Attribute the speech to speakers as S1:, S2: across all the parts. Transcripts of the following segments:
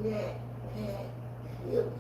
S1: not period.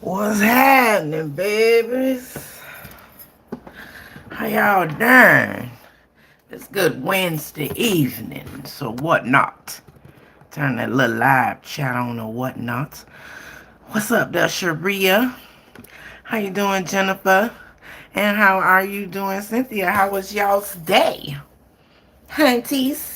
S2: What's happening, babies? How y'all doing? It's good Wednesday evening, so whatnot. Turn that little live chat on or whatnot. What's up there, Sharia? How you doing, Jennifer? And how are you doing, Cynthia? How was y'all's day? Hunties?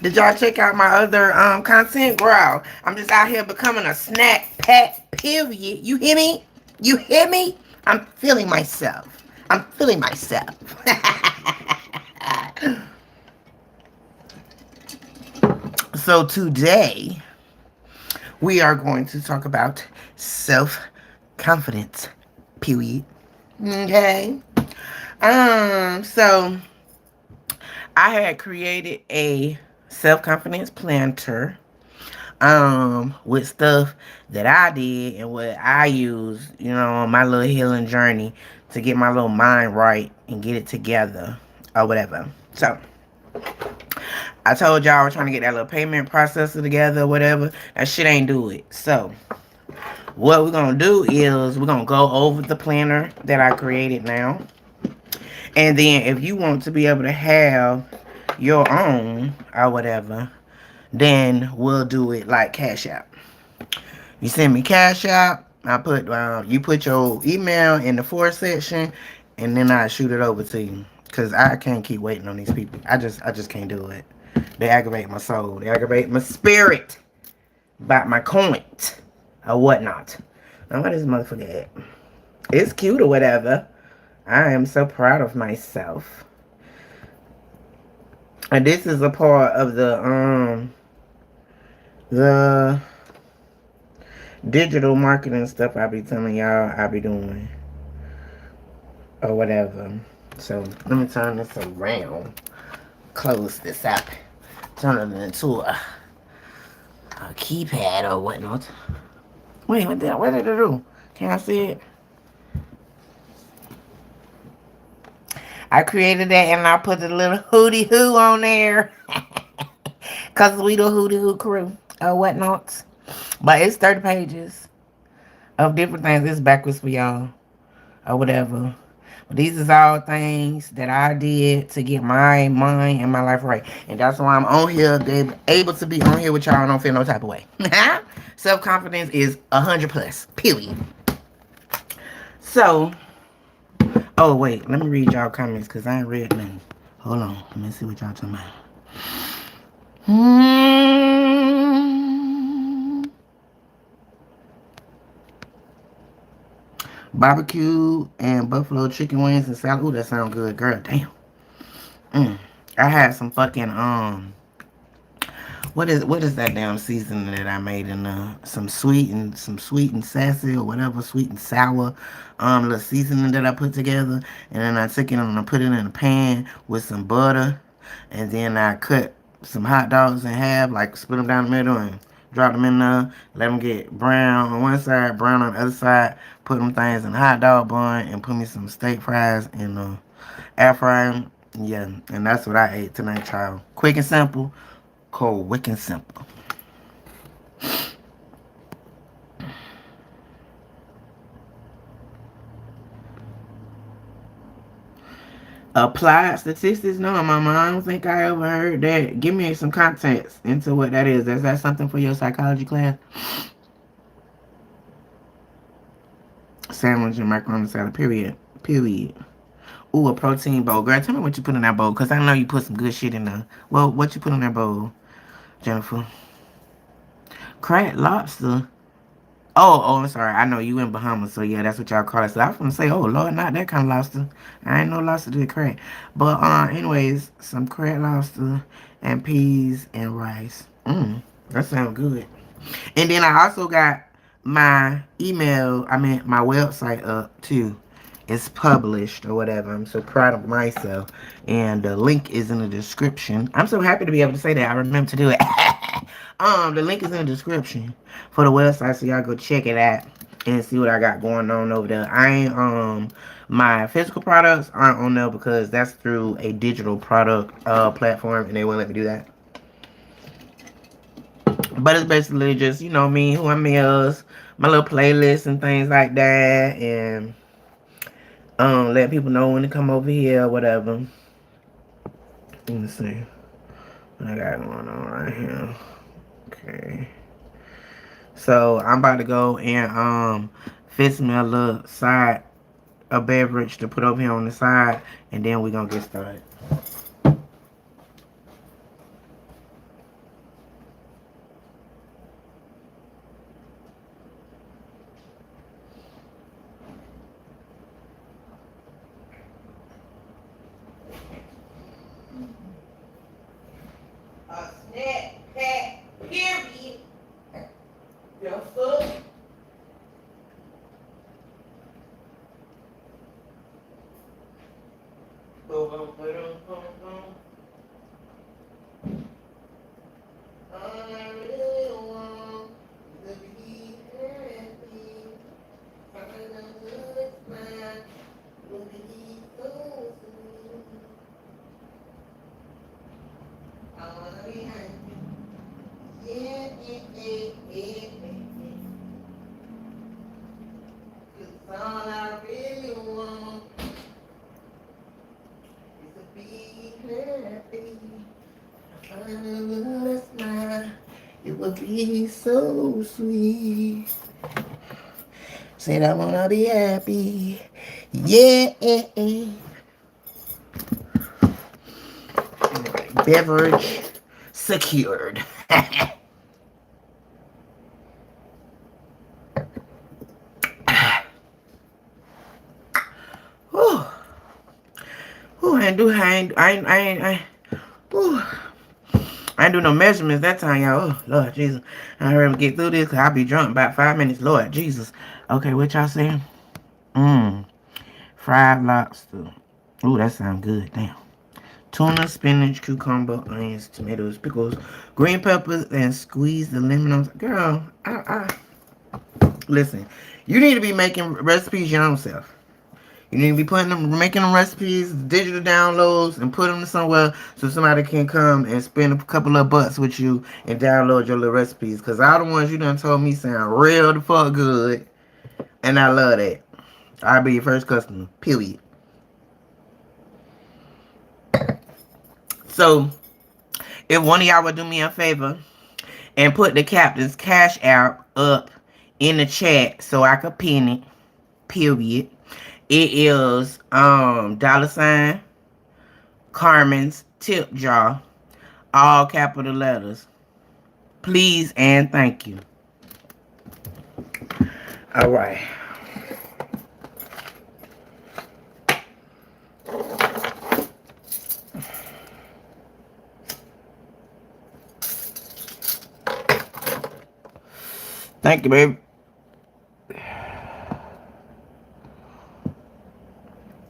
S2: Did y'all check out my other content? Girl, I'm just out here becoming a snack pack, period. You hear me? You hear me? I'm feeling myself. I'm feeling myself. So today, we are going to talk about self-confidence, period. Okay? So I had created a self-confidence planter with stuff that I did and what I use, on my little healing journey to get my little mind right and get it together or whatever. So I told y'all I was trying to get that little payment processor together or whatever. That shit ain't do it. So what we're gonna do is we're gonna go over the planner that I created now. And then if you want to be able to have your own or whatever, then we'll do it like Cash App. You send me Cash App. I put you put your email in the for section, and then I shoot it over to you. Cause I can't keep waiting on these people. I just can't do it. They aggravate my soul. They aggravate my spirit. About my coins or whatnot. Now what is motherfucker at? It's cute or whatever. I am so proud of myself. And this is a part of the digital marketing stuff I be telling y'all I be doing or whatever. So let me turn this around. Close this up. Turn it into a keypad or whatnot. Wait, what did it do? Can I see it? I created that and I put the little hootie hoo on there. Cause we the hootie hoo crew or whatnot. But it's 30 pages of different things. It's backwards for y'all or whatever. But these is all things that I did to get my mind and my life right. And that's why I'm on here, able to be on here with y'all and don't feel no type of way. Self-confidence is 100 plus. Period. So, oh wait, let me read y'all comments because I ain't read none. Hold on, let me see what y'all talking about. Barbecue and buffalo chicken wings and salad. Ooh, that sounds good, girl. Damn. I had some fucking what is that damn seasoning that I made in some sweet and sassy or whatever, sweet and sour little seasoning that I put together, and then I took it and I put it in a pan with some butter, and then I cut some hot dogs in half, like split them down the middle and drop them in there, let them get brown on one side, brown on the other side, put them things in a hot dog bun, and put me some steak fries in air fryer. Yeah, and that's what I ate tonight, child. Quick and simple. Cold, wick and simple. Applied statistics? No, mama. I don't think I ever heard that. Give me some context into what that is. Is that something for your psychology class? Sandwich and macaroni salad. Period. Period. Ooh, a protein bowl. Girl, tell me what you put in that bowl, because I know you put some good shit in there. Well, what you put in that bowl, Jennifer? Cracked lobster. Oh, I'm sorry. I know you in Bahamas, so yeah, that's what y'all call it. So I was gonna say, oh Lord, not that kind of lobster. I ain't no lobster to crack. But anyways, some cracked lobster and peas and rice. That sounds good. And then I also got my email, I mean my website up too. It's published or whatever. I'm so proud of myself. And the link is in the description. I'm so happy to be able to say that. I remember to do it. The link is in the description for the website, so y'all go check it out and see what I got going on over there. I ain't my physical products aren't on there because that's through a digital product platform and they won't let me do that. But it's basically just, me, who I'm is, my little playlist and things like that, and let people know when to come over here or whatever. Let me see what I got going on right here. Okay. So I'm about to go and fix me a little a beverage to put over here on the side, and then we're gonna get started. A snack pack, period. Your foot. Boom, boom, boom, boom, boom. All I really want is to be happy. Find a good smile will be so sweet. I wanna be happy. Yeah, yeah, yeah, yeah, yeah. 'Cause all I really want is to be happy. Find a good smile. It would be so sweet. Said I wanna be happy. Yeah. beverage secured. Whew. Whew, I ain't do whew. I ain't do no measurements that time, y'all. Oh, Lord Jesus. I heard him get through this because I'll be drunk about 5 minutes. Lord Jesus. Okay, what y'all saying? Mmm. Fried lobster. Ooh, that sounds good. Damn. Tuna, spinach, cucumber, onions, tomatoes, pickles, green peppers, and squeeze the lemon on. Girl, listen. You need to be making recipes your own self. You need to be making them recipes, digital downloads, and put them somewhere so somebody can come and spend a couple of bucks with you and download your little recipes. Because all the ones you done told me sound real the fuck good, and I love that. I'll be your first customer. Period. So, if one of y'all would do me a favor and put the captain's cash out up in the chat so I could pin it. Period. It is $ Carmen's tip jar, all capital letters. Please and thank you. All right. Thank you, baby.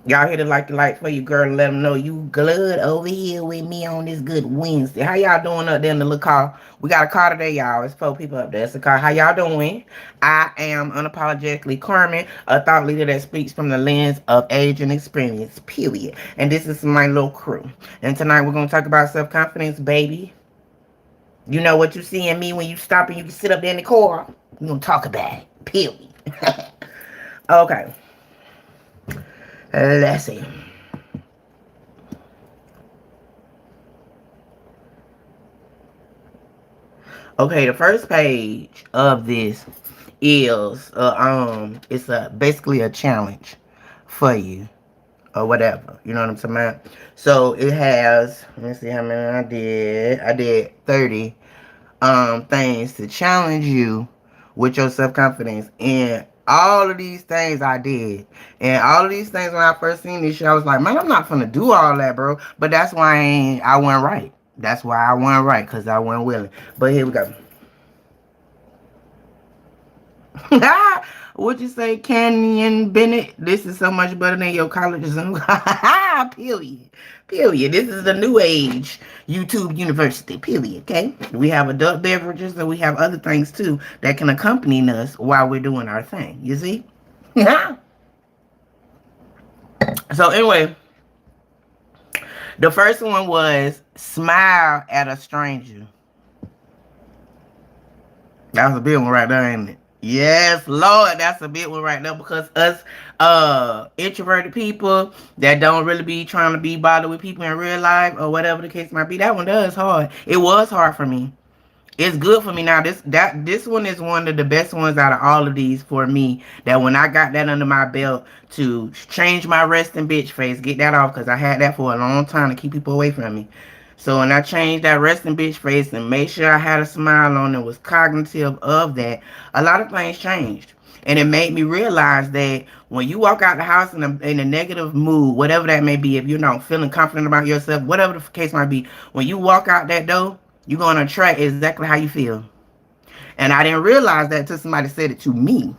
S2: Y'all hit it like the light for you, girl, and let them know you good over here with me on this good Wednesday. How y'all doing up there in the little car? We got a car today, y'all. It's 4 people up there. It's a car. How y'all doing? I am unapologetically Carmen, a thought leader that speaks from the lens of age and experience, period. And this is my little crew. And tonight we're going to talk about self-confidence, baby. You know what you see in me when you stop and you can sit up there in the car? We're going to talk about it, period. Okay. Let's see. Okay, the first page of this is it's basically a challenge for you or whatever. You know what I'm talking about? So it has, let me see how many I did. I did 30 things to challenge you with your self-confidence. And all of these things I did. And all of these things when I first seen this shit, I was like, man, I'm not gonna do all that, bro. But that's why I wasn't right. That's why I wasn't right, because I wasn't willing. But here we go. What you say, Canyon Bennett? This is so much better than your college Zoom. Period. Period. This is the new age YouTube University. Period. Okay. We have adult beverages and we have other things too that can accompany us while we're doing our thing. You see? So anyway, the first one was smile at a stranger. That was a big one right there, ain't it? Yes, Lord, that's a big one right there because us introverted people that don't really be trying to be bothered with people in real life or whatever the case might be, that one does hard. It was hard for me. It's good for me now. This one is one of the best ones out of all of these for me. That when I got that under my belt to change my resting bitch face, get that off because I had that for a long time to keep people away from me. So when I changed that resting bitch face and made sure I had a smile on and was cognitive of that, a lot of things changed. And it made me realize that when you walk out the house in a negative mood, whatever that may be, if you're not feeling confident about yourself, whatever the case might be, when you walk out that door, you're going to attract exactly how you feel. And I didn't realize that until somebody said it to me.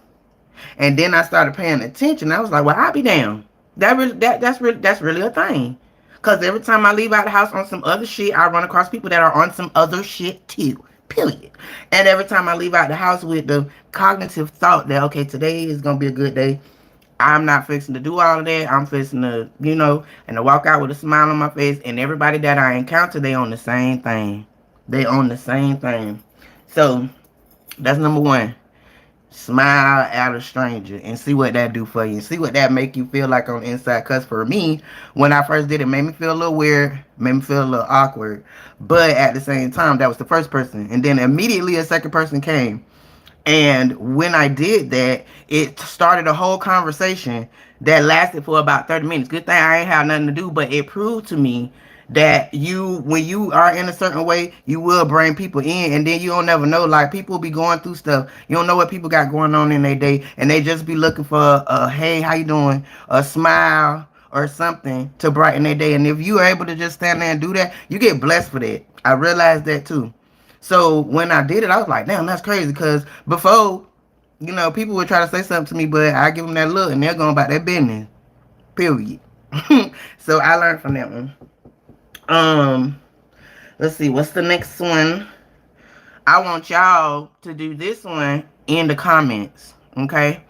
S2: And then I started paying attention. I was like, well, I'll be damned. That's really a thing. Because every time I leave out the house on some other shit, I run across people that are on some other shit too. Period. And every time I leave out the house with the cognitive thought that, okay, today is going to be a good day. I'm not fixing to do all of that. I'm fixing to, and to walk out with a smile on my face. And everybody that I encounter, they on the same thing. They on the same thing. So, that's number one. Smile at a stranger and see what that do for you. See what that make you feel like on the inside. Because for me, when I first did it, made me feel a little weird. Made me feel a little awkward. But at the same time, that was the first person. And then immediately a second person came. And when I did that, it started a whole conversation that lasted for about 30 minutes. Good thing I ain't had nothing to do, but it proved to me that you, when you are in a certain way, you will bring people in, and then you don't never know. Like, people be going through stuff. You don't know what people got going on in their day, and they just be looking for a hey, how you doing, a smile or something to brighten their day. And if you are able to just stand there and do that, you get blessed for that. I realized that too. So when I did it, I was like, damn, that's crazy. Because before, people would try to say something to me, but I give them that look, and they're going about their business. Period. So I learned from that one. Um, let's see, what's the next one? I want y'all to do this one in the comments. Okay?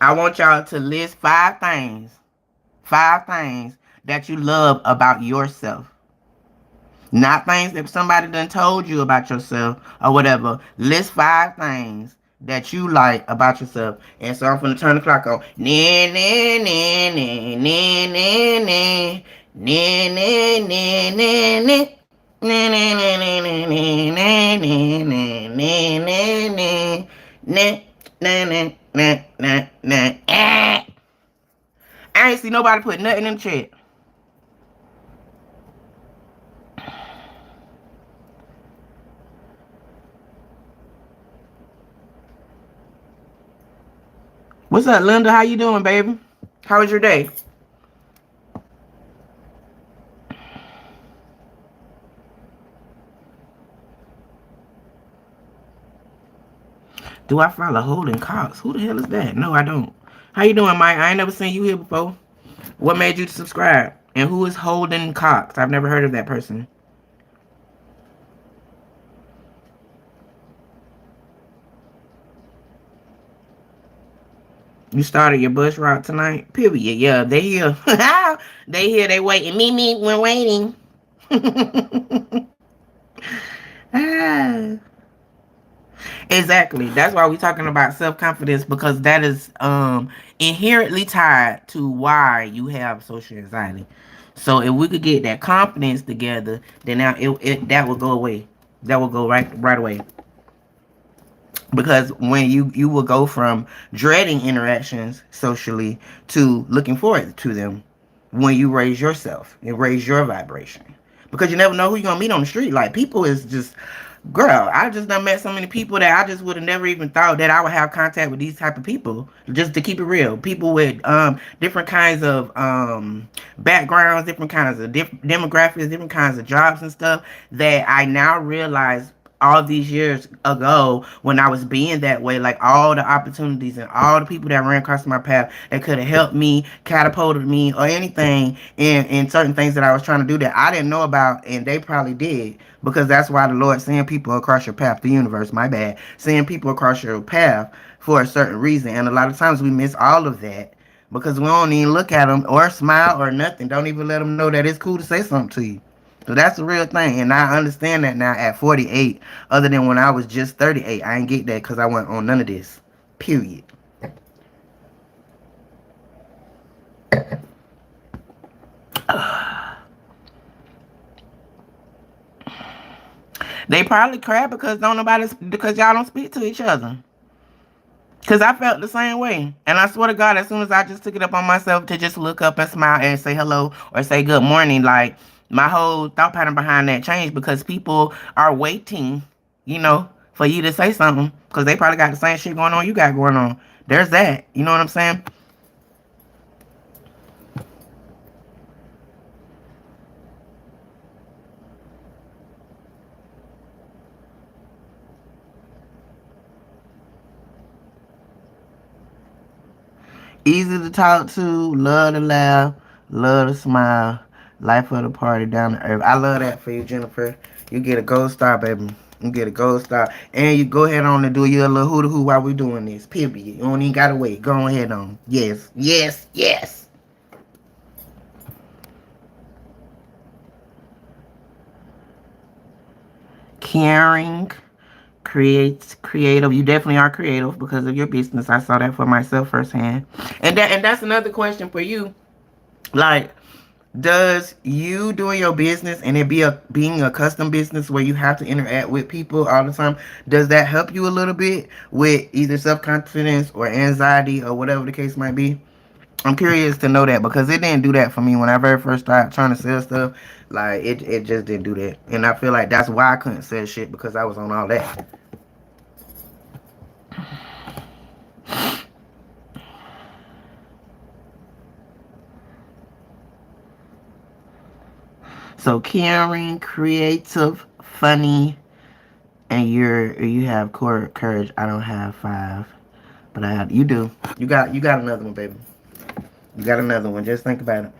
S2: I want y'all to list five things that you love about yourself. Not things that somebody done told you about yourself or whatever. List five things that you like about yourself. And so I'm gonna turn the clock on. Nah, nah, nah, nah, nah, nah, nah. Nah, nah, nah, nah, nah. Nah, nah, nah, nah, nah, nah, nah, nah, nah, nah, nah. Nah, nah, nah, nah, nah, nah. Ah. I ain't see nobody put nothing in the chat. What's up, Linda? How you doing, baby? How was your day? Do I follow Holden Cox? Who the hell is that? No, I don't. How you doing, Mike? I ain't never seen you here before. What made you subscribe? And who is Holden Cox? I've never heard of that person. You started your bus route tonight? Period. Yeah, they here. They here. They waiting. Me, we're waiting. Ah. Exactly. That's why we're talking about self-confidence, because that is inherently tied to why you have social anxiety. So if we could get that confidence together, then now it that will go away. That will go right away. Because when you will go from dreading interactions socially to looking forward to them when you raise yourself and raise your vibration. Because you never know who you're gonna meet on the street. Like, people is just, girl, I just done met so many people that I just would have never even thought that I would have contact with these type of people. Just to keep it real, people with different kinds of backgrounds, different kinds of demographics, different kinds of jobs and stuff, that I now realize all these years ago when I was being that way, like all the opportunities and all the people that ran across my path that could have helped me, catapulted me, or anything in certain things that I was trying to do that I didn't know about, and they probably did, because that's why the Lord send people across your path, the universe, my bad, send people across your path for a certain reason. And a lot of times we miss all of that because we don't even look at them or smile or nothing. Don't even let them know that it's cool to say something to you. So that's the real thing. And I understand that now at 48, other than when I was just 38. I ain't get that because I wasn't on none of this. Period. They probably cry because y'all don't speak to each other. Because I felt the same way. And I swear to God, as soon as I just took it up on myself to just look up and smile and say hello or say good morning, like, my whole thought pattern behind that changed, because people are waiting, for you to say something, because they probably got the same shit going on you got going on. There's that. You know what I'm saying? Easy to talk to, love to laugh, love to smile, life of the party, down to earth. I love that for you, Jennifer. You get a gold star, baby. You get a gold star. And you go ahead on and do your little hoo hoo while we doing this. Period. You don't even gotta wait. Go ahead on. Yes, yes, yes. Caring, creates creative. You definitely are creative because of your business. I saw that for myself firsthand. And that's another question for you. Like, does you doing your business and it being a custom business where you have to interact with people all the time, does that help you a little bit with either self confidence or anxiety or whatever the case might be? I'm curious to know that because it didn't do that for me when I very first started trying to sell stuff. Like it just didn't do that, and I feel like that's why I couldn't sell shit because I was on all that. So caring, creative, funny, and you have core courage. I don't have five, but I have. You do. You got another one, baby. You got another one. Just think about it.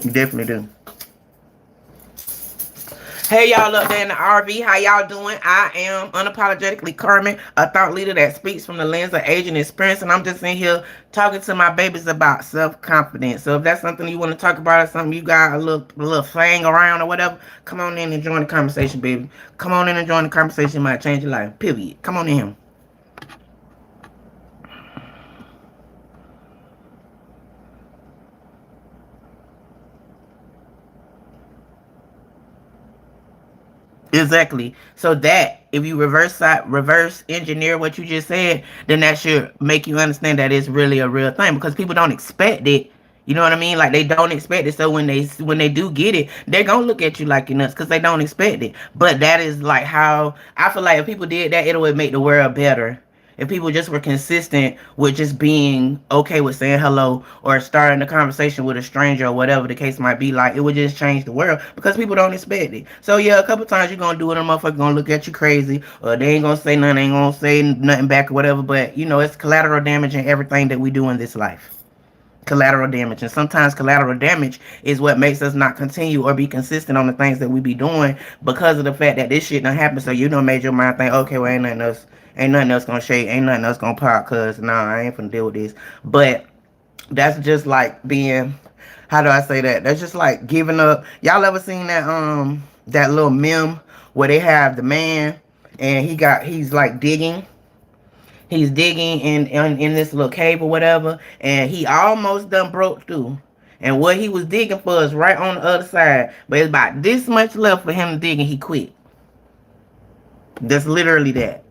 S2: You definitely do. Hey y'all up there in the RV, how y'all doing? I am unapologetically Carmen, a thought leader that speaks from the lens of age and experience, and I'm just in here talking to my babies about self-confidence. So if that's something you want to talk about or something you got a little flang around or whatever, come on in and join the conversation, baby. Come on in and join the conversation. It might change your life. Period. Come on in here. Exactly. So that if you reverse engineer what you just said, then that should make you understand that it's really a real thing because people don't expect it. You know what I mean? Like they don't expect it. So when they do get it, they're gonna look at you like you're nuts because they don't expect it. But that is like how I feel like if people did that, it would make the world better. If people just were consistent with just being okay with saying hello or starting a conversation with a stranger or whatever the case might be, like it would just change the world because people don't expect it. So yeah, a couple times you're gonna do it, and motherfucker gonna look at you crazy, or they ain't gonna say nothing, ain't gonna say nothing back or whatever. But it's collateral damage in everything that we do in this life. Collateral damage, and sometimes collateral damage is what makes us not continue or be consistent on the things that we be doing because of the fact that this shit done happened. So you done made your mind think, okay, well, ain't nothing else gonna shake, ain't nothing else gonna pop, cause nah, I ain't finna deal with this. But that's just like being, how do I say that, that's just like giving up. Y'all ever seen that little meme where they have the man and he's like digging in this little cave or whatever, and he almost done broke through. And what he was digging for is right on the other side, but it's about this much left for him to dig, and he quit. That's literally that,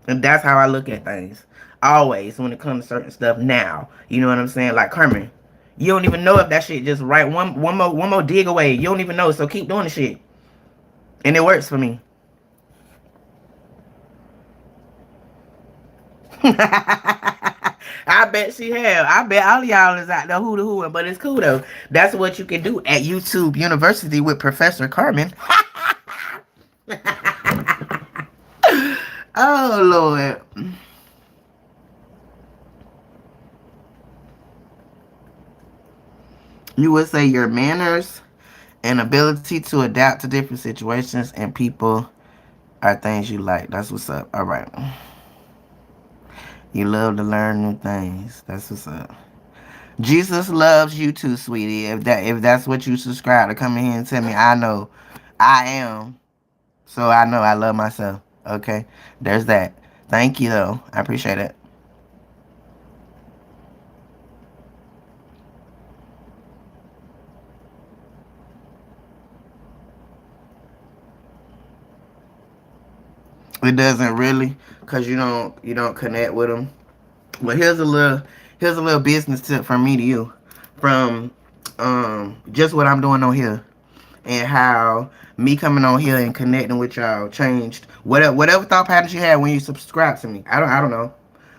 S2: and that's how I look at things. Always when it comes to certain stuff. Now, you know what I'm saying? Like Carmen, you don't even know if that shit just right one more dig away. You don't even know, so keep doing the shit, and it works for me. I bet she have. I bet all y'all is out there hoo hooing, but it's cool though. That's what you can do at YouTube University with Professor Carmen. Oh Lord. You would say your manners and ability to adapt to different situations and people are things you like. That's what's up. All right. You love to learn new things. That's what's up. Jesus loves you too, sweetie. If that's what you subscribe to, come in here and tell me. I know I am. So I know I love myself. Okay. There's that. Thank you though. I appreciate it. It doesn't really, cause you don't connect with them. But here's a little business tip from me to you, from just what I'm doing on here, and how me coming on here and connecting with y'all changed whatever thought patterns you had when you subscribe to me. I don't know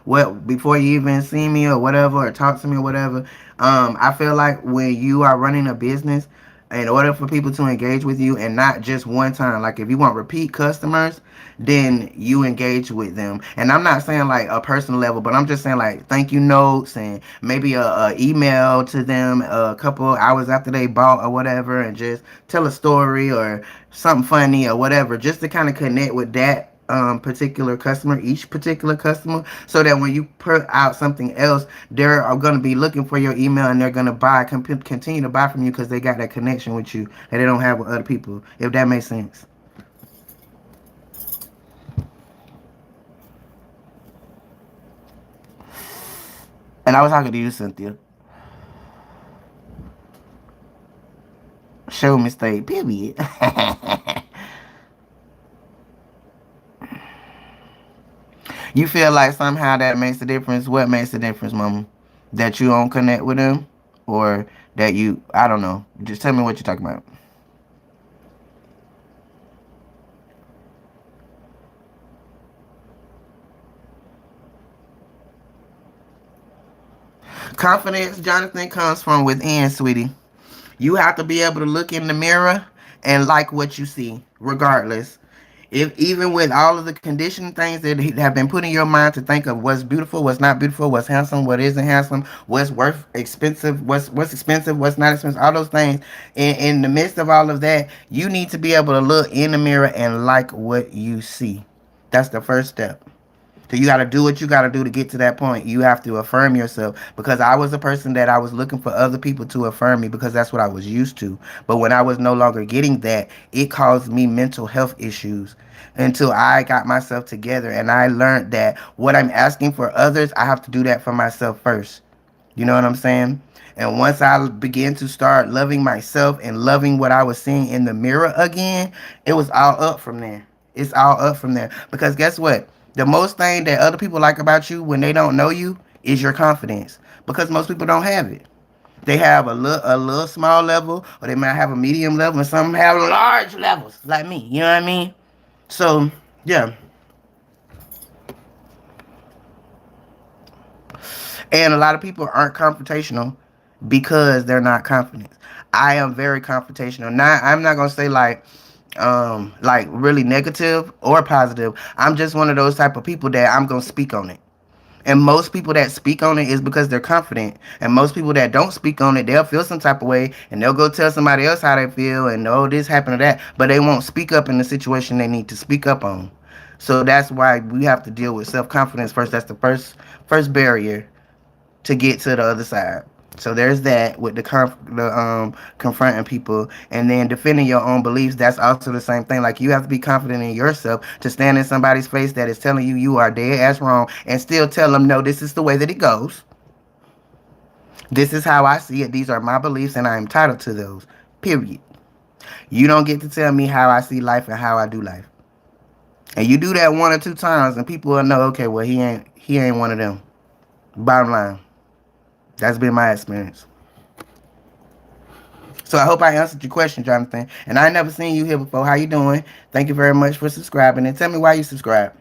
S2: what, before you even see me or whatever, or talk to me or whatever. I feel like when you are running a business, in order for people to engage with you, and not just one time, like if you want repeat customers, then you engage with them. And I'm not saying like a personal level, but I'm just saying like thank you notes, and maybe a email to them a couple hours after they bought or whatever, and just tell a story or something funny or whatever, just to kind of connect with that particular customer, each particular customer, so that when you put out something else, they're going to be looking for your email, and they're going to continue to buy from you because they got that connection with you that they don't have with other people, if that makes sense. And I was talking to you, Cynthia. Show mistake, period. You feel like somehow that makes a difference? What makes a difference, mama? that you don't connect with them, or that you, I don't know. Just tell me what you're talking about. Confidence, Jonathan, comes from within, sweetie. You have to be able to look in the mirror and like what you see, regardless. If even with all of the conditioning things that have been put in your mind to think of what's beautiful, what's not beautiful, what's handsome, what isn't handsome, what's worth expensive, what's expensive, what's not expensive, all those things. In the midst of all of that, you need to be able to look in the mirror and like what you see. That's the first step. So you got to do what you got to do to get to that point. You have to affirm yourself, because I was a person that I was looking for other people to affirm me because that's what I was used to. But when I was no longer getting that, it caused me mental health issues until I got myself together and I learned that what I'm asking for others, I have to do that for myself first. You know what I'm saying? And once I began to start loving myself and loving what I was seeing in the mirror again, it was all up from there. It's all up from there. Because guess what? The most thing that other people like about you when they don't know you is your confidence. Because most people don't have it. They have a little small level, or they might have a medium level, and some have large levels, like me. You know what I mean? So, yeah. And a lot of people aren't confrontational because they're not confident. I am very confrontational. Not I'm not gonna say like really negative or positive. I'm just one of those type of people that I'm gonna speak on it. And most people that speak on it is because they're confident. And most people that don't speak on it, they'll feel some type of way and they'll go tell somebody else how they feel and oh this happened or that, but they won't speak up in the situation they need to speak up on. So that's why we have to deal with self confidence first. That's the first barrier to get to the other side. So there's that with the confronting people and then defending your own beliefs. That's also the same thing. Like you have to be confident in yourself to stand in somebody's face that is telling you you are dead ass wrong and still tell them no, this is the way that it goes. This is how I see it. These are my beliefs and I'm entitled to those. Period. You don't get to tell me how I see life and how I do life. And you do that one or two times and people will know, okay, well he ain't one of them. Bottom line. That's been my experience. So I hope I answered your question, Jonathan. And I never seen you here before. How you doing? Thank you very much for subscribing. And tell me why you subscribe.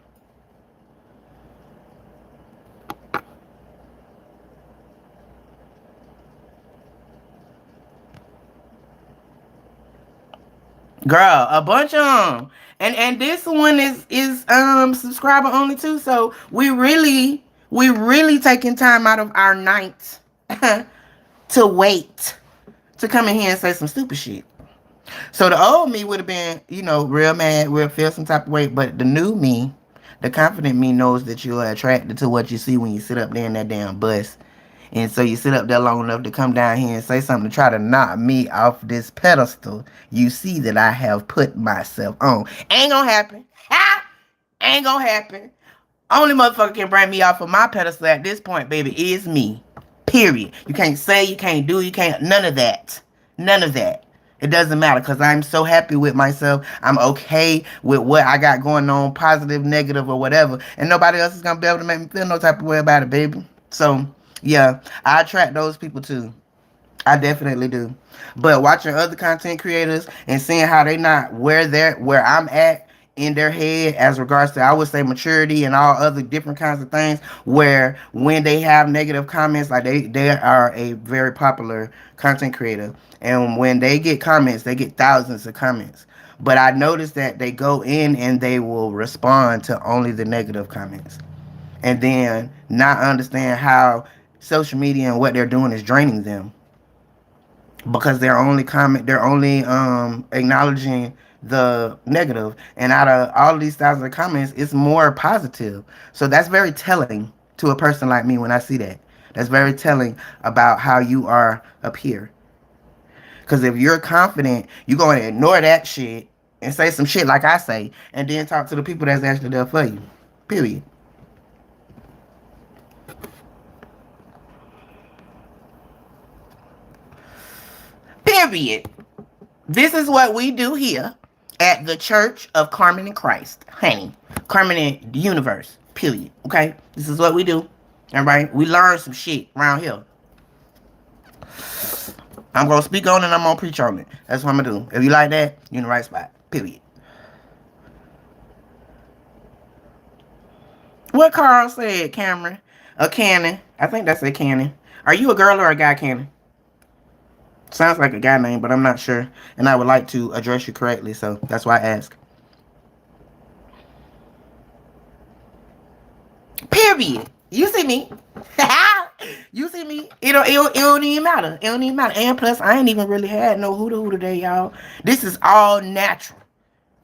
S2: Girl, a bunch of them. And this one is subscriber only too. So we really taking time out of our night to wait to come in here and say some stupid shit. So the old me would have been, real mad, real feel some type of way. But the new me, the confident me, knows that you are attracted to what you see when you sit up there in that damn bus. And so you sit up there long enough to come down here and say something to try to knock me off this pedestal you see that I have put myself on. Ain't gonna happen. Ha! Ain't gonna happen. Only motherfucker can bring me off of my pedestal at this point, baby, is me. Period. You can't say, you can't do, you can't, none of that. None of that. It doesn't matter because I'm so happy with myself. I'm okay with what I got going on, positive, negative, or whatever. And nobody else is going to be able to make me feel no type of way about it, baby. So, yeah, I attract those people too. I definitely do. But watching other content creators and seeing how they not where I'm at in their head as regards to, I would say, maturity and all other different kinds of things, where when they have negative comments, like they are a very popular content creator, and when they get comments, they get thousands of comments. But I noticed that they go in and they will respond to only the negative comments, and then not understand how social media and what they're doing is draining them, because they're only acknowledging the negative, and out of all of these thousands of comments, it's more positive. So that's very telling to a person like me when I see that. That's very telling about how you are up here. Because if you're confident, you're going to ignore that shit and say some shit like I say, and then talk to the people that's actually there for you. Period. Period. This is what we do here at the Church of Carmen and Christ, honey. Carmen and the universe, period. Okay? This is what we do. All right, we learned some shit around here. I'm gonna speak on it and I'm gonna preach on it. That's what I'm gonna do. If you like that, you're in the right spot. Period. What Carl said, Cameron. A Cannon. I think that's a Cannon. Are you a girl or a guy, Cannon? Sounds like a guy name, but I'm not sure. And I would like to address you correctly, so that's why I ask. Period. You see me. You see me. It don't even matter. It don't even matter. And plus, I ain't even really had no hooter today, y'all. This is all natural.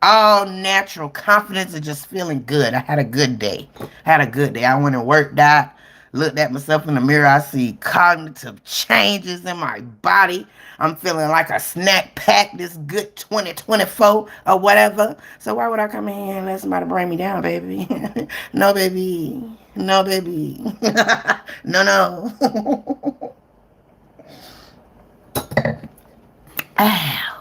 S2: All natural confidence and just feeling good. I had a good day. I went and worked out, looked at myself in the mirror. I see cognitive changes in my body. I'm feeling like a snack pack this good 2024 or whatever. So why would I come in here and let somebody bring me down, baby? No, baby. No, baby. No, no. Ow.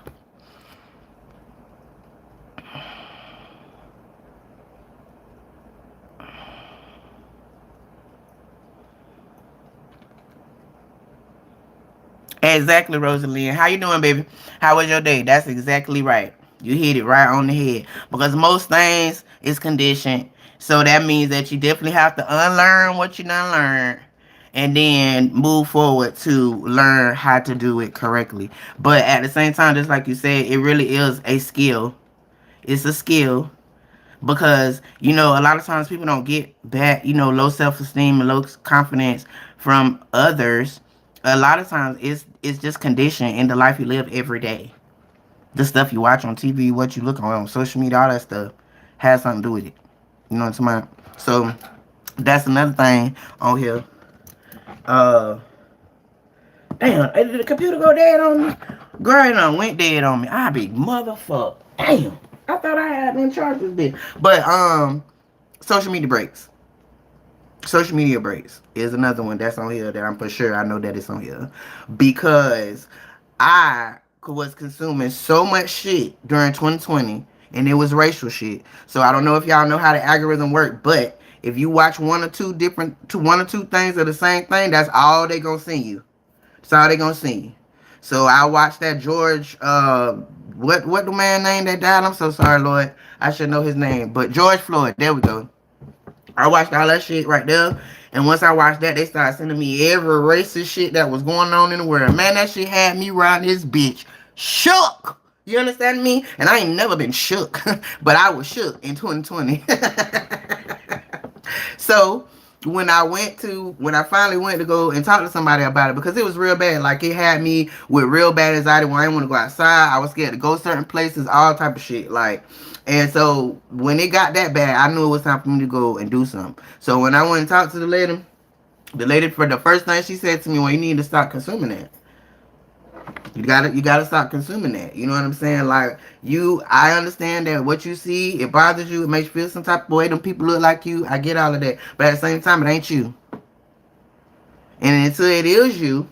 S2: Exactly, Rosalie. How you doing, baby? How was your day? That's exactly right. You hit it right on the head. Because most things is conditioned. So that means that you definitely have to unlearn what you done learned and then move forward to learn how to do it correctly. But at the same time, just like you said, it really is a skill. It's a skill because a lot of times people don't get back low self-esteem and low confidence from others. A lot of times it's just conditioned in the life you live every day. The stuff you watch on TV, what you look on social media, all that stuff has something to do with it. You know what I'm talking about? So that's another thing on here. uh Damn, did the computer go dead on me? Girl, it done went dead on me. I be motherfucker. Damn, I thought I had been charged this bitch. But social media breaks. Social media breaks is another one that's on here that I'm for sure I know that it's on here because I was consuming so much shit during 2020 and it was racial shit. So I don't know if y'all know how the algorithm work, but if you watch one or two things of the same thing, that's all they gonna send you. That's all they gonna send you. So I watched that George what the man name that died? I'm so sorry, Lord. I should know his name. But George Floyd, there we go. I watched all that shit right there. And once I watched that, they started sending me every racist shit that was going on in the world. Man, that shit had me riding this bitch shook. You understand me? And I ain't never been shook. But I was shook in 2020. So when I finally went to go and talk to somebody about it, because it was real bad. Like it had me with real bad anxiety when I didn't want to go outside. I was scared to go certain places, all type of shit. Like, and so when it got that bad, I knew it was time for me to go and do something. So when I went and talked to the lady for the first thing she said to me, well, you need to stop consuming that. You gotta stop consuming that. You know what I'm saying? Like I understand that what you see, it bothers you, it makes you feel some type of way. Them people look like you. I get all of that, but at the same time, it ain't you. And until it is you,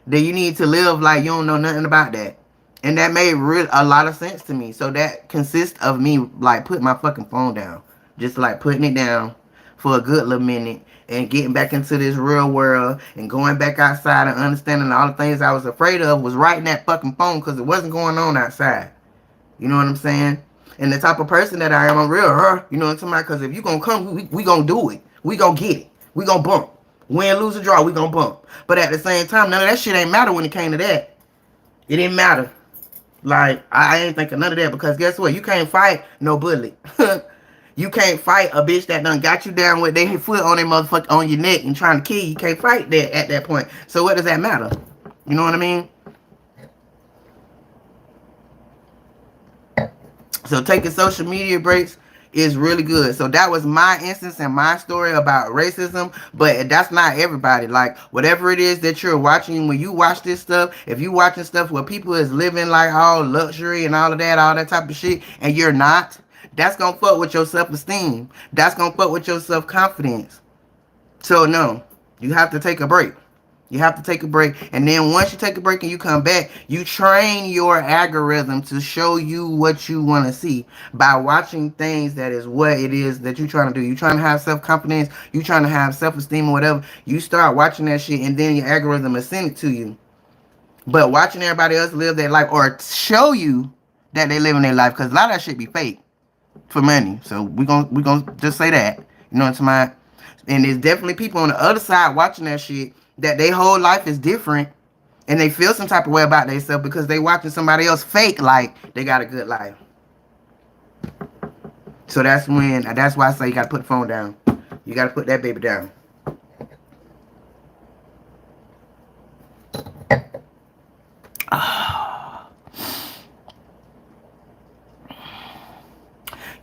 S2: then you need to live like you don't know nothing about that. And that made a lot of sense to me. So that consists of me like putting my fucking phone down, just like putting it down for a good little minute and getting back into this real world and going back outside and understanding all the things I was afraid of was right in that fucking phone because it wasn't going on outside. You know what I'm saying? And the type of person that I am, I'm real, you know what I'm talking about? Because if you gonna come, we gonna do it. We gonna get it. We gonna bump. Win, lose, or draw, we gonna bump. But at the same time, none of that shit ain't matter when it came to that. It didn't matter. Like, I ain't thinking none of that because guess what? You can't fight no bully. You can't fight a bitch that done got you down with their foot on their motherfucker on your neck and trying to kill you. You can't fight that at that point. So what does that matter? You know what I mean? So taking social media breaks is really good. So that was my instance and my story about racism, but that's not everybody. Like whatever it is that you're watching, when you watch this stuff, if you watching stuff where people is living like all luxury and all that type of shit, and you're not, that's gonna fuck with your self-esteem. That's gonna fuck with your self-confidence. So no, you have to take a break. You have to take a break. And then once you take a break and you come back, you train your algorithm to show you what you want to see by watching things that is what it is that you're trying to do. You're trying to have self-confidence. You're trying to have self-esteem or whatever. You start watching that shit and then your algorithm will send it to you. But watching everybody else live their life or show you that they living their life, because a lot of that shit be fake for money. So we gonna just say that. You know what I'm saying? And there's definitely people on the other side watching that shit that their whole life is different and they feel some type of way about themselves because they watching somebody else fake like they got a good life. So that's why I say you gotta put the phone down. You gotta put that baby down.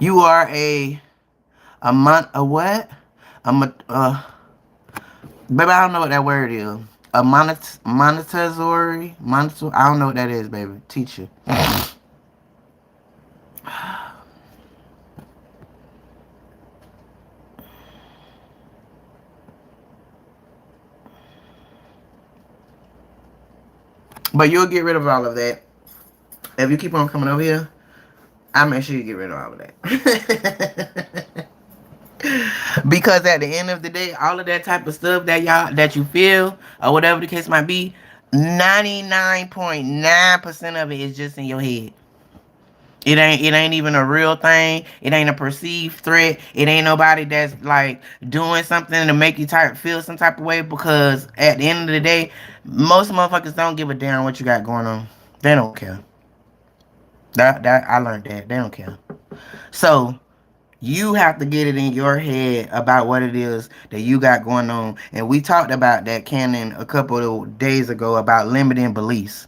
S2: You are a what? Baby, I don't know what that word is. A monetary monitor. I don't know what that is, baby. Teacher. But you'll get rid of all of that if you keep on coming over here. I'll make sure you get rid of all of that. Because at the end of the day, all of that type of stuff that you feel or whatever the case might be, 99.9% of it is just in your head. It ain't even a real thing. It ain't a perceived threat. It ain't nobody that's like doing something to make you feel some type of way, because at the end of the day, most motherfuckers don't give a damn what you got going on. They don't care. That I learned that. They don't care. So you have to get it in your head about what it is that you got going on. And we talked about that, Canon, a couple of days ago about limiting beliefs.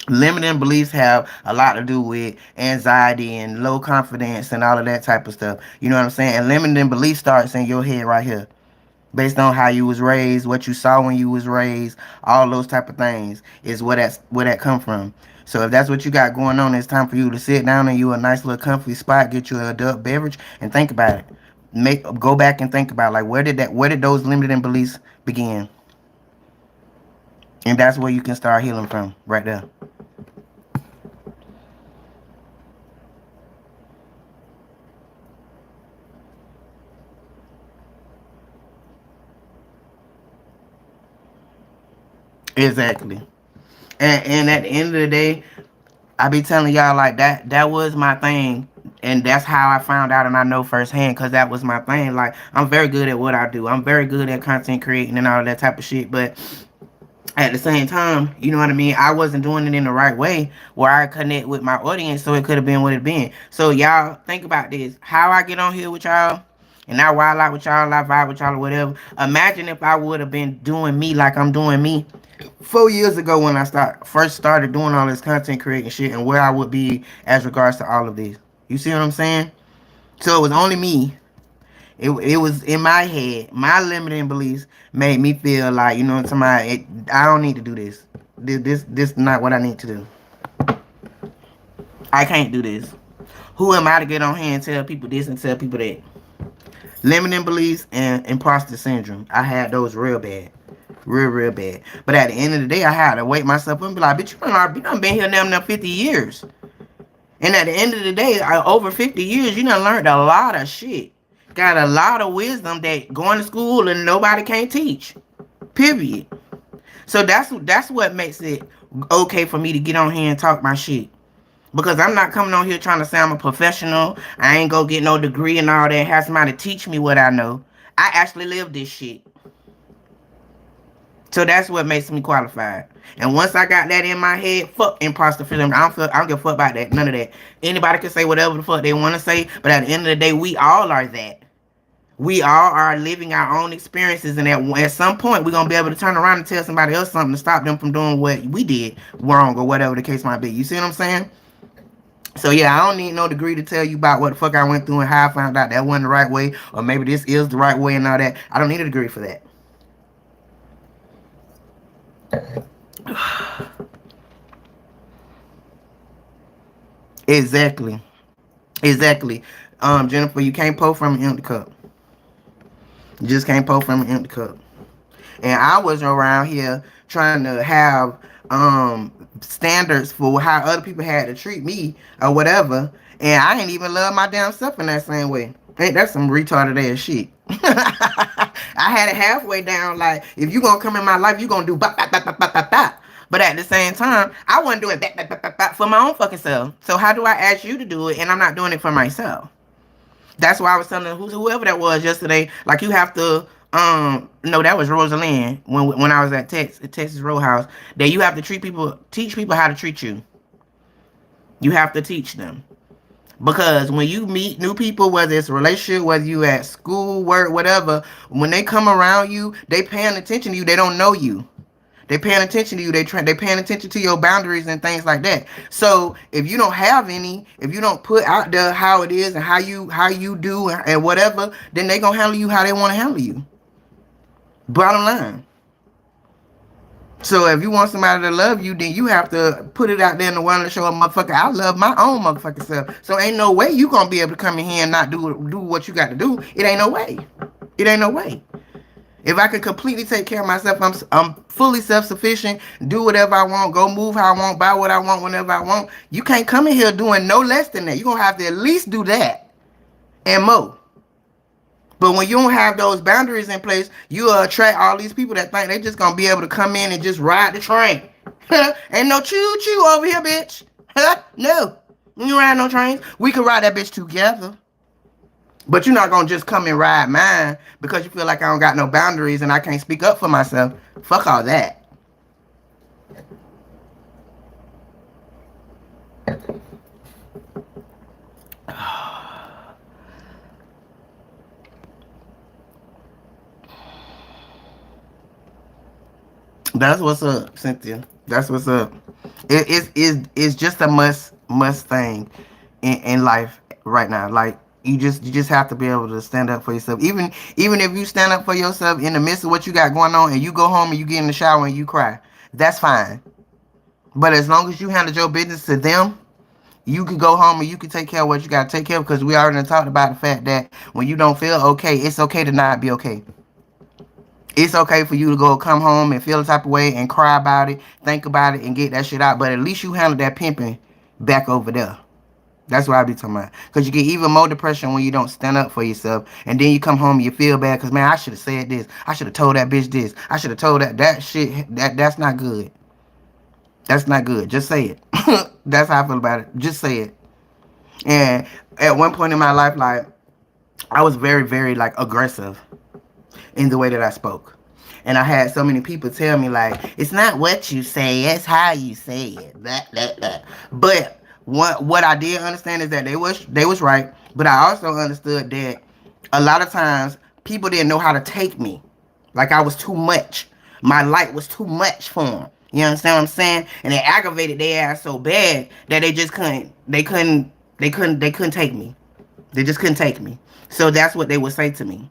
S2: Limiting beliefs have a lot to do with anxiety and low confidence and all of that type of stuff. You know what I'm saying? And limiting belief starts in your head right here, based on how you was raised, what you saw when you was raised, all those type of things is where that come from. So if that's what you got going on, it's time for you to sit down in you a nice little comfy spot, get you an adult beverage, and think about it. Go back and think about, like, where did those limiting beliefs begin? And that's where you can start healing from, right there. Exactly. And at the end of the day, I be telling y'all, like, that was my thing, and that's how I found out, and I know firsthand because that was my thing. Like, I'm very good at what I do. I'm very good at content creating and all that type of shit. But at the same time, you know what I mean, I wasn't doing it in the right way where I connect with my audience, so it could have been what it been. So y'all think about this: how I get on here with y'all. And I wild out with y'all, I vibe with y'all or whatever. Imagine if I would have been doing me like I'm doing me 4 years ago when I first started doing all this content creating shit, and where I would be as regards to all of these. You see what I'm saying? So it was only me. It was in my head. My limiting beliefs made me feel like, you know, I don't need to do this. This is not what I need to do. I can't do this. Who am I to get on here and tell people this and tell people that? Limiting beliefs and imposter syndrome. I had those real bad. Real bad. But at the end of the day, I had to wake myself up and be like, bitch, you done been here now 50 years. And at the end of the day, over 50 years, you done learned a lot of shit. Got a lot of wisdom that going to school and nobody can't teach. Period. So that's what makes it okay for me to get on here and talk my shit. Because I'm not coming on here trying to say I'm a professional. I ain't gonna get no degree and all that. Have somebody teach me what I know. I actually live this shit. So that's what makes me qualified. And once I got that in my head, fuck imposter feeling. I don't give a fuck about that. None of that. Anybody can say whatever the fuck they want to say, but at the end of the day, we all are that. We all are living our own experiences, and at some point, we're gonna be able to turn around and tell somebody else something to stop them from doing what we did wrong or whatever the case might be. You see what I'm saying? So yeah, I don't need no degree to tell you about what the fuck I went through and how I found out that wasn't the right way, or maybe this is the right way and all that. I don't need a degree for that. Exactly. Exactly. Jennifer, you can't pour from an empty cup. You just can't pour from an empty cup. And I was around here trying to have standards for how other people had to treat me or whatever. And I ain't even love my damn self in that same way. Hey, that's some retarded ass shit. I had it halfway down, like, if you gonna come in my life, you gonna do bop, bop, bop, bop, bop, bop, bop. But at the same time, I wasn't doing that for my own fucking self. So how do I ask you to do it and I'm not doing it for myself? That's why I was telling whoever that was yesterday, like, you have to no, that was Rosalind when I was at Texas Roadhouse, that you have to teach people how to treat you. You have to teach them. Because when you meet new people, whether it's a relationship, whether you at school, work, whatever, when they come around you, they paying attention to you. They don't know you. They paying attention to you. They paying attention to your boundaries and things like that. So if you don't have any, if you don't put out there how it is and how you do and whatever, then they gonna handle you how they want to handle you. Bottom line. So if you want somebody to love you, then you have to put it out there in the world and show a motherfucker I love my own motherfucking self. So ain't no way you gonna be able to come in here and not do what you got to do. It ain't no way. It ain't no way. If I could completely take care of myself, I'm fully self-sufficient, do whatever I want, go move how I want, buy what I want whenever I want. You can't come in here doing no less than that. You're gonna have to at least do that and more. But when you don't have those boundaries in place, you attract all these people that think they just gonna be able to come in and just ride the train. Ain't no choo-choo over here, bitch. No. You ain't ride no trains. We can ride that bitch together. But you're not gonna just come and ride mine because you feel like I don't got no boundaries and I can't speak up for myself. Fuck all that. That's what's up, Cynthia. That's what's up. It's just a must thing in life right now. Like, you just have to be able to stand up for yourself. Even if you stand up for yourself in the midst of what you got going on and you go home and you get in the shower and you cry, that's fine. But as long as you handle your business to them, you can go home and you can take care of what you got to take care of, because we already talked about the fact that when you don't feel okay, it's okay to not be okay. It's okay for you to go come home and feel the type of way and cry about it, think about it, and get that shit out. But at least you handle that pimping back over there. That's what I be talking about. Because you get even more depression when you don't stand up for yourself. And then you come home and you feel bad because, man, I should have said this. I should have told that bitch this. I should have told that shit. That's not good. That's not good. Just say it. That's how I feel about it. Just say it. And at one point in my life, like, I was very, very, like, aggressive in the way that I spoke. And I had so many people tell me, like, it's not what you say, it's how you say it. That. But what I did understand is that they was right. But I also understood that a lot of times people didn't know how to take me. Like, I was too much. My light was too much for them. You understand what I'm saying? And it aggravated their ass so bad that they just couldn't take me. They just couldn't take me. So that's what they would say to me.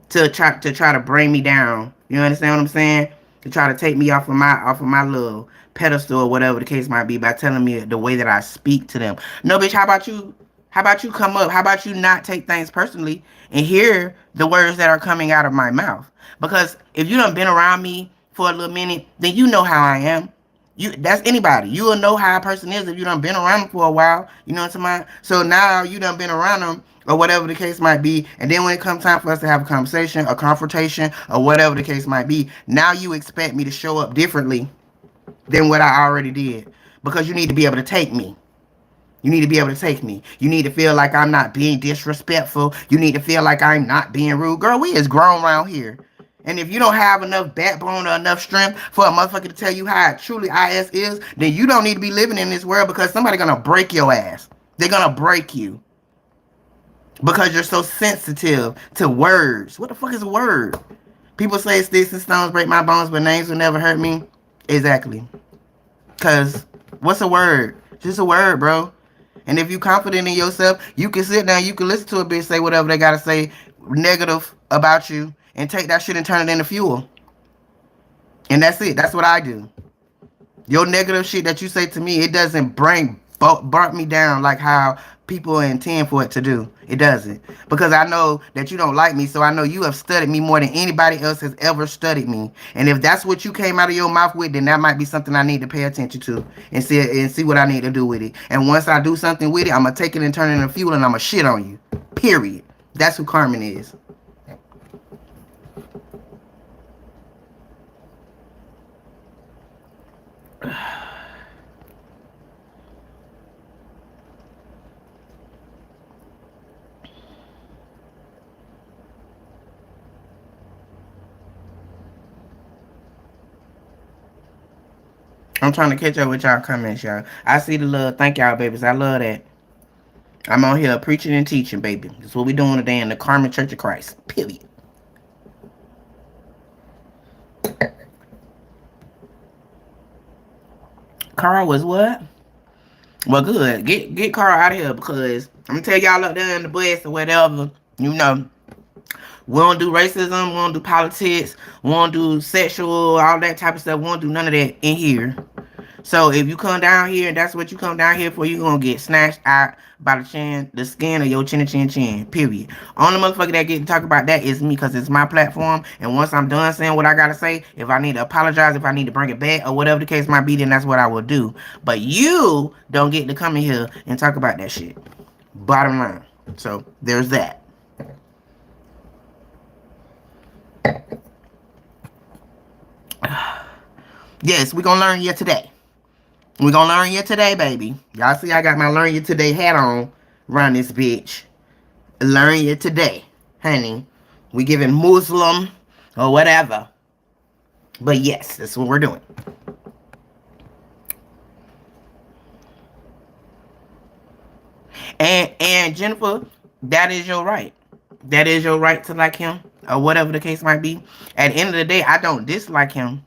S2: To try to bring me down. You understand what I'm saying? To try to take me off of my little pedestal or whatever the case might be, by telling me the way that I speak to them. No, bitch, how about you? How about you come up? How about you not take things personally and hear the words that are coming out of my mouth? Because if you done been around me for a little minute, then you know how I am. That's anybody. You will know how a person is if you done been around them for a while. You know what I'm saying? So now you done been around them, or whatever the case might be, and then when it comes time for us to have a conversation, a confrontation, or whatever the case might be, now you expect me to show up differently than what I already did. Because you need to be able to take me. You need to be able to take me. You need to feel like I'm not being disrespectful. You need to feel like I'm not being rude. Girl, we is grown around here. And if you don't have enough backbone or enough strength for a motherfucker to tell you how it truly is, then you don't need to be living in this world, because somebody's gonna break your ass. They're gonna break you. Because you're so sensitive to words. What the fuck is a word? People say sticks and stones break my bones, but names will never hurt me. Exactly. Because what's a word? Just a word, bro. And if you confident in yourself, you can sit down, you can listen to a bitch say whatever they gotta say negative about you, and take that shit and turn it into fuel. And that's it. That's what I do. Your negative shit that you say to me, it doesn't brought me down like how people intend for it to do. It doesn't. Because I know that you don't like me, so I know you have studied me more than anybody else has ever studied me. And if that's what you came out of your mouth with, then that might be something I need to pay attention to and see what I need to do with it. And once I do something with it, I'm gonna take it and turn it into fuel and I'm gonna shit on you. Period. That's who Carmen is. I'm trying to catch up with y'all comments, y'all. I see the love. Thank y'all, babies. I love that. I'm on here preaching and teaching, baby. That's what we doing today in the Carmen Church of Christ. Period. Carl was what? Well, good. Get Carl out of here because I'm gonna tell y'all up there in the bus or whatever. You know, we don't do racism. We don't do politics. We don't do sexual, all that type of stuff. We don't do none of that in here. So if you come down here and that's what you come down here for, you gonna get snatched out by the skin of your chin. Period. Only motherfucker that get to talk about that is me because it's my platform. And once I'm done saying what I gotta say, if I need to apologize, if I need to bring it back or whatever the case might be, then that's what I will do. But you don't get to come in here and talk about that shit. Bottom line. So there's that. Yes, we're gonna learn yet today. We're gonna learn yet today, baby. Y'all see I got my learn yet today hat on around this bitch. Learn yet today, honey. We giving Muslim or whatever. But yes, that's what we're doing. And Jennifer, that is your right. That is your right to like him or whatever the case might be. At the end of the day, I don't dislike him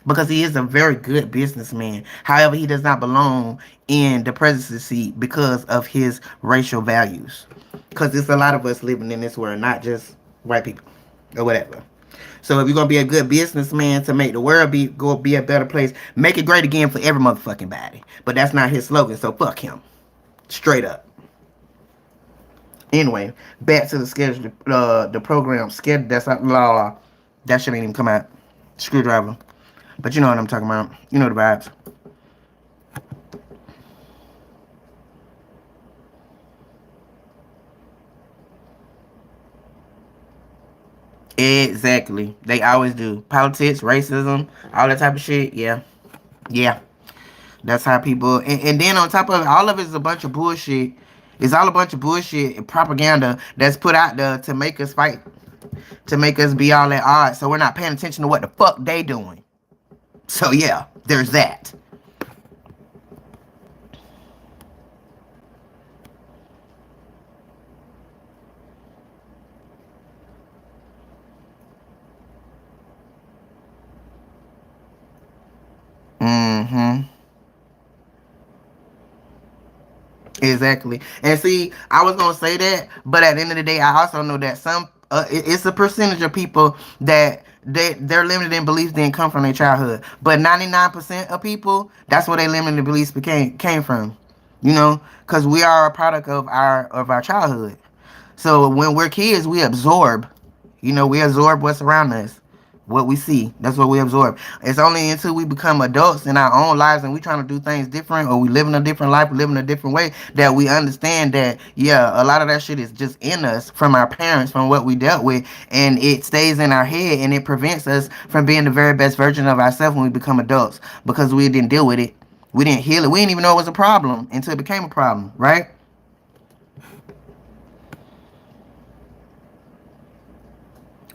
S2: because he is a very good businessman. However, he does not belong in the presidency because of his racial values. Because there's a lot of us living in this world, not just white people or whatever. So if you're gonna be a good businessman to make the world be a better place, make it great again for every motherfucking body. But that's not his slogan, so fuck him. Straight up. Anyway, back to the schedule, the program schedule. That's not law. That shit ain't even come out. Screwdriver. But you know what I'm talking about. You know the vibes. Exactly. They always do. Politics, racism, all that type of shit. Yeah. Yeah. That's how people. And then on top of it, all of it is a bunch of bullshit. It's all a bunch of bullshit and propaganda that's put out there to make us fight. To make us be all at odds. So we're not paying attention to what the fuck they doing. So yeah, there's that. Mm-hmm. Exactly. And see, I was gonna say that, but at the end of the day, I also know that it's a percentage of people that their limited beliefs didn't come from their childhood, but 99% of people, that's where their limited beliefs came from. You know, because we are a product of our childhood. So when we're kids, we absorb. You know, we absorb what's around us. What we see, that's what we absorb. It's only until we become adults in our own lives and we trying to do things different or we live in a different life, we live in a different way that we understand that, yeah, a lot of that shit is just in us from our parents, from what we dealt with, and it stays in our head and it prevents us from being the very best version of ourselves when we become adults because we didn't deal with it. We didn't heal it. We didn't even know it was a problem until it became a problem, right?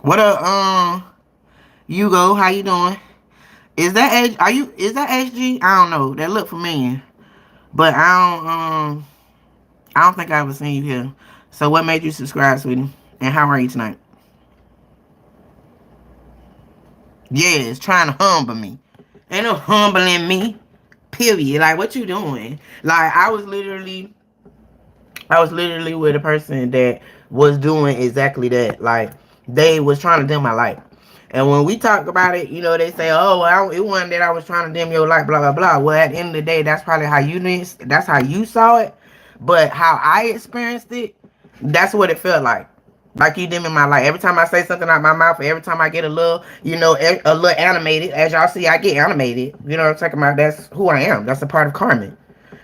S2: What up, Hugo? How you doing? Is that H? Are you? Is that HG? I don't know. That look familiar, but I don't. I don't think I ever seen you here. So what made you subscribe, sweetie? And how are you tonight? Yes, trying to humble me. Ain't no humbling me. Period. Like what you doing? Like I was literally with a person that was doing exactly that. Like they was trying to dim my light. And when we talk about it, you know, they say, "Oh, well, it wasn't that I was trying to dim your light, blah blah blah." Well, at the end of the day, that's probably how you didn't. That's how you saw it. But how I experienced it, that's what it felt like. Like you did in my life. Every time I say something out my mouth, or every time I get a little, a little animated, as y'all see, I get animated. You know what I'm talking about? That's who I am. That's a part of Carmen.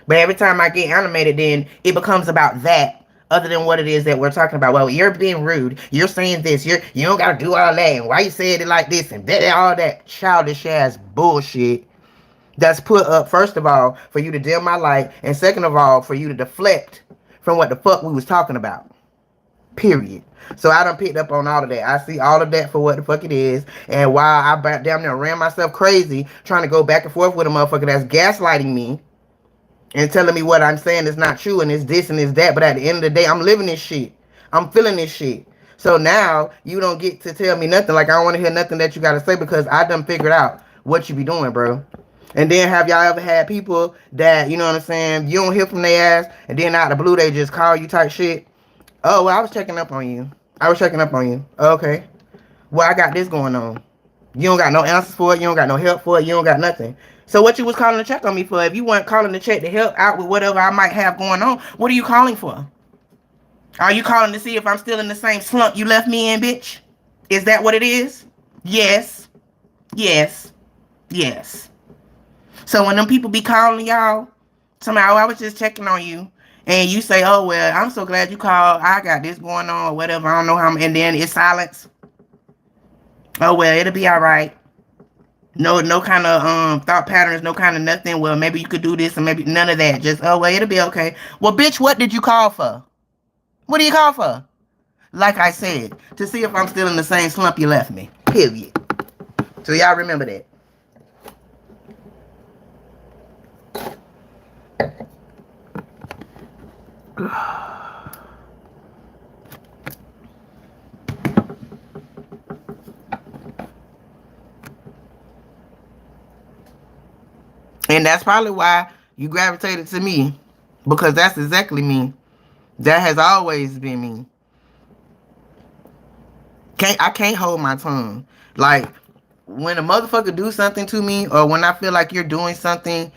S2: But every time I get animated, then it becomes about that. Other than what it is that we're talking about. Well, you're being rude. You're saying this. You don't gotta do all that. And why you saying it like this and that, all that childish ass bullshit that's put up, first of all, for you to dim my light, and second of all, for you to deflect from what the fuck we was talking about. Period. So I done picked up on all of that. I see all of that for what the fuck it is. And while I damn near ran myself crazy trying to go back and forth with a motherfucker that's gaslighting me and telling me what I'm saying is not true and it's this and it's that, but at the end of the day, I'm living this shit. I'm feeling this shit. So now you don't get to tell me nothing. Like, I don't want to hear nothing that you got to say because I done figured out what you be doing, bro. And then have y'all ever had people that, you know what I'm saying, you don't hear from their ass, and then out of the blue they just call you type shit? Oh, well, I was checking up on you. I was checking up on you. Okay. Well, I got this going on. You don't got no answers for it. You don't got no help for it. You don't got nothing. So what you was calling to check on me for? If you weren't calling to check to help out with whatever I might have going on, what are you calling for? Are you calling to see if I'm still in the same slump you left me in, bitch? Is that what it is? Yes. Yes. Yes. So when them people be calling y'all, somehow I was just checking on you, and you say, oh, well, I'm so glad you called. I got this going on or whatever. I don't know how, and then it's silence. Oh, well, it'll be all right. No kind of thought patterns, no kind of nothing. Well, maybe you could do this and maybe none of that. Just, oh, well, it'll be okay. Well, bitch, what did you call for? What do you call for? Like I said, to see if I'm still in the same slump you left me. Period. So y'all remember that. And that's probably why you gravitated to me. Because that's exactly me. That has always been me. I can't hold my tongue. Like, when a motherfucker do something to me, or when I feel like you're doing something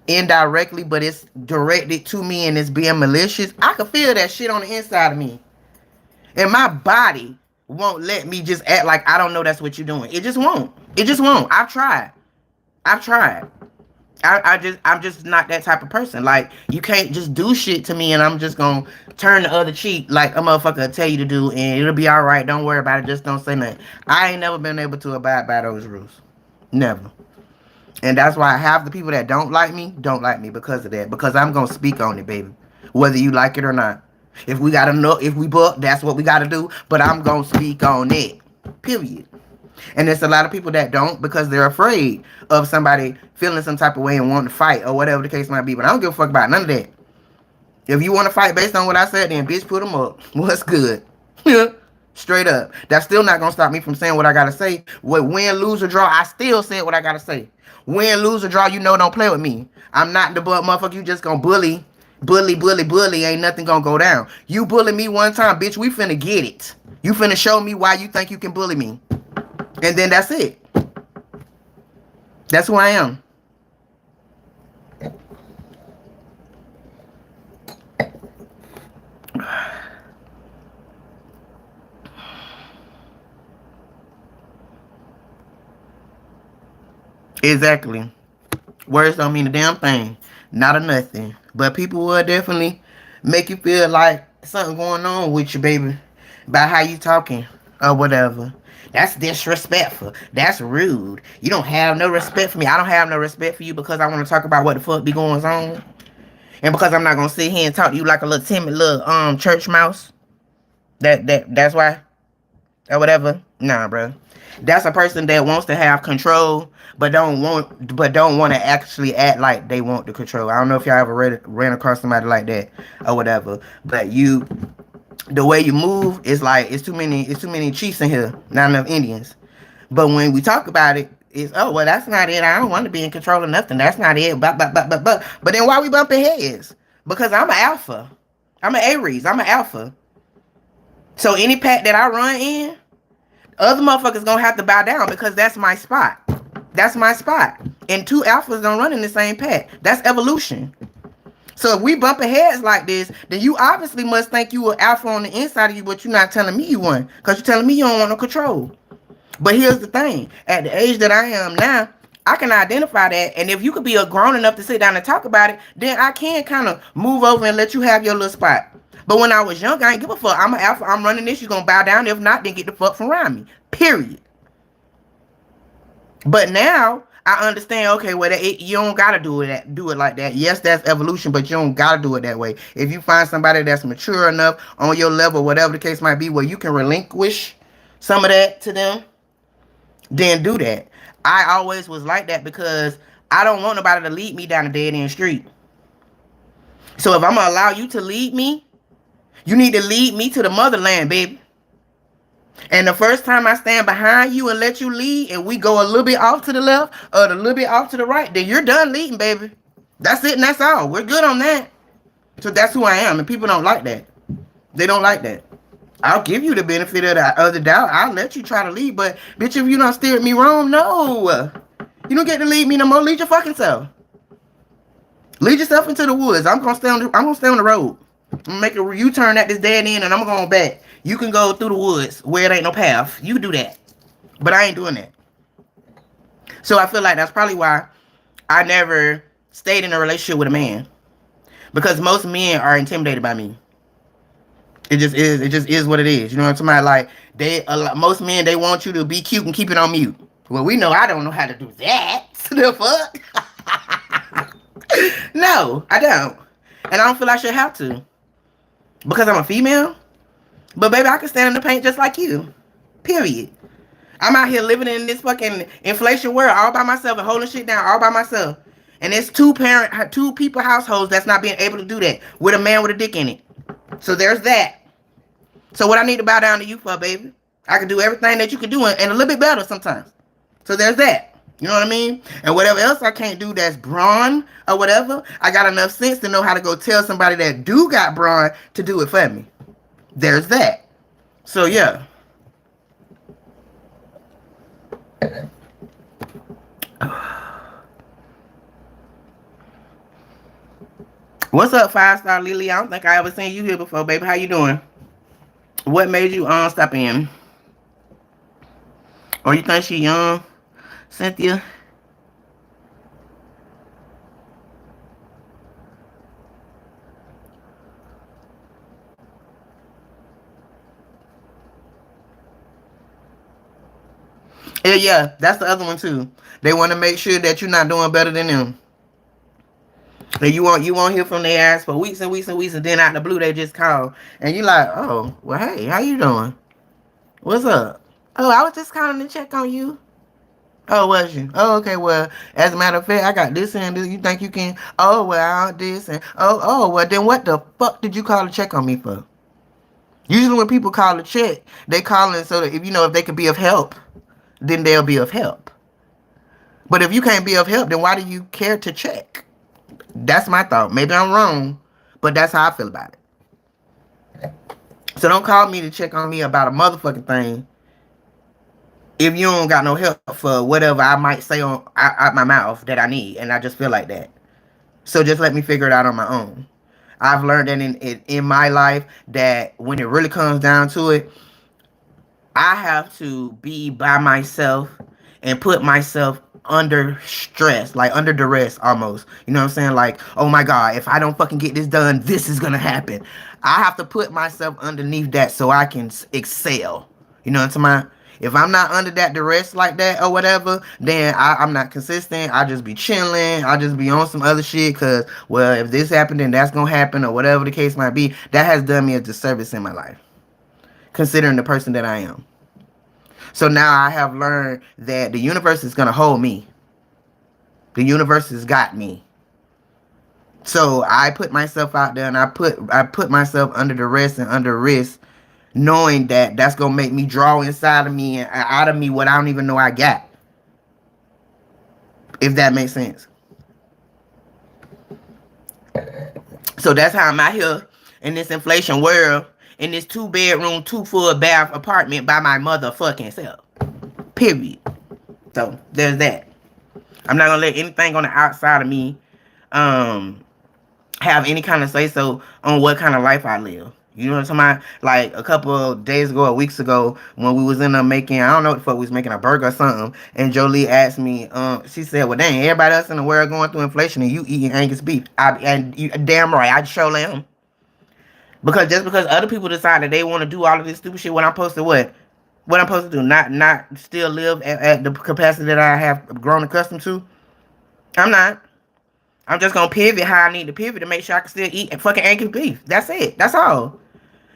S2: indirectly, but it's directed to me and it's being malicious, I can feel that shit on the inside of me. And my body won't let me just act like I don't know that's what you're doing. It just won't. It just won't. I've tried. I'm just not that type of person. Like, you can't just do shit to me and I'm just gonna turn the other cheek like a motherfucker tell you to do, and it'll be alright. Don't worry about it. Just don't say nothing. I ain't never been able to abide by those rules. Never. And that's why half the people that don't like me because of that. Because I'm gonna speak on it, baby. Whether you like it or not. If we gotta know, if we book, that's what we gotta do. But I'm gonna speak on it. Period. And there's a lot of people that don't because they're afraid of somebody feeling some type of way and wanting to fight or whatever the case might be. But I don't give a fuck about none of that. If you want to fight based on what I said, then bitch, put them up. What's good? Straight up. That's still not going to stop me from saying what I got to say. Win, lose, or draw, I still said what I got to say. Win, lose, or draw, you know, don't play with me. I'm not the butt motherfucker you just going to bully. Bully. Ain't nothing going to go down. You bully me one time, bitch, we finna get it. You finna show me why you think you can bully me. And then that's it. That's who I am. Exactly. Words don't mean a damn thing. Not a nothing. But people will definitely make you feel like something going on with you, baby. By how you talking or whatever. That's disrespectful. That's rude. You don't have no respect for me. I don't have no respect for you because I want to talk about what the fuck be going on. And because I'm not gonna sit here and talk to you like a little timid little church mouse. That's why. Or whatever. Nah, bro. That's a person that wants to have control, but don't want to actually act like they want the control. I don't know if y'all ever ran across somebody like that or whatever. But the way you move is like it's too many chiefs in here, not enough Indians. But when we talk about it, it's oh well, that's not it. I don't want to be in control of nothing. That's not it. But then why we bumping heads? Because I'm an alpha. I'm an Aries. I'm an alpha. So any pack that I run in, other motherfuckers gonna have to bow down because that's my spot. That's my spot. And two alphas don't run in the same pack. That's evolution. So if we bumping heads like this, then you obviously must think you an alpha on the inside of you, but you're not telling me you one. Because you're telling me you don't want no control. But here's the thing. At the age that I am now, I can identify that. And if you could be a grown enough to sit down and talk about it, then I can kind of move over and let you have your little spot. But when I was young, I ain't give a fuck. I'm an alpha. I'm running this. You going to bow down. If not, then get the fuck from around me. Period. But now I understand. Okay, well, you don't gotta do it like that. Yes, that's evolution, but you don't gotta do it that way. If you find somebody that's mature enough on your level, whatever the case might be, where you can relinquish some of that to them, then do that. I always was like that because I don't want nobody to lead me down a dead end street. So if I'm gonna allow you to lead me, you need to lead me to the motherland, baby. And the first time I stand behind you and let you lead, and we go a little bit off to the left or a little bit off to the right, then you're done leading, baby. That's it and that's all. We're good on that. So that's who I am, and people don't like that. They don't like that. I'll give you the benefit of the doubt. I'll let you try to lead, but bitch, if you don't steer me wrong, no. You don't get to lead me no more. Lead your fucking self. Lead yourself into the woods. I'm gonna stay on the road. I'm gonna make a U-turn at this dead end and I'm going back. You can go through the woods where it ain't no path. You do that. But I ain't doing that. So I feel like that's probably why I never stayed in a relationship with a man. Because most men are intimidated by me. It just is what it is. You know what I'm talking about? Like most men, they want you to be cute and keep it on mute. Well, we know I don't know how to do that. The fuck? No, I don't. And I don't feel I should have to. Because I'm a female. But baby, I can stand in the paint just like you. Period. I'm out here living in this fucking inflation world all by myself and holding shit down all by myself. And it's two people households that's not being able to do that with a man with a dick in it. So there's that. So what I need to bow down to you for, baby? I can do everything that you can do and a little bit better sometimes. So there's that. You know what I mean? And whatever else I can't do that's brawn or whatever, I got enough sense to know how to go tell somebody that do got brawn to do it for me. There's that. So yeah. What's up, 5-star Lily? I don't think I ever seen you here before, baby. How you doing? What made you stop in? Or you think she young, Cynthia? Yeah, that's the other one too. They want to make sure that you're not doing better than them. And you won't hear from their ass for weeks and weeks and weeks, and then out the blue they just call, and you like, oh, well, hey, how you doing? What's up? Oh, I was just calling to check on you. Oh, was you? Oh, okay. Well, as a matter of fact, I got this and this. You think you can? Oh, well, this and well, then what the fuck did you call to check on me for? Usually when people call to check, they calling so that if they could be of help, then they'll be of help. But if you can't be of help, then why do you care to check? That's my thought. Maybe I'm wrong, but that's how I feel about it. So don't call me to check on me about a motherfucking thing if you don't got no help for whatever I might say out my mouth that I need, and I just feel like that. So just let me figure it out on my own. I've learned that in my life that when it really comes down to it, I have to be by myself and put myself under stress, like under duress almost. You know what I'm saying? Like, oh my God, if I don't fucking get this done, this is gonna happen. I have to put myself underneath that so I can excel. You know what I'm talking about? If I'm not under that duress like that or whatever, then I'm not consistent. I just be chilling. I just be on some other shit because, well, if this happened, then that's going to happen or whatever the case might be. That has done me a disservice in my life, considering the person that I am. So now I have learned that the universe is going to hold me. The universe has got me. So I put myself out there and I put myself under duress and under risk, knowing that that's going to make me draw inside of me and out of me what I don't even know I got. If that makes sense. So that's how I'm out here in this inflation world, in this 2-bedroom, 2-full-bath apartment by my motherfucking self. Period. So there's that. I'm not going to let anything on the outside of me have any kind of say so on what kind of life I live. You know what I'm talking about? Like a couple of days ago or weeks ago when we was in there making, I don't know what the fuck we was making, a burger or something, and Jolie asked me, she said, well dang, everybody else in the world going through inflation and you eating Angus beef. And you damn right, I sure am. Because just because other people decide that they want to do all of this stupid shit, what I'm supposed to what? What I'm supposed to do? Not still live at the capacity that I have grown accustomed to? I'm not. I'm just gonna pivot how I need to pivot to make sure I can still eat fucking Angus beef. That's it. That's all.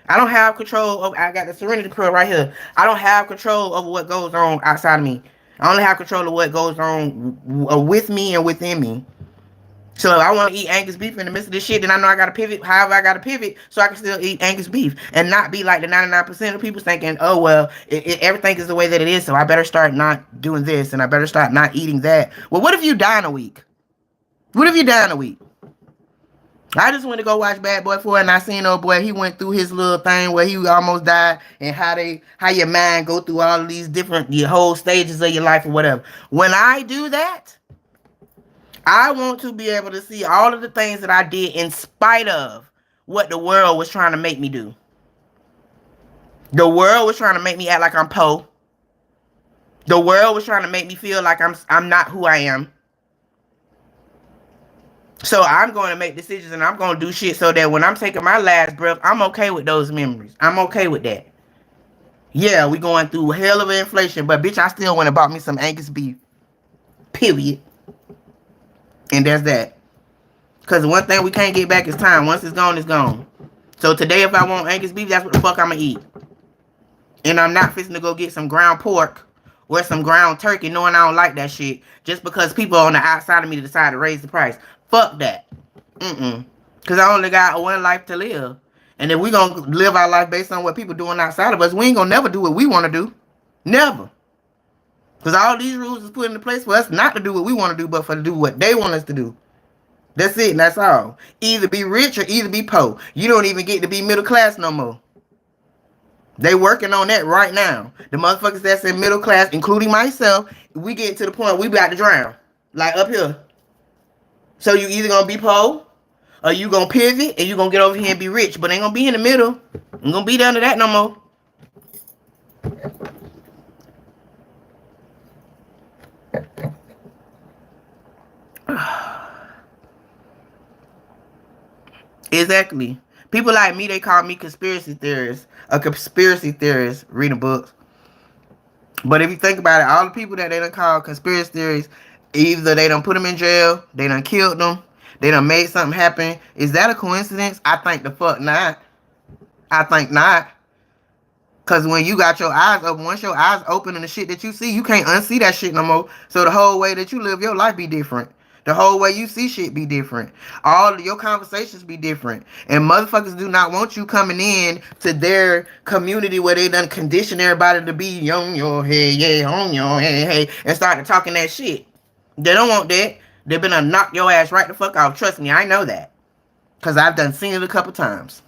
S2: I don't have control of. I got the Serenity Prayer right here. I don't have control over what goes on outside of me. I only have control of what goes on with me and within me. So if I want to eat Angus beef in the midst of this shit, then I know I gotta pivot. However, I gotta pivot so I can still eat Angus beef and not be like the 99% of people thinking, oh well, everything is the way that it is, so I better start not doing this and I better start not eating that. Well, what if you die in a week? What if you die in a week? I just went to go watch Bad Boy 4 and I seen old boy, he went through his little thing where he almost died and how your mind go through all of these different your whole stages of your life or whatever. When I do that, I want to be able to see all of the things that I did in spite of what the world was trying to make me do. The world was trying to make me act like I'm poor. The world was trying to make me feel like I'm not who I am. So I'm going to make decisions and I'm going to do shit so that when I'm taking my last breath, I'm okay with those memories. I'm okay with that. Yeah, we going through hell of an inflation, but bitch, I still went and bought me some Angus beef. Period. And that's that. Because one thing we can't get back is time. Once it's gone, it's gone. So today, if I want Angus beef, that's what the fuck I'm going to eat. And I'm not fixing to go get some ground pork or some ground turkey knowing I don't like that shit just because people on the outside of me decide to raise the price. Fuck that. Because I only got one life to live. And if we going to live our life based on what people doing outside of us, we ain't going to never do what we want to do. Never. Because all these rules is put into place for us not to do what we want to do, but for to do what they want us to do. That's it, and that's all. Either be rich or either be poor. You don't even get to be middle class no more. They working on that right now. The motherfuckers that's in middle class, including myself, we get to the point we about to drown. Like up here. So you either gonna be poor or you gonna pivot and you gonna get over here and be rich. But ain't gonna be in the middle. Ain't gonna be down to that no more. Exactly. People like me, they call me conspiracy theorist. A conspiracy theorist reading books. But if you think about it, all the people that they done call conspiracy theories, either they done put them in jail, they done killed them, they done made something happen. Is that a coincidence? I think the fuck not. I think not. Because when you got your eyes open, once your eyes open and the shit that you see, you can't unsee that shit no more. So the whole way that you live your life be different. The whole way you see shit be different. All of your conversations be different. And motherfuckers do not want you coming in to their community where they done condition everybody to be on your head, yeah, on your head, hey, and start talking that shit. They don't want that. They been knock your ass right the fuck off. Trust me, I know that. Because I've done seen it a couple times.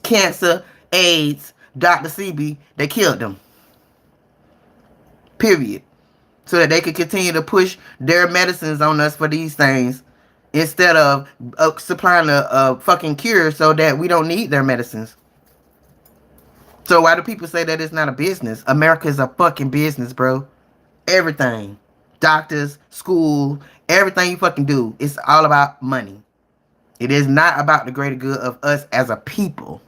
S2: Cancer, AIDS, Dr. CB, they killed them. Period. So that they could continue to push their medicines on us for these things instead of supplying a fucking cure so that we don't need their medicines. So why do people say that it's not a business? America is a fucking business, bro. Everything. Doctors, school, everything you fucking do, it's all about money. It is not about the greater good of us as a people.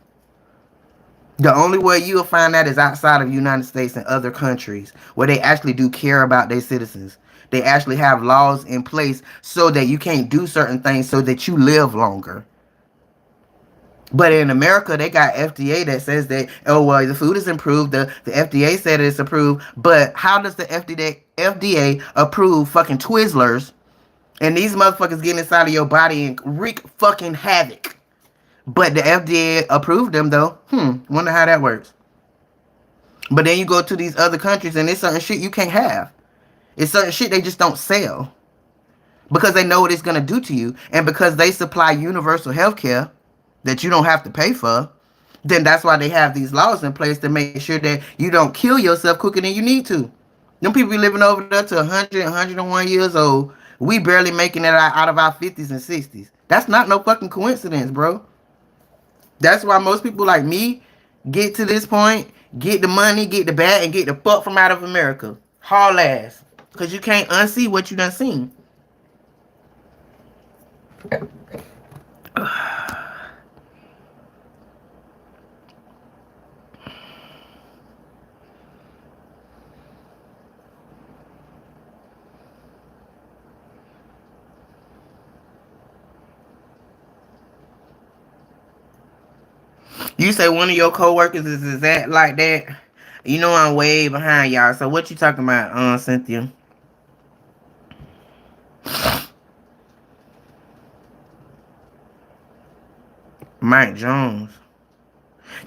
S2: The only way you'll find that is outside of the United States and other countries where they actually do care about their citizens. They actually have laws in place so that you can't do certain things so that you live longer. But in America, they got FDA that says that, oh, well, the food is improved. The FDA said it's approved. But how does the FDA approve fucking Twizzlers and these motherfuckers get inside of your body and wreak fucking havoc? But the FDA approved them, though. Wonder how that works. But then you go to these other countries and there's certain shit you can't have. It's certain shit they just don't sell. Because they know what it's going to do to you. And because they supply universal health care that you don't have to pay for, then that's why they have these laws in place to make sure that you don't kill yourself quicker than you need to. Them people be living over there to 100, 101 years old. We barely making it out of our 50s and 60s. That's not no fucking coincidence, bro. That's why most people like me get to this point, get the money, get the bag, and get the fuck from out of America. Haul ass. Because you can't unsee what you done seen. You say one of your coworkers is that like that? You know I'm way behind y'all. So what you talking about, Cynthia? Mike Jones.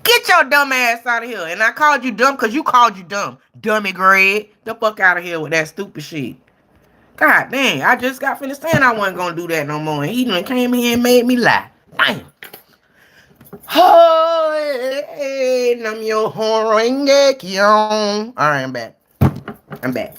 S2: Get your dumb ass out of here. And I called you dumb because you called you dumb. Dummy Greg. The fuck out of here with that stupid shit. God dang, I just got finished saying I wasn't gonna do that no more. And he done came here and made me lie. Damn. Hey, I'm your horenge. Alright, I'm back. I'm back.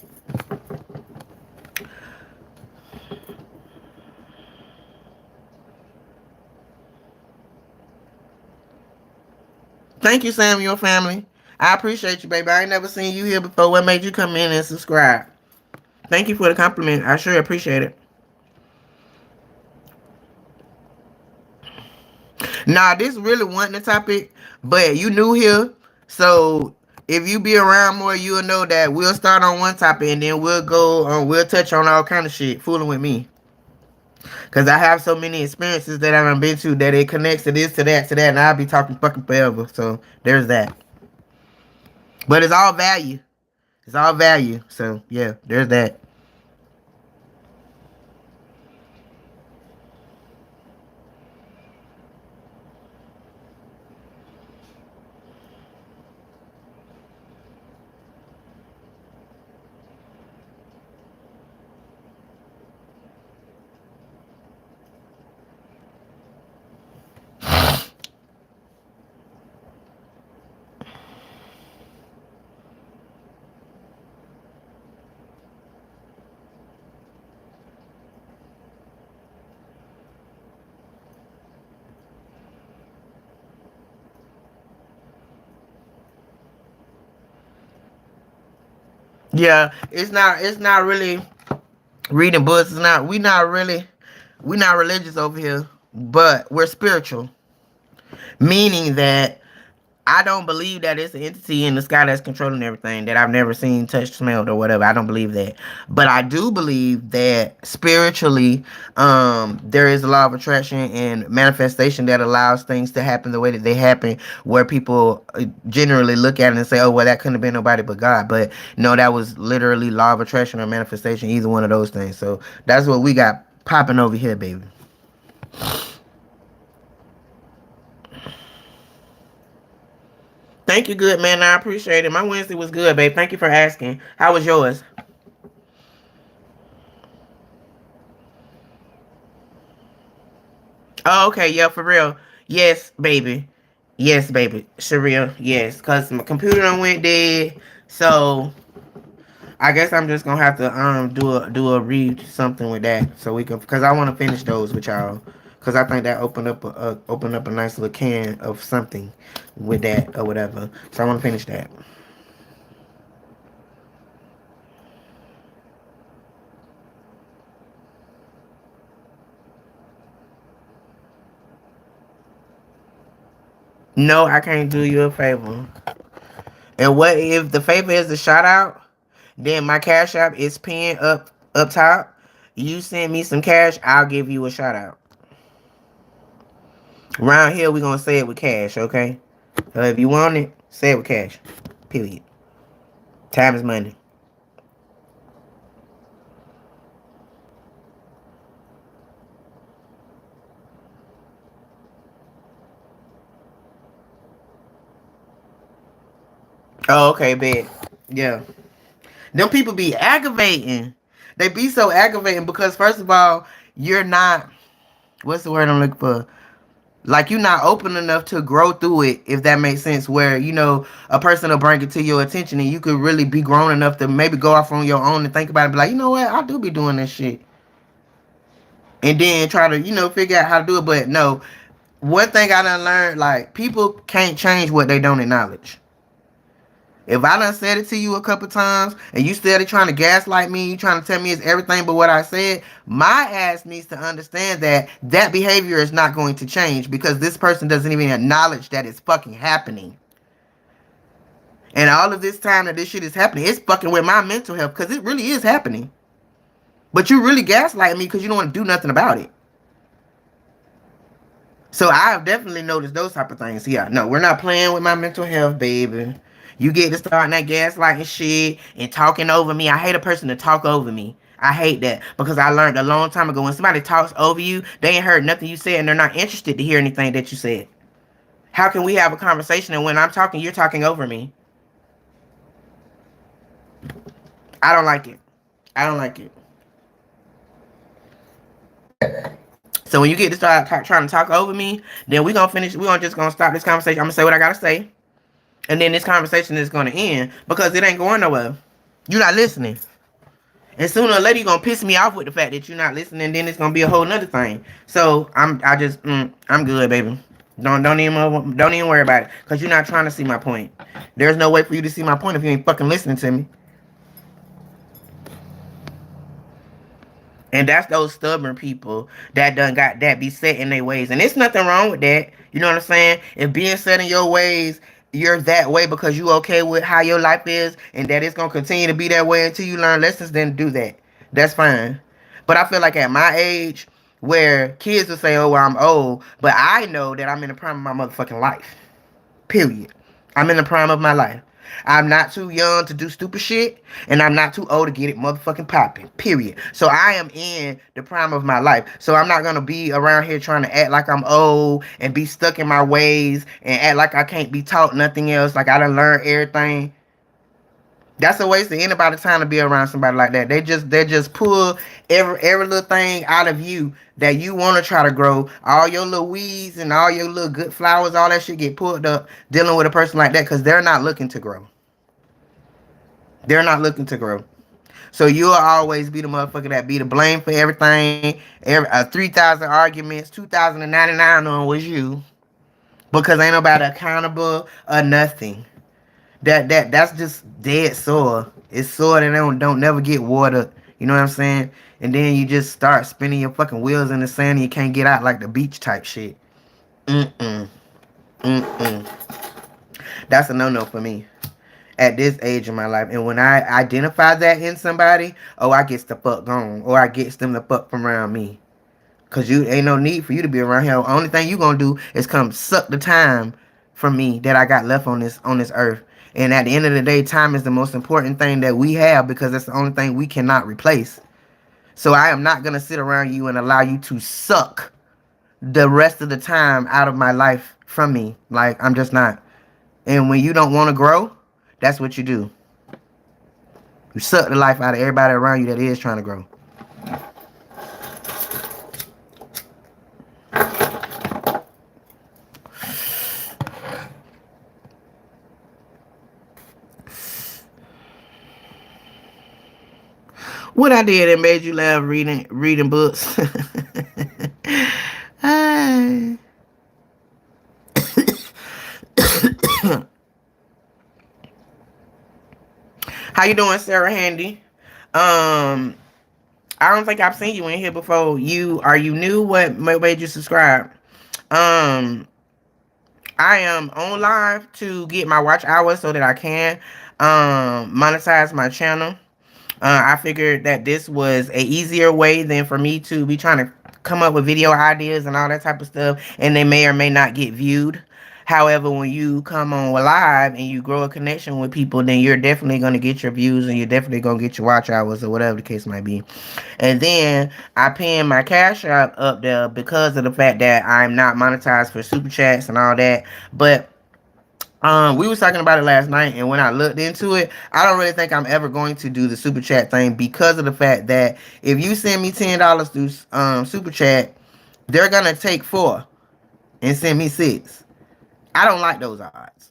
S2: Thank you, Samuel family. I appreciate you, baby. I ain't never seen you here before. What made you come in and subscribe? Thank you for the compliment. I sure appreciate it. Nah, this really wasn't the topic, but you new here, so if you be around more, you'll know that we'll start on one topic and then we'll go on. We'll touch on all kind of shit, fooling with me, cause I have so many experiences that I've been to that it connects to this, to that, and I'll be talking fucking forever. So there's that. But it's all value. It's all value. So yeah, there's that. Yeah, it's not. It's not really reading books. It's not. We not really. We not religious over here, but we're spiritual. Meaning that I don't believe that it's an entity in the sky that's controlling everything that I've never seen, touched, smelled, or whatever. I don't believe that. But I do believe that spiritually, there is a law of attraction and manifestation that allows things to happen the way that they happen, where people generally look at it and say, oh, well, that couldn't have been nobody but God. But no, that was literally law of attraction or manifestation, either one of those things. So that's what we got popping over here, baby. Thank you, good man. I appreciate it. My Wednesday was good, babe. Thank you for asking. How was yours? Oh, okay. Yeah, for real. Yes, baby. Yes, baby. Surreal. Yes, because my computer done went dead. So I guess I'm just gonna have to do a read something with that so we can, because I want to finish those with y'all, because I think that opened up a nice little can of something with that or whatever. So I want to finish that. No, I can't do you a favor. And what if the favor is a shout out? Then my cash app is pinned up top. You send me some cash, I'll give you a shout out. Around here, we gonna say it with cash, okay? So if you want it, say it with cash. Period. Time is money. Oh, okay, bet. Yeah. Them people be aggravating. They be so aggravating because first of all, you're not, what's the word I'm looking for? Like, you're not open enough to grow through it, if that makes sense, where, a person will bring it to your attention and you could really be grown enough to maybe go off on your own and think about it, be like, you know what, I do be doing this shit. and then try to, figure out how to do it. But no, one thing I done learned, like, people can't change what they don't acknowledge. If I done said it to you a couple times and you still trying to gaslight me, you trying to tell me it's everything but what I said, my ass needs to understand that that behavior is not going to change because this person doesn't even acknowledge that it's fucking happening. And all of this time that this shit is happening, it's fucking with my mental health because it really is happening. But you really gaslight me because you don't want to do nothing about it. So I have definitely noticed those type of things. Yeah, no, we're not playing with my mental health, baby. You get to starting that gaslighting shit and talking over me. I hate a person to talk over me. I hate that because I learned a long time ago when somebody talks over you, they ain't heard nothing you said and they're not interested to hear anything that you said. How can we have a conversation and when I'm talking, you're talking over me? I don't like it. I don't like it. So when you get to start trying to talk over me, then we gonna finish. We gonna just gonna stop this conversation. I'm gonna say what I gotta say, and then this conversation is gonna end because it ain't going nowhere. You're not listening, and sooner or later you're gonna piss me off with the fact that you're not listening. And then it's gonna be a whole nother thing. So I'm good, baby. Don't even worry about it because you're not trying to see my point. There's no way for you to see my point if you ain't fucking listening to me. And that's those stubborn people that done got that be set in their ways. And there's nothing wrong with that. You know what I'm saying? If being set in your ways, you're that way because you okay with how your life is and that it's gonna continue to be that way until you learn lessons, then do that. That's fine. But I feel like at my age, where kids will say, oh, well, I'm old, but I know that I'm in the prime of my motherfucking life. Period. I'm in the prime of my life. I'm not too young to do stupid shit, and I'm not too old to get it motherfucking popping. Period. So I am in the prime of my life. So I'm not gonna be around here trying to act like I'm old and be stuck in my ways and act like I can't be taught nothing else, like I done learned everything. That's a waste of anybody's time to be around somebody like that. They just pull every little thing out of you that you want to try to grow. All your little weeds and all your little good flowers, all that shit get pulled up dealing with a person like that because they're not looking to grow. They're not looking to grow. So you'll always be the motherfucker that be the blame for everything. 3,000 arguments, 2,099 on was you because ain't nobody accountable or nothing. That's just dead soil. It's soil that don't never get watered. You know what I'm saying? And then you just start spinning your fucking wheels in the sand and you can't get out like the beach type shit. Mm-mm. Mm-mm. That's a no-no for me at this age in my life. And when I identify that in somebody, oh, I gets the fuck gone. Or I gets them the fuck from around me. Cause you ain't no need for you to be around here. The only thing you gonna do is come suck the time from me that I got left on this earth. And at the end of the day, time is the most important thing that we have because that's the only thing we cannot replace. So I am not gonna sit around you and allow you to suck the rest of the time out of my life from me. Like I'm just not. And when you don't want to grow, that's what you do. You suck the life out of everybody around you that is trying to grow. What I did that made you laugh reading books. How you doing, Sarah Handy? I don't think I've seen you in here before. Are you new? What made you subscribe? Um, I am on live to get my watch hours so that I can monetize my channel. I figured that this was a easier way than for me to be trying to come up with video ideas and all that type of stuff, and they may or may not get viewed. However, when you come on live and you grow a connection with people, then you're definitely going to get your views and you're definitely going to get your watch hours or whatever the case might be. And then I pin my cash app up there because of the fact that I'm not monetized for super chats and all that. But we was talking about it last night, and when I looked into it, I don't really think I'm ever going to do the super chat thing because of the fact that if you send me $10 through super chat, they're gonna take 4 and send me 6. I don't like those odds,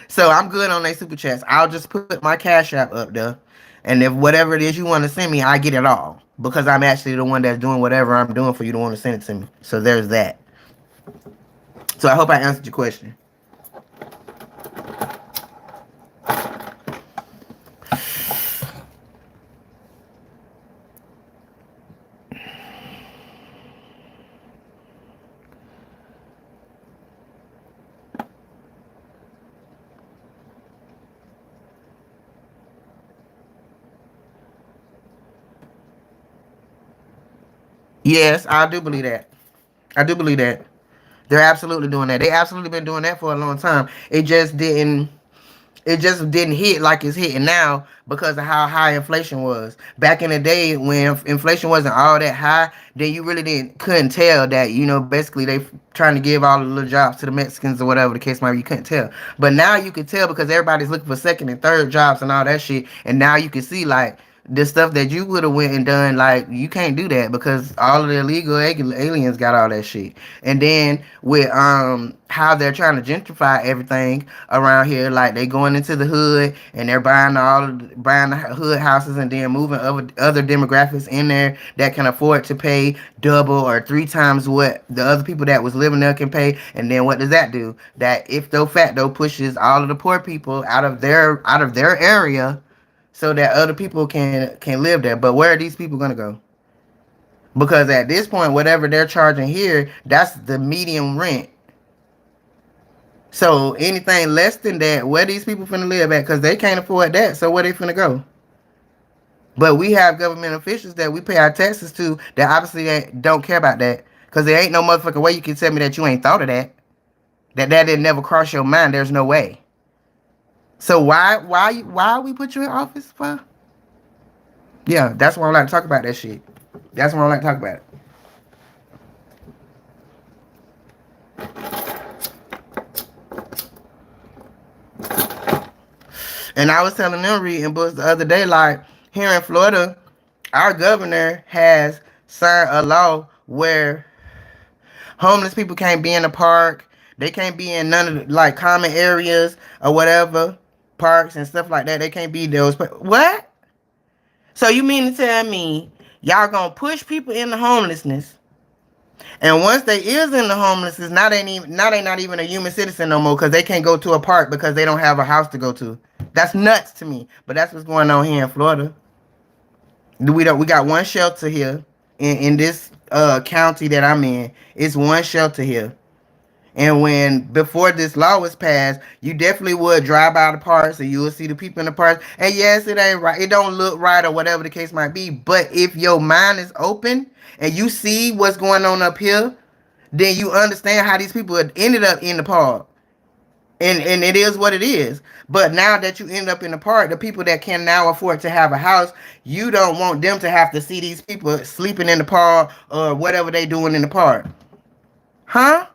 S2: so I'm good on their super chats. I'll just put my cash app up there, and if whatever it is you want to send me, I get it all. because I'm actually the one that's doing whatever I'm doing for you to want to send it to me. So there's that. So I hope I answered your question. Yes, I do believe that. I do believe that. They're absolutely doing that. They absolutely been doing that for a long time. It just didn't hit like it's hitting now because of how high inflation was. Back in the day when inflation wasn't all that high, then you really couldn't tell that, basically they trying to give all the little jobs to the Mexicans or whatever the case might be. You couldn't tell. But now you can tell because everybody's looking for second and third jobs and all that shit. And now you can see like the stuff that you would have went and done, like you can't do that because all of the illegal aliens got all that shit. And then with how they're trying to gentrify everything around here, like they going into the hood and they're buying the hood houses and then moving other demographics in there that can afford to pay double or three times what the other people that was living there can pay. And then what does that do? That if though fat though pushes all of the poor people out of their area so that other people can live there. But where are these people gonna go? Because at this point, whatever they're charging here, that's the median rent. So anything less than that, where these people finna live at? Because they can't afford that. So where they finna go? But we have government officials that we pay our taxes to that obviously don't care about that. Because there ain't no motherfucking way you can tell me that you ain't thought of that. That didn't never cross your mind. There's no way. So why we put you in office for? Yeah, that's why I like to talk about that shit. That's why I like to talk about it. And I was telling them reading books the other day, like here in Florida, our governor has signed a law where homeless people can't be in the park. They can't be in none of the, like common areas or whatever, parks and stuff like that. They can't be those. What? So you mean to tell me y'all gonna push people into homelessness? And once they is in the homelessness, now they not even a human citizen no more because they can't go to a park because they don't have a house to go to. That's nuts to me. But that's what's going on here in Florida. We got one shelter here in this county that I'm in. It's one shelter here. And when before this law was passed, you definitely would drive by the parks and you will see the people in the parks. And yes, it ain't right. It don't look right or whatever the case might be. But if your mind is open and you see what's going on up here, then you understand how these people ended up in the park. And it is what it is. But now that you end up in the park, the people that can now afford to have a house, you don't want them to have to see these people sleeping in the park or whatever they doing in the park. Huh?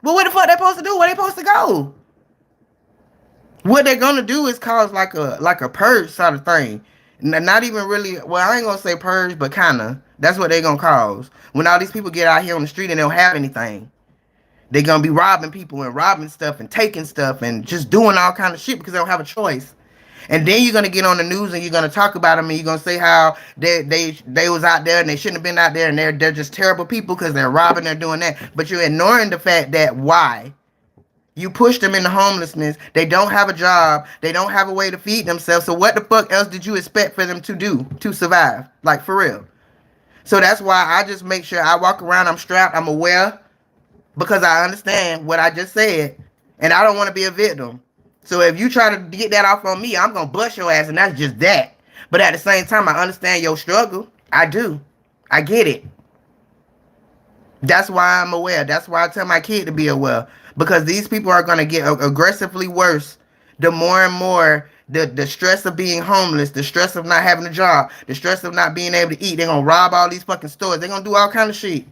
S2: But what the fuck they supposed to do? Where they supposed to go? What they're gonna do is cause like a purge sort of thing. Not even really. Well, I ain't gonna say purge, but kinda. That's what they're gonna cause. When all these people get out here on the street and they don't have anything, they're gonna be robbing people and robbing stuff and taking stuff and just doing all kind of shit because they don't have a choice. And then you're gonna get on the news and you're gonna talk about them and you're gonna say how they was out there and they shouldn't have been out there and they're just terrible people because they're robbing, they're doing that. But you're ignoring the fact that why? You push them into homelessness. They don't have a job. They don't have a way to feed themselves. So what the fuck else did you expect for them to do to survive? Like for real. So that's why I just make sure I walk around, I'm strapped, I'm aware, because I understand what I just said. And I don't want to be a victim. So if you try to get that off on me, I'm going to bust your ass, and that's just that. But at the same time, I understand your struggle. I do. I get it. That's why I'm aware. That's why I tell my kid to be aware. Because these people are going to get aggressively worse the more and more the stress of being homeless, the stress of not having a job, the stress of not being able to eat. They're going to rob all these fucking stores. They're going to do all kind of shit.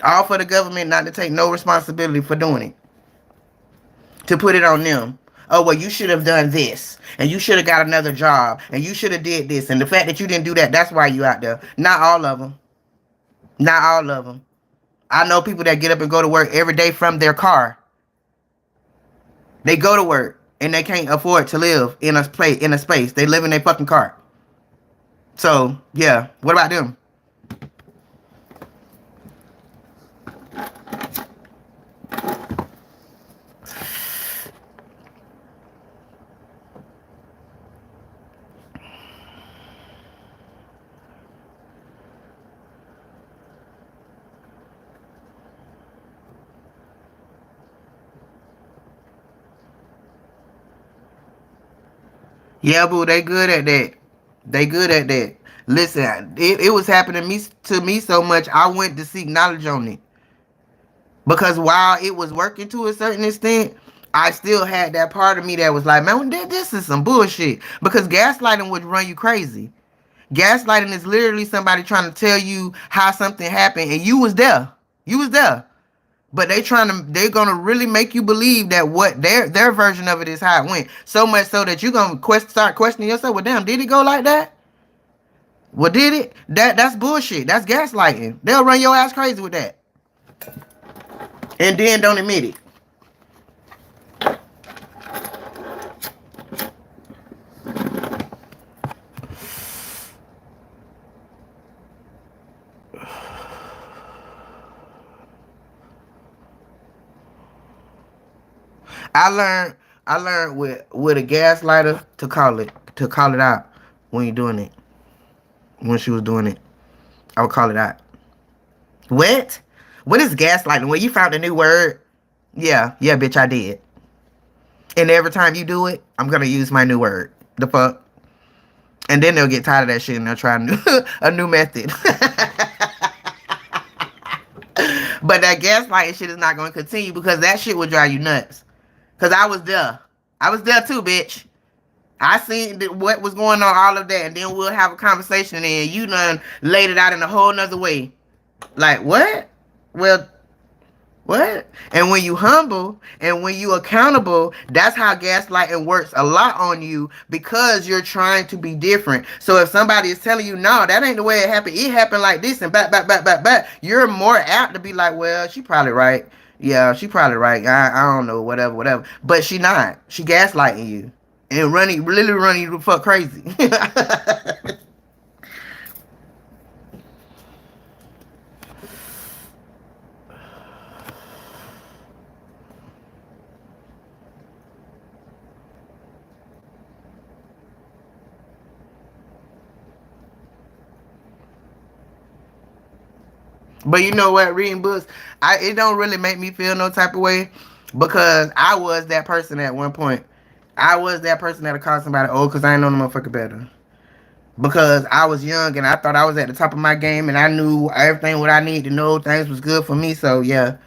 S2: All for the government not to take no responsibility for doing it. To put it on them. Oh, well, you should have done this. And you should have got another job. And you should have did this. And the fact that you didn't do that, that's why you out there. Not all of them. Not all of them. I know people that get up and go to work every day from their car. They go to work. And they can't afford to live in a space. They live in their fucking car. So yeah, what about them? Yeah, boo, they good at that. They good at that. Listen, it was happening to me so much. I went to seek knowledge on it because while it was working to a certain extent, I still had that part of me that was like, man, this is some bullshit. Because gaslighting would run you crazy. Gaslighting is literally somebody trying to tell you how something happened, and you was there. You was there. But they're gonna really make you believe that what their version of it is how it went. So much so that you're gonna start questioning yourself. Well, damn, did it go like that? Well, did it? That's bullshit. That's gaslighting. They'll run your ass crazy with that, and then don't admit it. I learned I learned with a gaslighter to call it out when you're doing it. When she was doing it, I would call it out. What? What is gaslighting? When you found a new word? Yeah, yeah, bitch, I did. And every time you do it, I'm gonna use my new word. The fuck? And then they'll get tired of that shit and they'll try a new method. But that gaslighting shit is not gonna continue because that shit will drive you nuts. Cause I was there. I was there too, bitch. I seen what was going on, all of that, and then we'll have a conversation and you done laid it out in a whole nother way. Like, what? Well, what? And when you humble and when you accountable, that's how gaslighting works a lot on you because you're trying to be different. So if somebody is telling you, no, that ain't the way it happened like this and back, you're more apt to be like, well, she probably right. Yeah, she probably right. I don't know, whatever. But she not. She gaslighting you and really running you the fuck crazy. But you know what? Reading books, it don't really make me feel no type of way because I was that person at one point. I was that person that'll call somebody old because I ain't know the motherfucker better. Because I was young and I thought I was at the top of my game and I knew everything what I needed to know. Things was good for me. So yeah,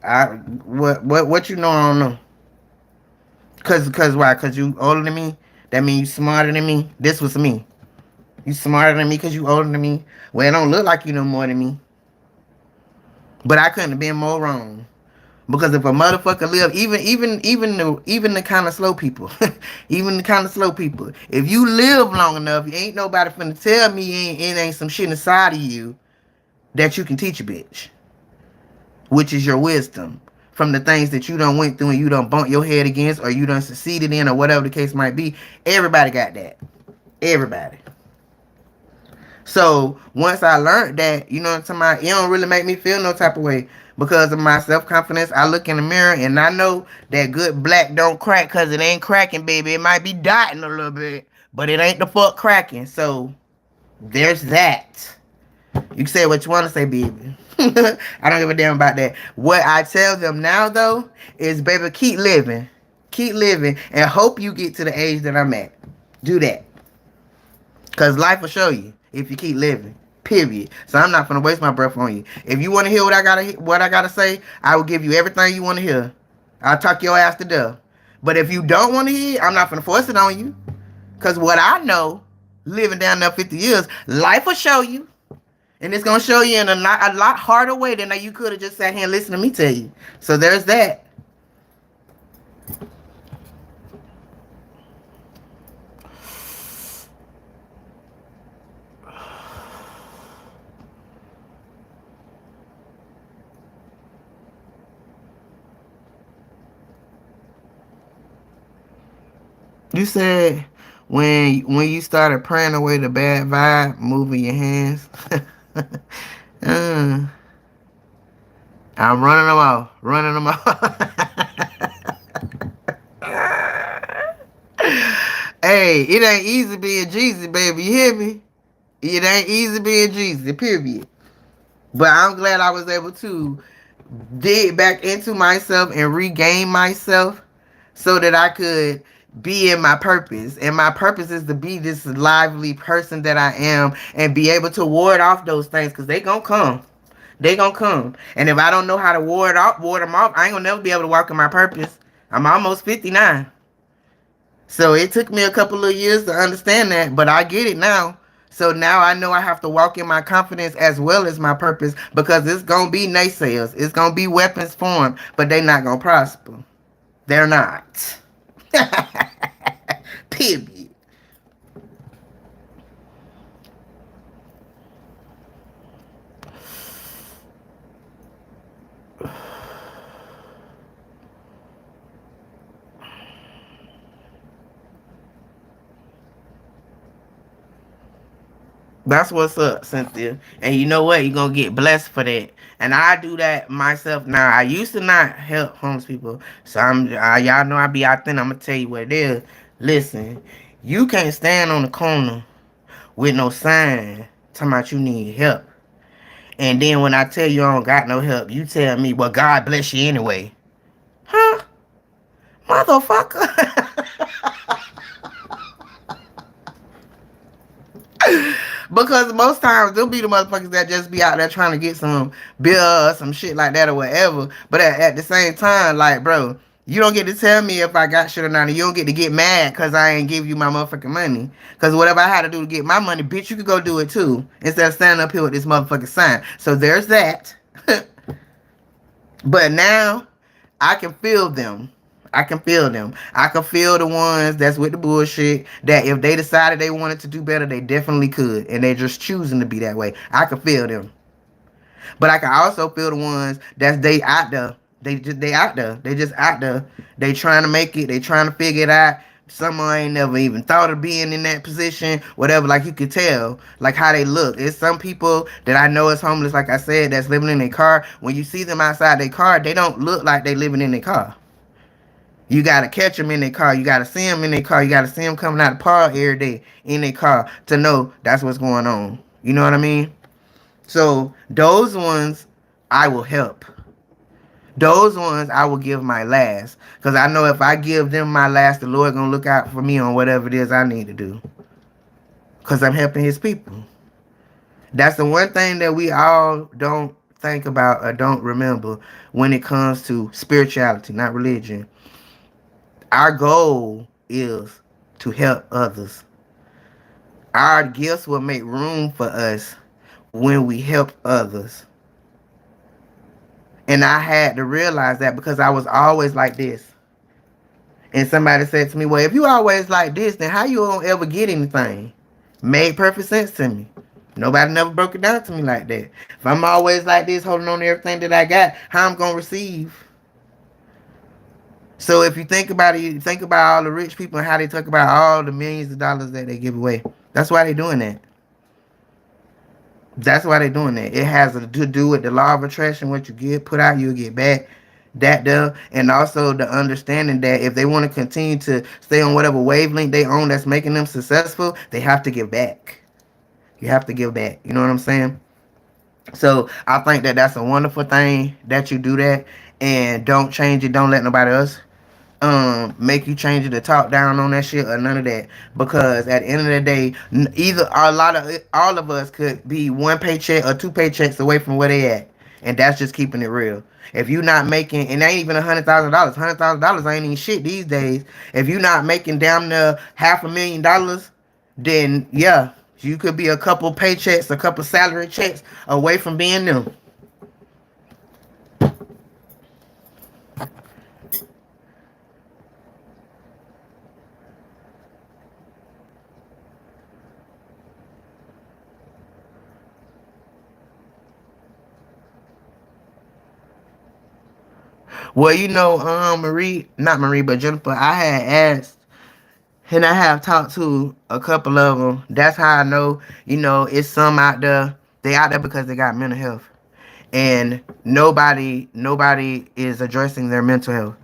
S2: I what you know I don't know. Cause why? Cause you older than me. That means you smarter than me. This was me. You smarter than me because you older than me. Well, it don't look like you know more than me. But I couldn't have been more wrong. Because if a motherfucker live, even the kind of slow people, even the kind of slow people, if you live long enough, ain't nobody finna tell me it ain't some shit inside of you that you can teach a bitch, which is your wisdom from the things that you done went through and you done bumped your head against or you done succeeded in or whatever the case might be. Everybody got that. Everybody. So once I learned that, you know what I'm talking about, it don't really make me feel no type of way because of my self-confidence. I look in the mirror and I know that good black don't crack because it ain't cracking, baby. It might be dotting a little bit, but it ain't the fuck cracking. So there's that. You can say what you want to say, baby. I don't give a damn about that. What I tell them now, though, is, baby, keep living. Keep living and hope you get to the age that I'm at. Do that. Cause life will show you if you keep living. Period. So I'm not gonna waste my breath on you. If you want to hear what I gotta say, I will give you everything you want to hear. I'll talk your ass to death. But if you don't want to hear, I'm not gonna force it on you. Cause what I know, living down there 50 years, life will show you, and it's gonna show you in a lot harder way than you could have just sat here and listened to me tell you. So there's that. You said When you started praying away the bad vibe, moving your hands. uh, I'm running them off, running them off. Hey, it ain't easy being Jesus, baby. You hear me? It ain't easy being Jesus, period. But I'm glad I was able to dig back into myself and regain myself so that I could be in my purpose. And my purpose is to be this lively person that I am and be able to ward off those things because they gonna come. They gonna come. And if I don't know how to ward them off, I ain't gonna never be able to walk in my purpose. I'm almost 59. So it took me a couple of years to understand that, but I get it now. So now I know I have to walk in my confidence as well as my purpose because it's gonna be naysayers. It's gonna be weapons formed, but they're not gonna prosper. They're not. Period. That's what's up, Cynthia. And you know what? You're gonna get blessed for that. And I do that myself now. I used to not help homeless people. So y'all know I be out there. I'm gonna tell you what it is. Listen, you can't stand on the corner with no sign talking about you need help. And then when I tell you I don't got no help, you tell me, well, God bless you anyway. Huh? Motherfucker. Because most times they'll be the motherfuckers that just be out there trying to get some bill or some shit like that or whatever. But at the same time, like, bro, you don't get to tell me if I got shit or not. And you don't get to get mad because I ain't give you my motherfucking money. Because whatever I had to do to get my money, bitch, you could go do it too. Instead of standing up here with this motherfucking sign. So there's that. But now I can feel them. I can feel them. I can feel the ones that's with the bullshit that if they decided they wanted to do better, they definitely could. And they're just choosing to be that way. I can feel them. But I can also feel the ones that's they out there. They out there. They just out there. They trying to make it. They trying to figure it out. Someone ain't never even thought of being in that position. Whatever. Like you could tell. Like how they look. It's some people that I know is homeless. Like I said, that's living in their car. When you see them outside their car, they don't look like they living in their car. You gotta catch them in their car. You gotta see them in their car. You gotta see them coming out of the park every day in their car to know that's what's going on. You know what I mean? So those ones I will help. Those ones I will give my last. Because I know if I give them my last, the Lord gonna look out for me on whatever it is I need to do. Because I'm helping his people. That's the one thing that we all don't think about or don't remember when it comes to spirituality, not religion. Our goal is to help others. Our gifts will make room for us when we help others. And I had to realize that because I was always like this. And somebody said to me, well, if you always like this, then how you don't ever get anything? Made perfect sense to me. Nobody never broke it down to me like that. If I'm always like this, holding on to everything that I got, how I'm going to receive? So if you think about it, you think about all the rich people and how they talk about all the millions of dollars that they give away. That's why they're doing that. That's why they're doing that. It has to do with the law of attraction. What you get, put out, you'll get back. That there, and also the understanding that if they want to continue to stay on whatever wavelength they own that's making them successful, they have to give back. You have to give back. You know what I'm saying? So I think that that's a wonderful thing that you do that, and don't change it. Don't let nobody else make you change it to talk down on that shit or none of that, because at the end of the day, either a lot of all of us could be one paycheck or two paychecks away from where they at, and that's just keeping it real. If you not making, and it ain't even $100,000 ain't even shit these days. If you not making damn near $500,000, then yeah, you could be a couple paychecks, a couple salary checks away from being them. Well, Marie, not Marie, but Jennifer, I had asked And I have talked to a couple of them. That's how I know, it's some out there. They out there because they got mental health. And nobody is addressing their mental health.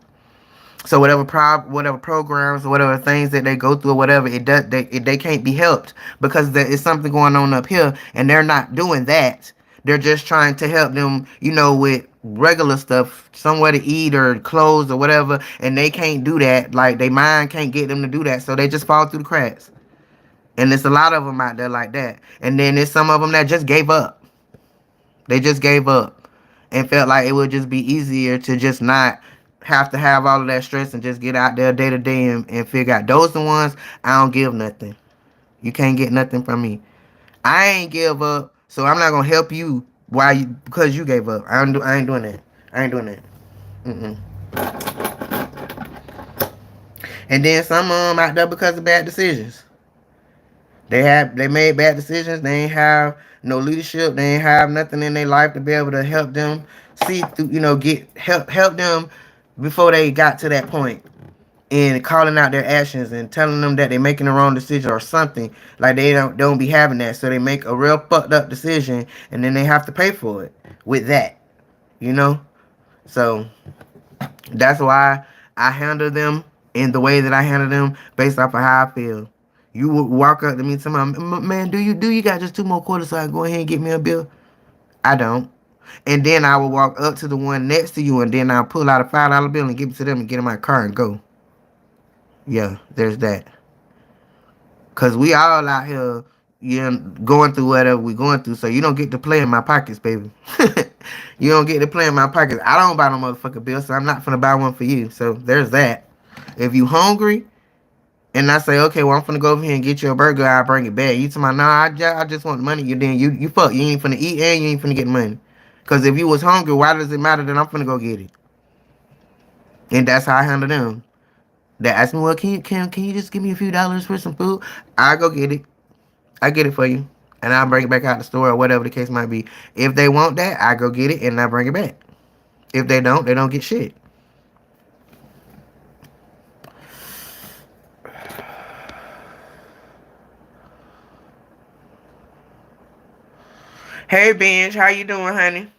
S2: So whatever programs or whatever things that they go through or whatever, they can't be helped because there is something going on up here and they're not doing that. They're just trying to help them, with regular stuff, somewhere to eat or clothes or whatever, and they can't do that. Like their mind can't get them to do that, so they just fall through the cracks. And there's a lot of them out there like that. And then there's some of them that just gave up. They just gave up and felt like it would just be easier to just not have to have all of that stress and just get out there day to day and figure out. Those the ones I don't give nothing. You can't get nothing from me. I ain't give up, so I'm not gonna help you because you gave up. I ain't doing that. I ain't doing that. Mm-mm. And then some of them out there because of bad decisions. They made bad decisions. They ain't have no leadership. They ain't have nothing in their life to be able to help them see through. Get help them before they got to that point. And calling out their actions and telling them that they're making the wrong decision or something. Like they don't be having that, so they make a real fucked up decision and then they have to pay for it with that. You know. So that's why I handle them in the way that I handle them based off of how I feel. You would walk up to me and tell me, man, do you got just 2 more quarters so I can go ahead and get me a bill? I don't. And then I will walk up to the one next to you and then I'll pull out a $5 bill and give it to them and get in my car and go. Yeah, there's that. Cause we all out here, going through whatever we going through. So you don't get to play in my pockets, baby. You don't get to play in my pockets. I don't buy no motherfucking bill, so I'm not finna buy one for you. So there's that. If you hungry, and I say, okay, well I'm finna go over here and get you a burger, I'll bring it back. You tell me, nah, I just want the money. You fuck. You ain't finna eat and you ain't finna get money. Cause if you was hungry, why does it matter that I'm finna go get it? And that's how I handle them. They ask me, well, can you just give me a few dollars for some food? I go get it. I get it for you, and I'll bring it back out the store or whatever the case might be. If they want that, I go get it and I bring it back. If they don't get shit. Hey, Benj, how you doing, honey?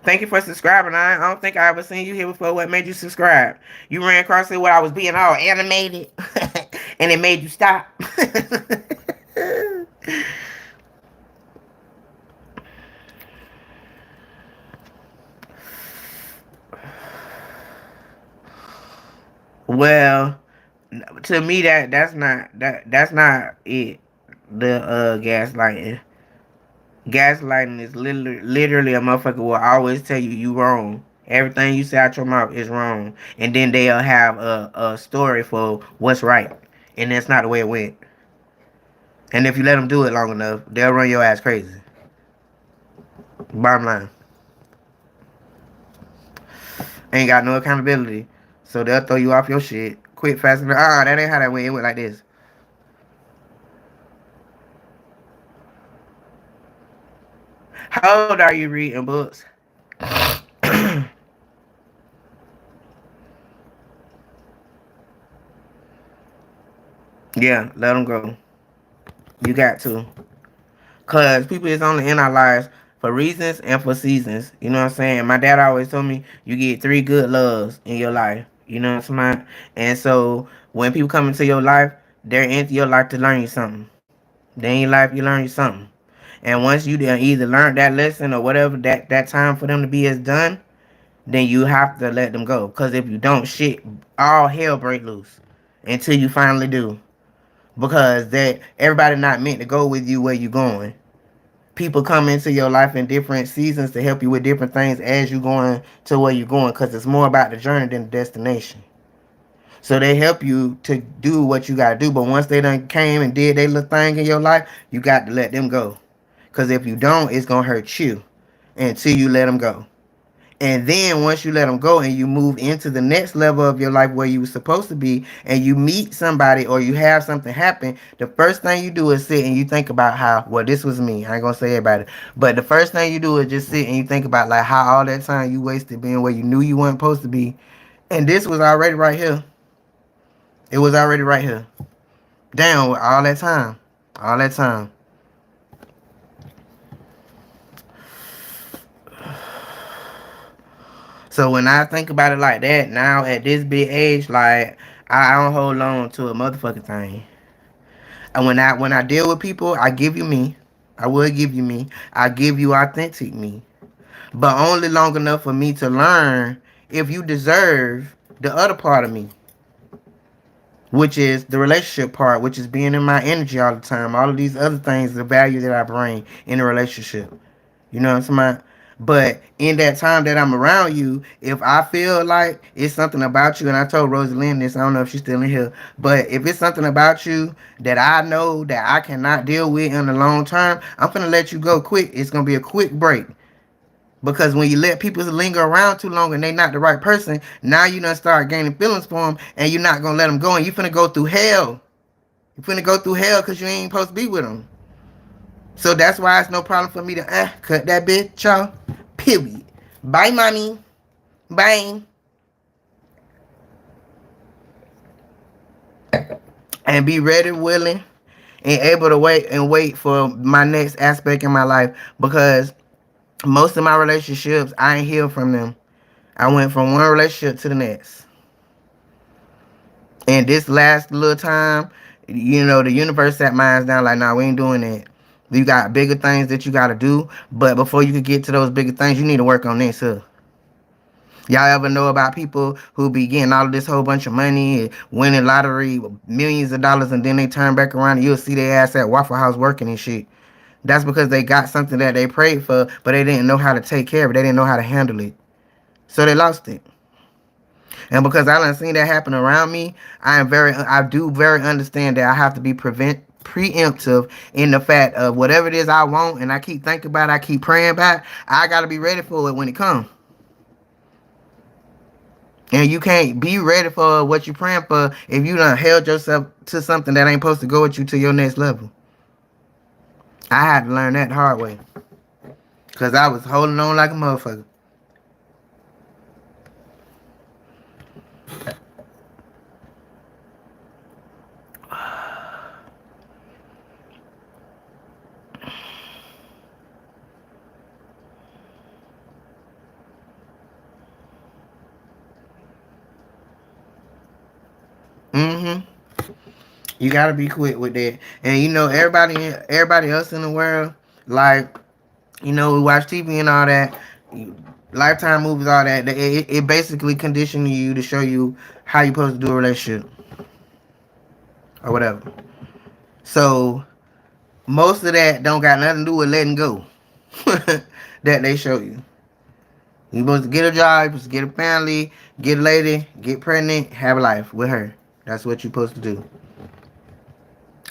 S2: Thank you for subscribing. I don't think I ever seen you here before. What made you subscribe? You ran across it while I was being all animated, and it made you stop. Well, to me that's not it. The gaslighting. Gaslighting is literally a motherfucker will always tell you wrong. Everything you say out your mouth is wrong, and then they'll have a story for what's right, and that's not the way it went. And if you let them do it long enough, they'll run your ass crazy. Bottom line, ain't got no accountability, so they'll throw you off your shit. Quick, fast, and that ain't how that went. It went like this. How old are you reading books? Yeah, let them go. You got to. Because people is only in our lives for reasons and for seasons. You know what I'm saying? My dad always told me you get 3 good loves in your life. You know what I'm saying? And so when people come into your life, they're into your life to learn you something. They ain't life, you learn you something. And once you either learn that lesson or whatever that time for them to be is done, then you have to let them go. Because if you don't, shit, all hell break loose until you finally do. Because everybody not meant to go with you where you going. People come into your life in different seasons to help you with different things as you going to where you're going, because it's more about the journey than the destination. So they help you to do what you got to do, but once they done came and did their little thing in your life, you got to let them go. Because if you don't, it's going to hurt you until you let them go. And then once you let them go and you move into the next level of your life where you were supposed to be, and you meet somebody or you have something happen, the first thing you do is sit and you think about how, well, this was me. I ain't gonna say everybody. But the first thing you do is just sit and you think about like how all that time you wasted being where you knew you weren't supposed to be. And this was already right here. It was already right here. Damn, all that time. All that time. So when I think about it like that, now at this big age, like I don't hold on to a motherfucking thing. And when I deal with people, I give you me. I will give you me. I give you authentic me. But only long enough for me to learn if you deserve the other part of me, which is the relationship part, which is being in my energy all the time. All of these other things, the value that I bring in a relationship. You know what I'm saying? But in that time that I'm around you, if I feel like it's something about you, and I told Rosalind this, I don't know if she's still in here, but if it's something about you that I know that I cannot deal with in the long term, I'm gonna let you go quick. It's gonna be a quick break. Because when you let people linger around too long and they not the right person, now you done start gaining feelings for them and you're not gonna let them go and you finna go through hell. You finna go through hell because you ain't supposed to be with them. So that's why it's no problem for me to cut that bitch off. Period. Bye, mommy. Bye. And be ready, willing, and able to wait for my next aspect in my life because most of my relationships, I ain't healed from them. I went from one relationship to the next. And this last little time, the universe sat mine down like, nah, we ain't doing that. You got bigger things that you got to do. But before you could get to those bigger things, you need to work on this, huh? Y'all ever know about people who be getting all of this whole bunch of money, winning lottery, millions of dollars, and then they turn back around and you'll see their ass at Waffle House working and shit. That's because they got something that they prayed for, but they didn't know how to take care of it. They didn't know how to handle it. So they lost it. And because I done seen that happen around me, I do very understand that I have to be preemptive in the fact of whatever it is I want and I keep thinking about it, I keep praying about it, I got to be ready for it when it comes. And you can't be ready for what you're praying for if you done held yourself to something that ain't supposed to go with you to your next level. I had to learn that the hard way. Because I was holding on like a motherfucker. Mm-hmm. You gotta be quick with that. And everybody else in the world, like, we watch TV and all that, Lifetime movies, all that. It basically conditioning you to show you how you supposed to do a relationship or whatever. So most of that don't got nothing to do with letting go. That they show you. You supposed to get a job, you supposed to get a family, get a lady, get pregnant, have a life with her. That's what you're supposed to do.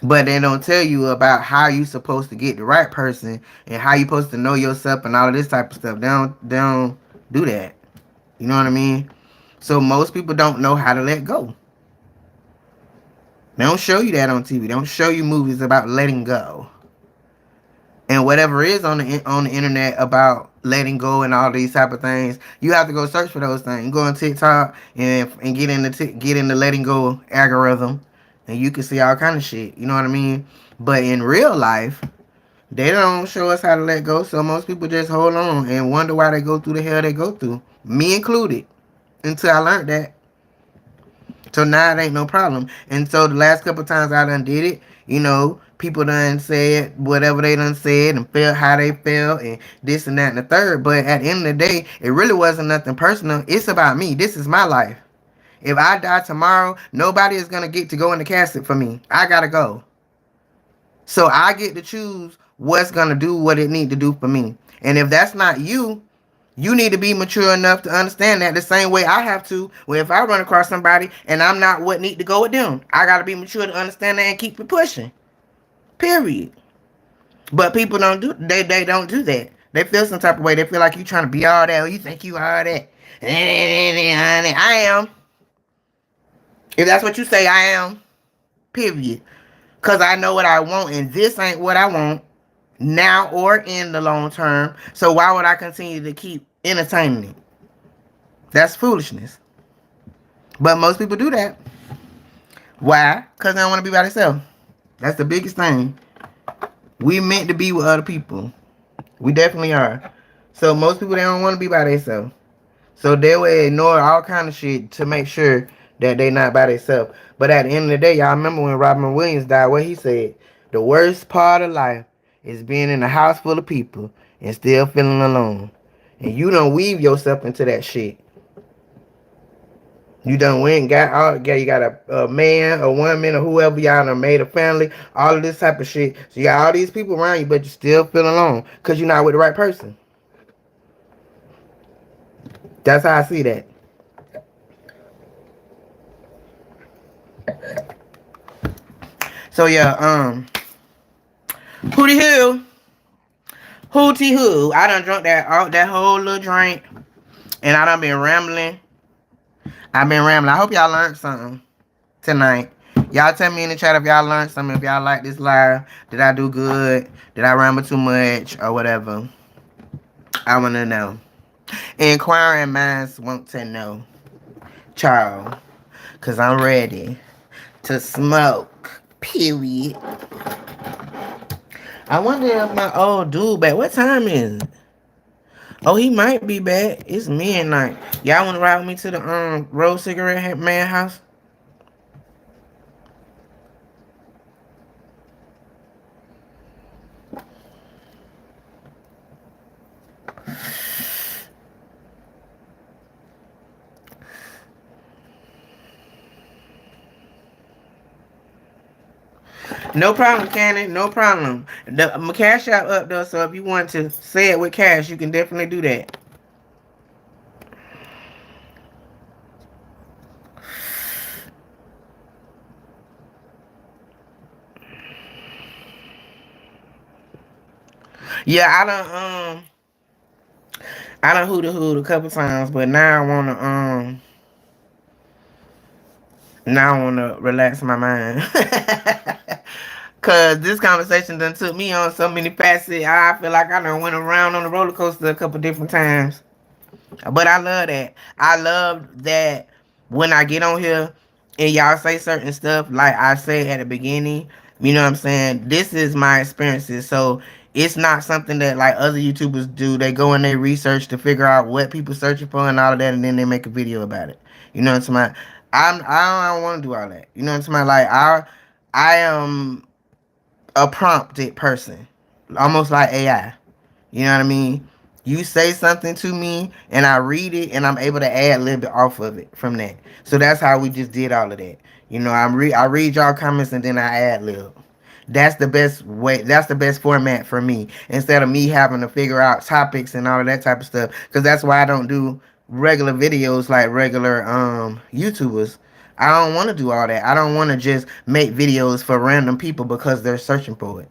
S2: But they don't tell you about how you supposed to get the right person and how you supposed to know yourself and all of this type of stuff. They don't do that. You know what I mean? So most people don't know how to let go. They don't show you that on TV. They don't show you movies about letting go. And whatever is on the internet about letting go and all these type of things, you have to go search for those things. Go on TikTok and get in the letting go algorithm, and you can see all kind of shit. You know what I mean? But in real life, they don't show us how to let go. So most people just hold on and wonder why they go through the hell they go through, me included. Until I learned that. So now it ain't no problem. And so the last couple times I done did it, people done said whatever they done said and felt how they felt and this and that and the third. But at the end of the day, it really wasn't nothing personal. It's about me. This is my life. If I die tomorrow, nobody is going to get to go in the casket for me. I got to go. So I get to choose what's going to do what it need to do for me. And if that's not you, you need to be mature enough to understand that the same way I have to. Well, if I run across somebody and I'm not what need to go with them, I got to be mature to understand that and keep it pushing. Period. But people don't do they don't do that. They feel some type of way. They feel like you trying to be all that. Or you think you all that. I am. If that's what you say, I am. Period. Because I know what I want and this ain't what I want now or in the long term. So why would I continue to keep entertaining it? That's foolishness. But most people do that. Why? Because they don't want to be by themselves. That's the biggest thing. We meant to be with other people. We definitely are. So most people, they don't want to be by themselves. So they will ignore all kind of shit to make sure that they not by themselves. But at the end of the day, y'all remember when Robin Williams died, what he said? The worst part of life is being in a house full of people and still feeling alone. And you don't weave yourself into that shit. You done went and got all, yeah, you got a man, a woman, or whoever y'all done made a family, all of this type of shit. So you got all these people around you, but you still feel alone because you're not with the right person. That's how I see that. So yeah, hootie hoo, hootie hoo. I done drunk that whole little drink, and I done been rambling. I've been rambling. I hope y'all learned something tonight. Y'all tell me in the chat if y'all learned something. If y'all like this live, did I do good? Did I ramble too much or whatever? I wanna know. Inquiring minds want to know, Charles, cause I'm ready to smoke. Period. I wonder if my old dude back. What time is it? Oh, he might be back. It's midnight. Y'all wanna ride with me to the road cigarette man house? No problem, Cannon. No problem. My cash out up though, so if you want to say it with cash, you can definitely do that. Yeah, I done hoot a couple times, but now I wanna relax my mind. Cause this conversation done took me on so many facets. I feel like I done went around on the roller coaster a couple different times. But I love that. I love that when I get on here and y'all say certain stuff, like I said at the beginning, you know what I'm saying? This is my experiences. So it's not something that like other YouTubers do. They go and they research to figure out what people searching for and all of that, and then they make a video about it. You know what I'm saying? I don't want to do all that. You know what I'm saying? Like I am a prompted person, almost like AI. You know what I mean? You say something to me and I read it and I'm able to add a little bit off of it from that. So that's how we just did all of that. You know, I read y'all comments and then I ad lib. That's the best way. That's the best format for me. Instead of me having to figure out topics and all of that type of stuff. Because that's why I don't do regular videos like regular YouTubers. I don't want to do all that. I don't want to just make videos for random people because they're searching for it.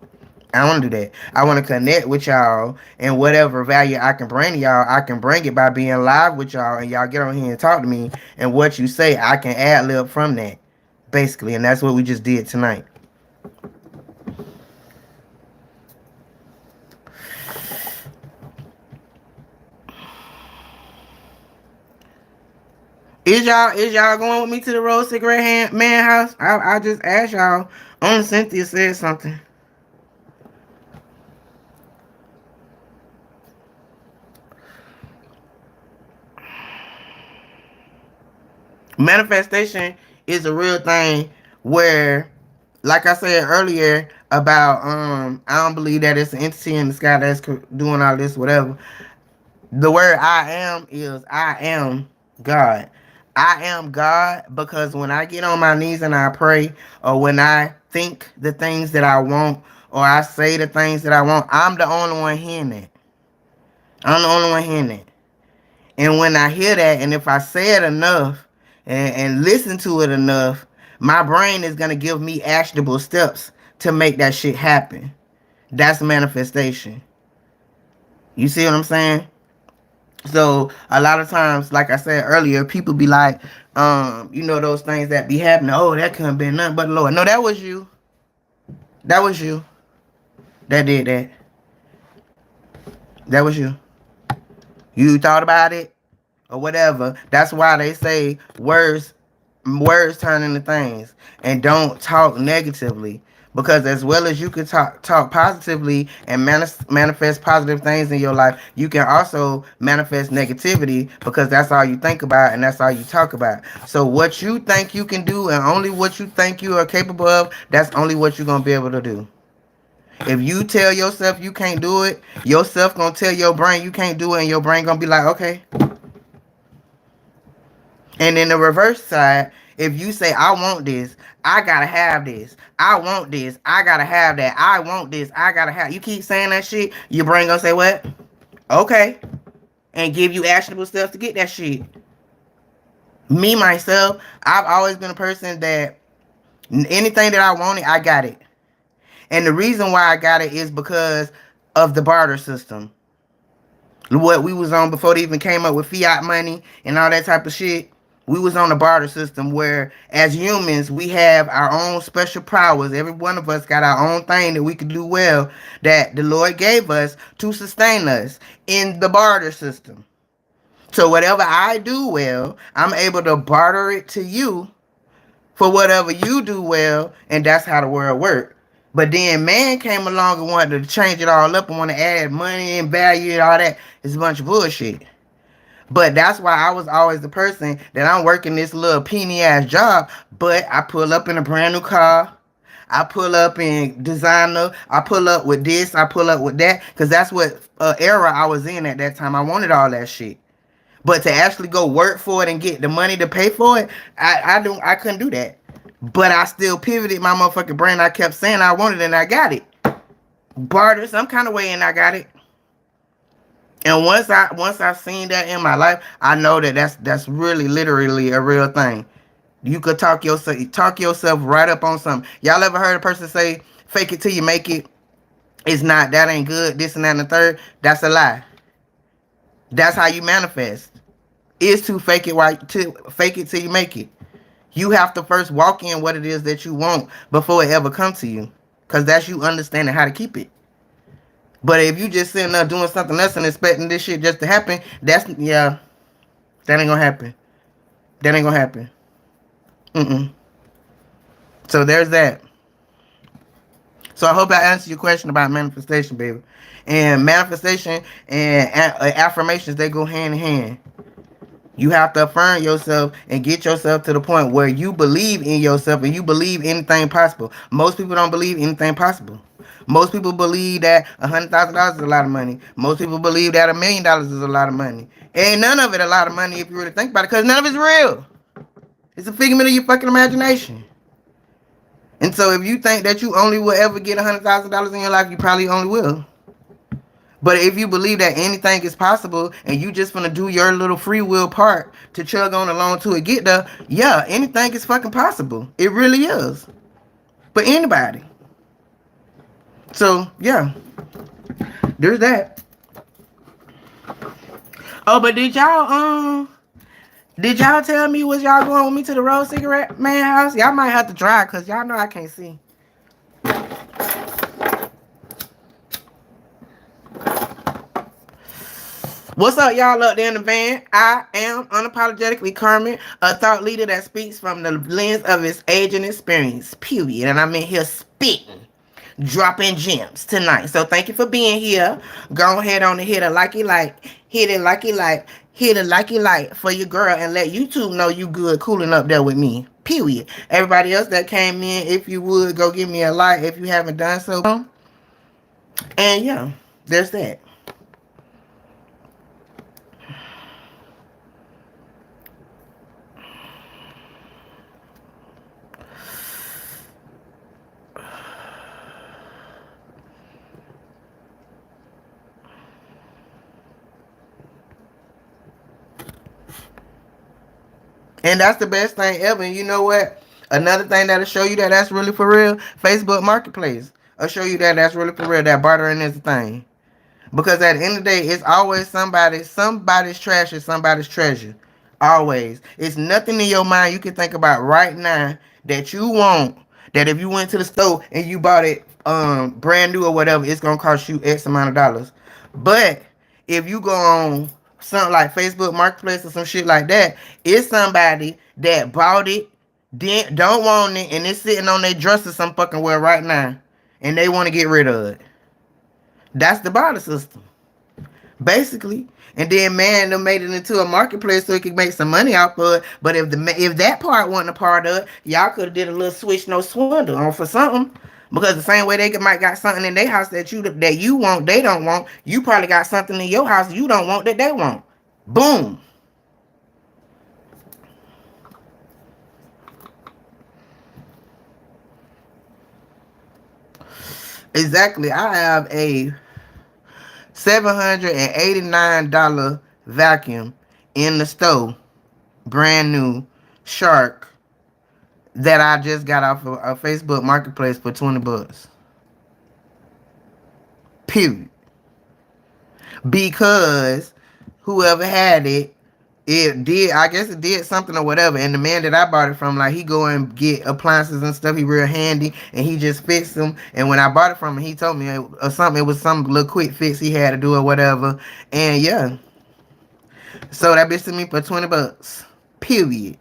S2: I don't want to do that. I want to connect with y'all and whatever value I can bring to y'all, I can bring it by being live with y'all and y'all get on here and talk to me. And what you say, I can ad lib from that, basically. And that's what we just did tonight. Is y'all going with me to the Rose Cigarette Man house? I just asked y'all. Only Cynthia said something. Manifestation is a real thing where, like I said earlier about I don't believe that it's an entity in the sky that's doing all this whatever. The word I am is I am God. I am God because when I get on my knees and I pray, or when I think the things that I want, or I say the things that I want, I'm the only one hearing that. I'm the only one hearing that. And when I hear that, and if I say it enough and listen to it enough, my brain is going to give me actionable steps to make that shit happen. That's manifestation. You see what I'm saying? So a lot of times, like I said earlier, people be like, those things that be happening. Oh, that couldn't be nothing but the Lord. No, that was you. That was you. That did that. That was you. You thought about it or whatever. That's why they say words words turn into things, and don't talk negatively, because as well as you can talk positively and manifest positive things in your life, you can also manifest negativity, because that's all you think about and that's all you talk about. So what you think you can do and only what you think you are capable of, that's only what you're gonna be able to do. If you tell yourself you can't do it, yourself gonna tell your brain you can't do it, and your brain gonna be like, okay. And then the reverse side, if you say, I want this, I gotta have this. I want this, I gotta have that. I want this, I gotta have. You keep saying that shit, your brain gonna say what? Okay. And give you actionable stuff to get that shit. Me, myself, I've always been a person that anything that I wanted, I got it. And the reason why I got it is because of the barter system. What we was on before they even came up with fiat money and all that type of shit. We was on a barter system where, as humans, we have our own special powers. Every one of us got our own thing that we could do well, that the Lord gave us to sustain us in the barter system. So whatever I do well, I'm able to barter it to you for whatever you do well, and that's how the world works. But then man came along and wanted to change it all up and want to add money and value and all that. It's a bunch of bullshit. But that's why I was always the person that I'm working this little penny ass job, but I pull up in a brand new car. I pull up in designer. I pull up with this. I pull up with that. Because that's what era I was in at that time. I wanted all that shit. But to actually go work for it and get the money to pay for it, I couldn't do that. But I still pivoted my motherfucking brain. I kept saying I wanted it and I got it. Barter some kind of way and I got it. And once I seen that in my life, I know that that's really literally a real thing. You could talk yourself right up on something. Y'all ever heard a person say, fake it till you make it? It's not, that ain't good, this and that and the third. That's a lie. That's how you manifest. Is to fake it till you make it. You have to first walk in what it is that you want before it ever comes to you. Because that's you understanding how to keep it. But if you just sitting there doing something else and expecting this shit just to happen, that ain't gonna happen. That ain't gonna happen. So there's that. So I hope I answered your question about manifestation, baby. And manifestation and affirmations, they go hand in hand. You have to affirm yourself and get yourself to the point where you believe in yourself and you believe anything possible. Most people don't believe anything possible. Most people believe that $100,000 is a lot of money. Most people believe that $1,000,000 is a lot of money. Ain't none of it a lot of money if you really think about it, because none of it's real. It's a figment of your fucking imagination. And so if you think that you only will ever get $100,000 in your life, you probably only will. But if you believe that anything is possible and you just gonna do your little free will part to chug on along to it get there, yeah, anything is fucking possible. It really is. But anybody. So, yeah. There's that. Oh, but did y'all tell me was y'all going with me to the Road Cigarette Man house? Y'all might have to drive because y'all know I can't see. What's up, y'all up there in the van? I am unapologetically Carmen, a thought leader that speaks from the lens of his age and experience, period. And I'm in here spitting, dropping gems tonight. So thank you for being here. Go ahead on and hit a likey like, hit it likey like, hit a likey like for your girl and let YouTube know you good cooling up there with me, period. Everybody else that came in, if you would, go give me a like if you haven't done so. And yeah, there's that. And that's the best thing ever. And you know what? Another thing that'll show you that that's really for real, Facebook Marketplace. I'll show you that that's really for real. That bartering is a thing. Because at the end of the day, it's always somebody's trash is somebody's treasure. Always. It's nothing in your mind you can think about right now that you want, that if you went to the store and you bought it brand new or whatever, it's gonna cost you X amount of dollars. But if you go on something like Facebook Marketplace or some shit like that, it's somebody that bought it then don't want it, and it's sitting on their dresser some fucking well right now, and they want to get rid of it. That's the barter system, basically. And then man, they made it into a marketplace so it could make some money off of it. But if that part wasn't a part of it, y'all could have did a little switch no swindle on for something. Because the same way they might got something in their house that you want, they don't want. You probably got something in your house you don't want that they want. Boom. Exactly. I have a $789 vacuum in the store, brand new Shark, that I just got off of a Facebook Marketplace for $20. Period. Because whoever had it, it did, I guess it did something or whatever. And the man that I bought it from, like, he go and get appliances and stuff. He real handy, and he just fixed them. And when I bought it from him, he told me or something. It was some little quick fix he had to do or whatever. And yeah, so that bitch to me for $20. Period.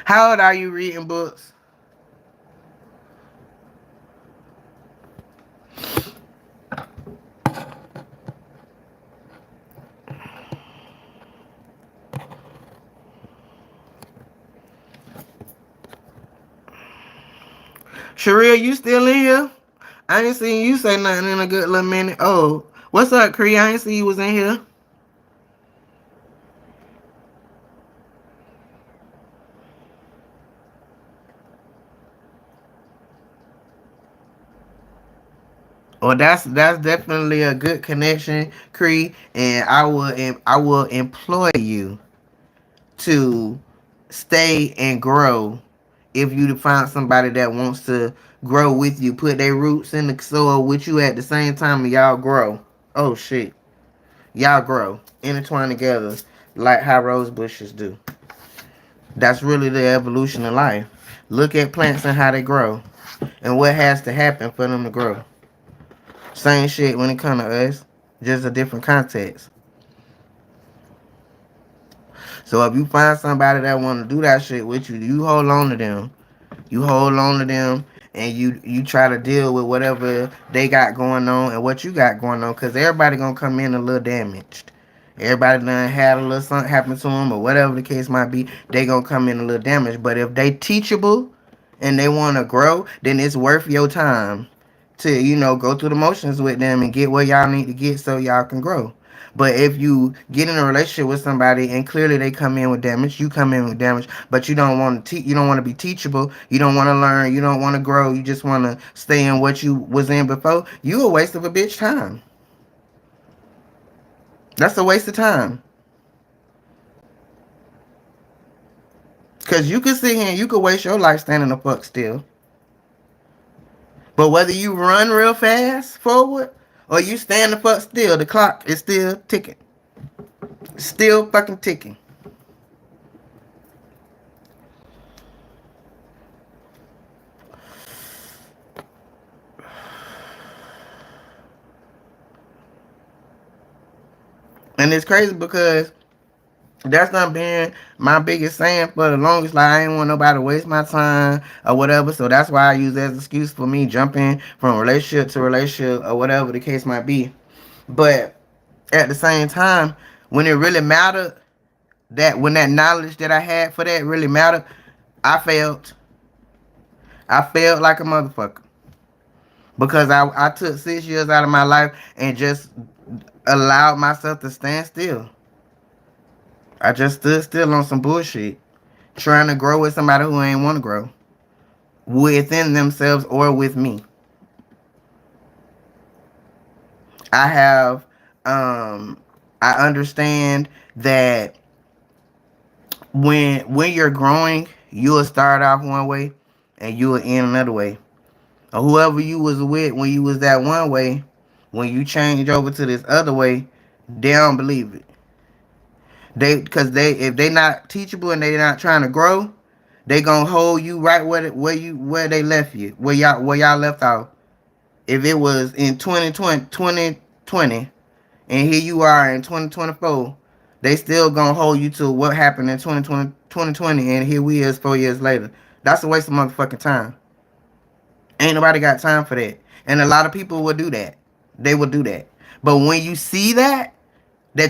S2: How old are you reading books? Sherelle, you still in here? I ain't seen you say nothing in a good little minute. Oh, what's up, Cree? I ain't see you was in here. Well, that's definitely a good connection, Cree, and I will employ you to stay and grow. If you find somebody that wants to grow with you, put their roots in the soil with you at the same time, and y'all grow. Oh shit, y'all grow, intertwine together like how rose bushes do. That's really the evolution of life. Look at plants and how they grow, and what has to happen for them to grow. Same shit when it comes to us, just a different context. So if you find somebody that want to do that shit with you, you hold on to them. You hold on to them, and you try to deal with whatever they got going on and what you got going on, because everybody gonna come in a little damaged. Everybody done had a little something happen to them or whatever the case might be. They gonna come in a little damaged. But if they teachable and they want to grow, then it's worth your time to go through the motions with them and get where y'all need to get so y'all can grow. But if you get in a relationship with somebody and clearly they come in with damage, you come in with damage, but you don't want to you don't want to be teachable, you don't want to learn, you don't want to grow, you just want to stay in what you was in before, you a waste of a bitch time. That's a waste of time. Cause you could sit here and you could waste your life standing the fuck still. But whether you run real fast forward or you stand the fuck still, the clock is still ticking. Still fucking ticking. And it's crazy because that's not been my biggest saying for the longest. Like, I ain't want nobody to waste my time or whatever. So that's why I use that as an excuse for me jumping from relationship to relationship or whatever the case might be. But at the same time, when it really mattered, that when that knowledge that I had for that really mattered, I failed. I failed like a motherfucker. Because I took 6 years out of my life and just allowed myself to stand still. I just stood still on some bullshit, trying to grow with somebody who ain't want to grow within themselves or with me. I have, I understand that when you're growing, you'll start off one way and you'll end another way. Or whoever you was with when you was that one way, when you change over to this other way, they don't believe it. Because if they not teachable and they not trying to grow, they gonna hold you right where they left you, where y'all left off, if it was in 2020, and here you are in 2024, they still gonna hold you to what happened in 2020, and here we is 4 years later. That's a waste of motherfucking time. Ain't nobody got time for that. And a lot of people will do that. They will do that. But when you see that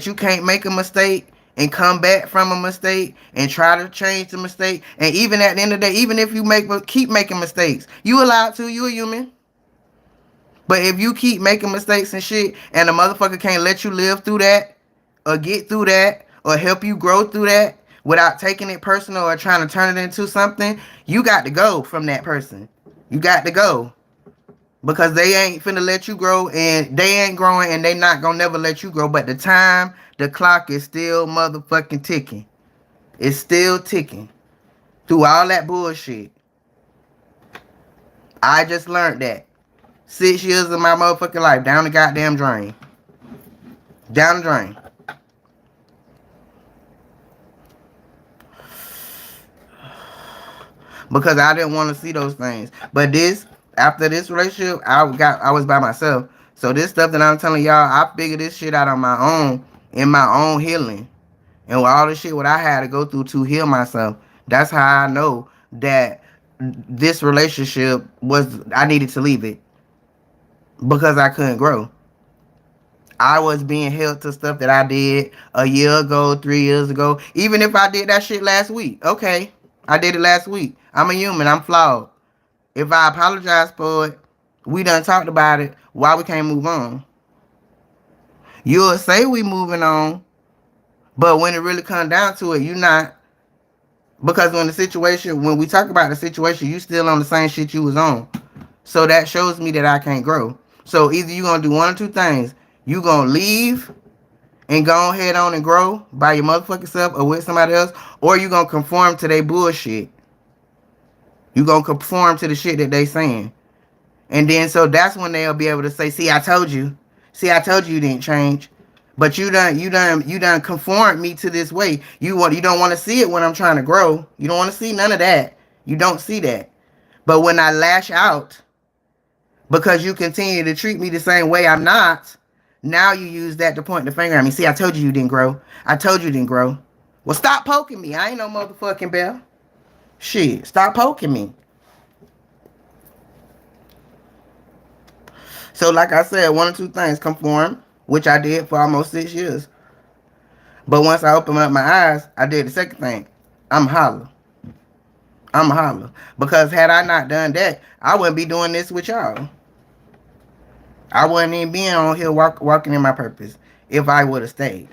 S2: you can't make a mistake and come back from a mistake and try to change the mistake, and even at the end of the day, even if you keep making mistakes, you allowed to, you a human. But if you keep making mistakes and shit, and a motherfucker can't let you live through that, or get through that, or help you grow through that without taking it personal or trying to turn it into something, you got to go from that person. You got to go. Because they ain't finna let you grow, and they ain't growing, and they not gonna never let you grow. But the clock is still motherfucking ticking. It's still ticking. Through all that bullshit. I just learned that. 6 years of my motherfucking life down the goddamn drain. Down the drain. Because I didn't want to see those things. But after this relationship, I was by myself. So this stuff that I'm telling y'all, I figured this shit out on my own, in my own healing. And with all the shit what I had to go through to heal myself, that's how I know that this relationship I needed to leave it. Because I couldn't grow. I was being held to stuff that I did a year ago, 3 years ago. Even if I did that shit last week. Okay. I did it last week. I'm a human. I'm flawed. If I apologize for it, we done talked about it. Why we can't move on? You'll say we moving on, but when it really comes down to it, you not. Because when we talk about the situation, you still on the same shit you was on. So that shows me that I can't grow. So either you gonna do one or two things. You gonna leave and go ahead on and grow by your motherfucking self or with somebody else, or you gonna conform to their bullshit. You gonna conform to the shit that they saying. And then so that's when they'll be able to say, see, I told you. See, I told you didn't change. But you done conformed me to this way. You don't want to see it when I'm trying to grow. You don't want to see none of that. You don't see that. But when I lash out because you continue to treat me the same way I'm not, now you use that to point the finger at me. See, I told you didn't grow. I told you didn't grow. Well, stop poking me. I ain't no motherfucking bell. Shit, stop poking me. So like I said, one or two things: conform, which I did for almost 6 years. But once I opened up my eyes, I did the second thing. I'm holler. I'm holler. Because had I not done that, I wouldn't be doing this with y'all. I wouldn't even be on here walking in my purpose if I would have stayed.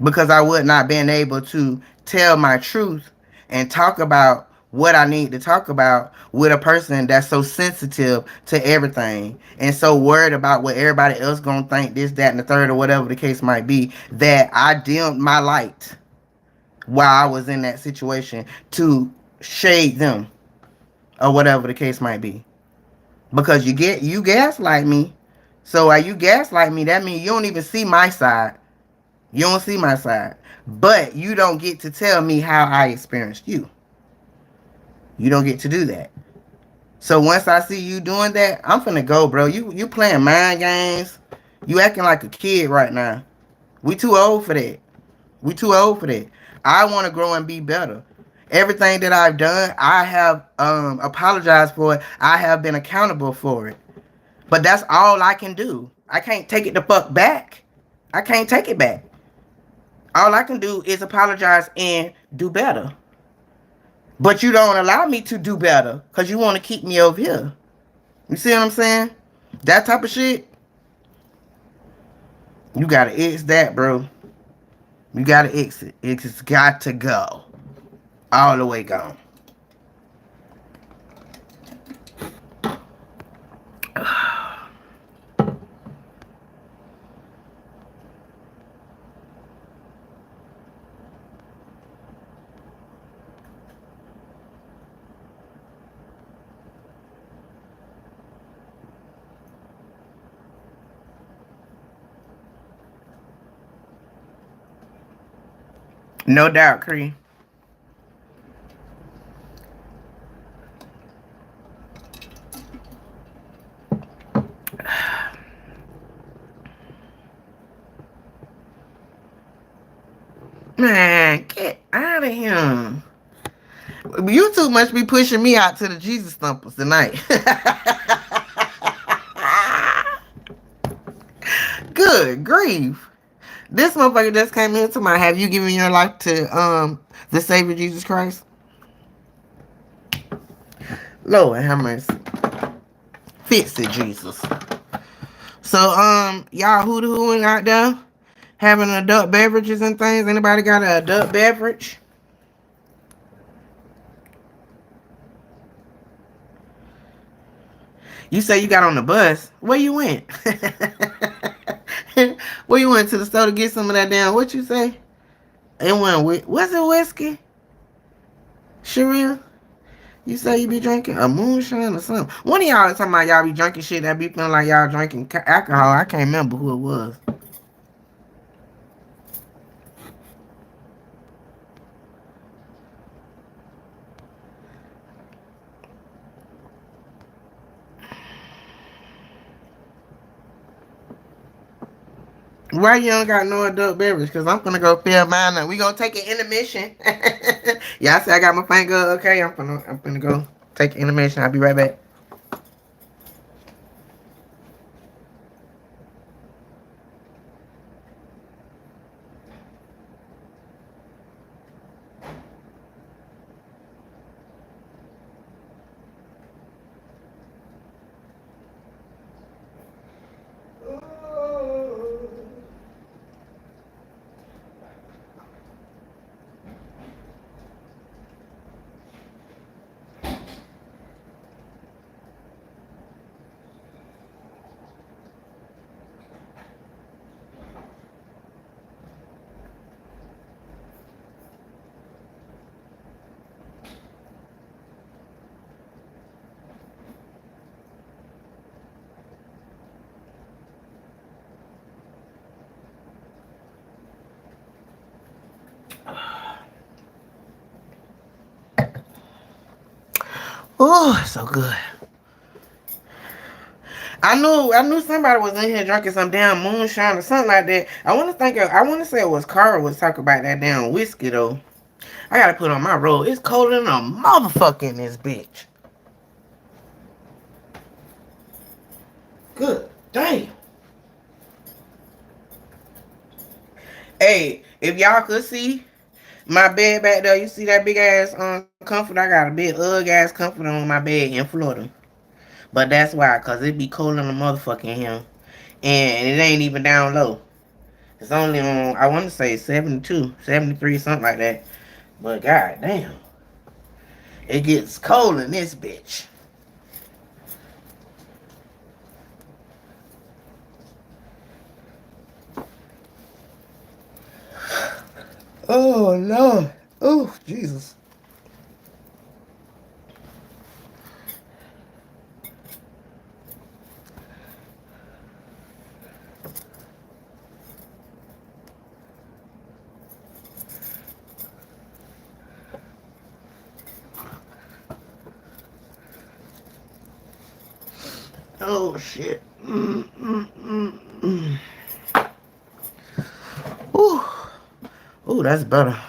S2: Because I would not been able to tell my truth and talk about what I need to talk about with a person that's so sensitive to everything and so worried about what everybody else gonna think, this, that, and the third, or whatever the case might be, that I dimmed my light while I was in that situation to shade them or whatever the case might be. Because you gaslight me. So while you gaslight me, that means you don't even see my side. You don't see my side. But you don't get to tell me how I experienced you. You don't get to do that. So once I see you doing that, I'm finna go, bro. You playing mind games. You acting like a kid right now. We too old for that. We too old for that. I want to grow and be better. Everything that I've done, I have apologized for it. I have been accountable for it. But that's all I can do. I can't take it the fuck back. I can't take it back. All I can do is apologize and do better. But you don't allow me to do better because you want to keep me over here. You see what I'm saying? That type of shit. You gotta exit that, bro. You gotta exit. It's got to go. All the way gone. No doubt, Cree. Man, get out of here. You two must be pushing me out to the Jesus thumpers tonight. Good grief. This motherfucker just came into my, have you given your life to the Savior Jesus Christ? Lord have mercy. Fix it, Jesus. So y'all hooting out there having adult beverages and things. Anybody got an adult beverage? You say you got on the bus. Where you went? Where you went, to the store to get some of that damn, what you say? It went, was it whiskey? Sherelle? You say you be drinking a moonshine or something? One of y'all talking about y'all be drinking shit that be feeling like y'all drinking alcohol. I can't remember who it was. Why you don't got no adult beverage? Because I'm gonna go fill mine up. We gonna take an intermission. Y'all say I got my finger. Okay, I'm gonna go take an intermission. I'll be right back. Oh, so good. I knew somebody was in here drinking some damn moonshine or something like that. I want to say it was Carl was talking about that damn whiskey though. I gotta put on my robe. It's colder than a motherfucker in this bitch. Good damn. Hey, if y'all could see my bed back there, you see that big ass comfort? I got a big ugly ass comfort on my bed in Florida. But that's why, cause it be cold in the motherfucking here. And it ain't even down low. It's only on, I want to say 72, 73, something like that. But god damn, it gets cold in this bitch. Oh Lord. Oh Jesus. Oh shit. Ooh. Ooh, that's better.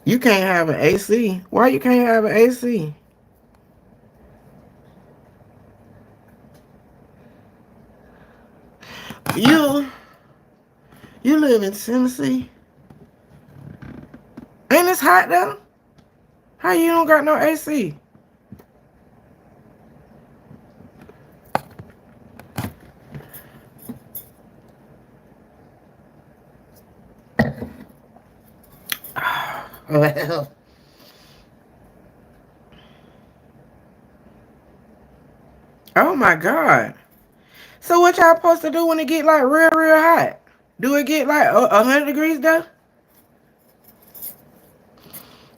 S2: You can't have an AC. Why you can't have an AC? You you live in Tennessee. Ain't this hot though? How you don't got no AC? Well, oh my God. So what y'all supposed to do when it get like real hot? Do it get like 100 degrees though?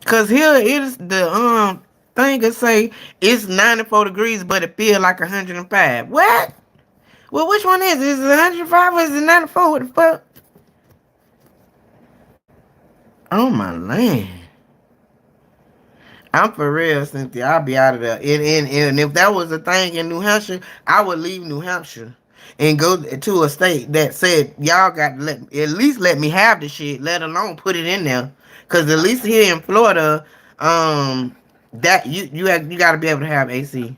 S2: Cause here it is the thing that say it's 94 degrees, but it feel like 105. What? Well, which one is it? Is it 105 or is it 94? What the fuck? Oh my land. I'm for real, Cynthia. I'll be out of there. And if that was a thing in New Hampshire, I would leave New Hampshire and go to a state that said y'all got to at least let me have the shit, let alone put it in there. Cause at least here in Florida, that you got to be able to have AC.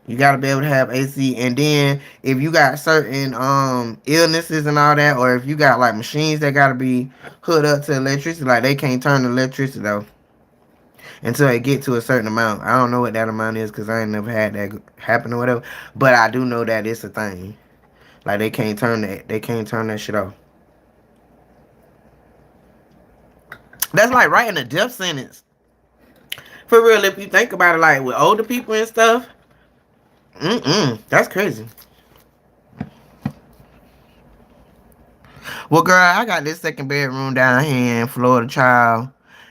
S2: You got to be able to have AC, and then if you got certain illnesses and all that, or if you got like machines that got to be hooked up to electricity, like they can't turn the electricity off until they get to a certain amount. I don't know what that amount is because I ain't never had that happen or whatever. But I do know that it's a thing. Like they can't turn that shit off. That's like writing a death sentence. For real, if you think about it, like with older people and stuff, that's crazy. Well, girl, I got this second bedroom down here in Florida, child.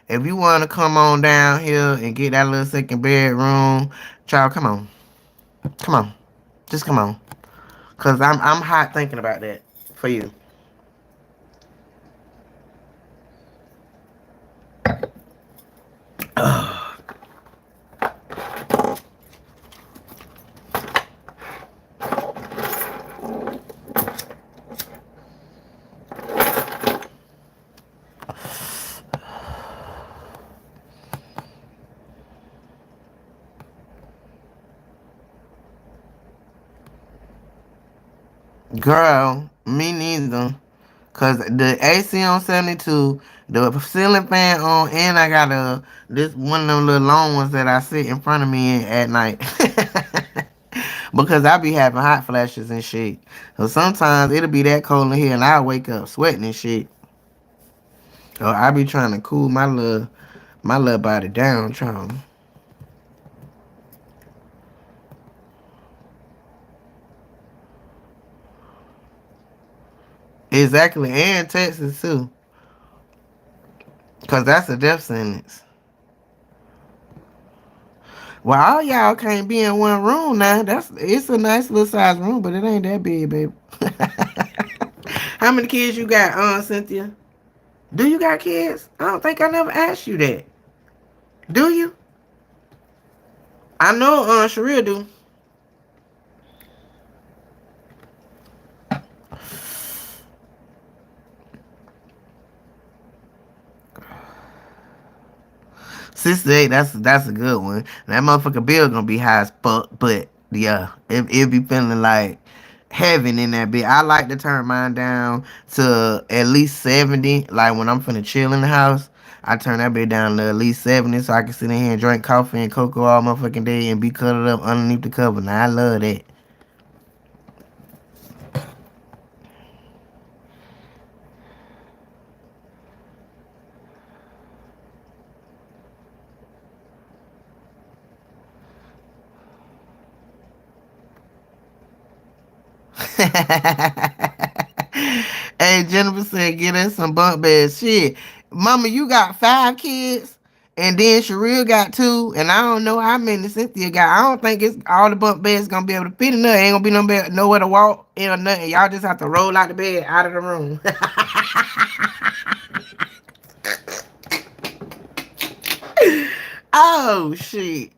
S2: If you want to come on down here and get that little second bedroom, child, come on, come on, just come on. Cause I'm hot thinking about that for you. Girl, me neither. Cause the AC on 72, the ceiling fan on, and I got this one of them little long ones that I sit in front of me at night. Because I be having hot flashes and shit. So sometimes it'll be that cold in here and I wake up sweating and shit. So I be trying to cool my little body down, trying. Exactly, and Texas too. Cause that's a death sentence. Well, all y'all can't be in one room now. It's a nice little size room, but it ain't that big, baby. How many kids you got, Cynthia? Do you got kids? I don't think I never asked you that. Do you? I know, Sharia do. Sister, that's a good one. That motherfucker bill gonna be high as fuck, but yeah, it be feeling like heaven in that bit. I like to turn mine down to at least 70. Like when I'm finna chill in the house, I turn that bit down to at least 70 so I can sit in here and drink coffee and cocoa all motherfucking day and be cuddled up underneath the cover. Now I love that. Hey, Jennifer said, get us some bunk beds. Shit. Mama, you got 5 kids, and then Sherelle got 2, and I don't know how many Cynthia got. I don't think it's all the bunk beds gonna be able to fit in there. Ain't gonna be nowhere to walk in or nothing. Y'all just have to roll out the bed out of the room. Oh, shit.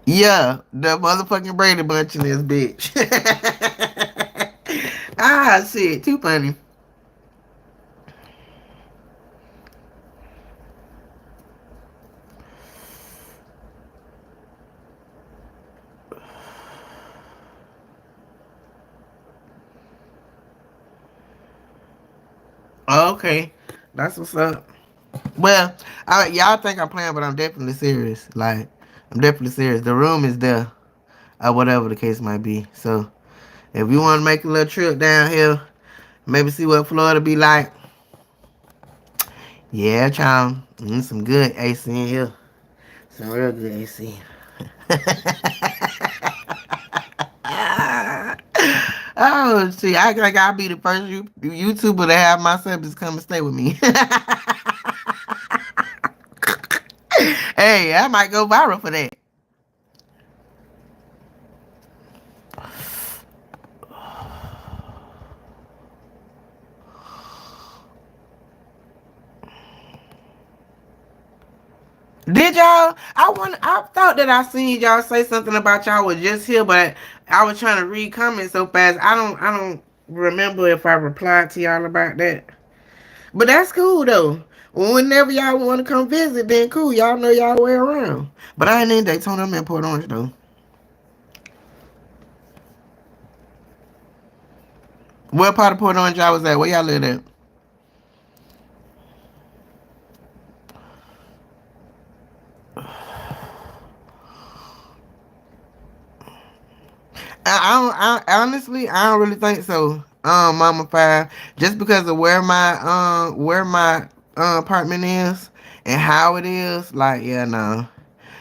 S2: Yeah, the motherfucking Brady Bunch in this bitch. Ah, shit, too funny. Okay, that's what's up. Well, y'all think I'm playing, but I'm definitely serious. Like, I'm definitely serious. The room is there, or whatever the case might be. So, if you want to make a little trip down here, maybe see what Florida be like. Yeah, child, some good AC in here. Some real good AC. Oh, see, I act like I'll be the first YouTuber to have my subjects come and stay with me. Hey, I might go viral for that. Did y'all? I thought that I seen y'all say something about y'all was just here, but I was trying to read comments so fast. I don't remember if I replied to y'all about that. But that's cool though. Whenever y'all want to come visit, then cool. Y'all know y'all way around. But I ain't in Daytona. I'm in Port Orange though. What part of Port Orange y'all was at? Where y'all live at? Honestly, I don't really think so. Mama Five, just because of where my apartment is and how it is. Like, yeah, no,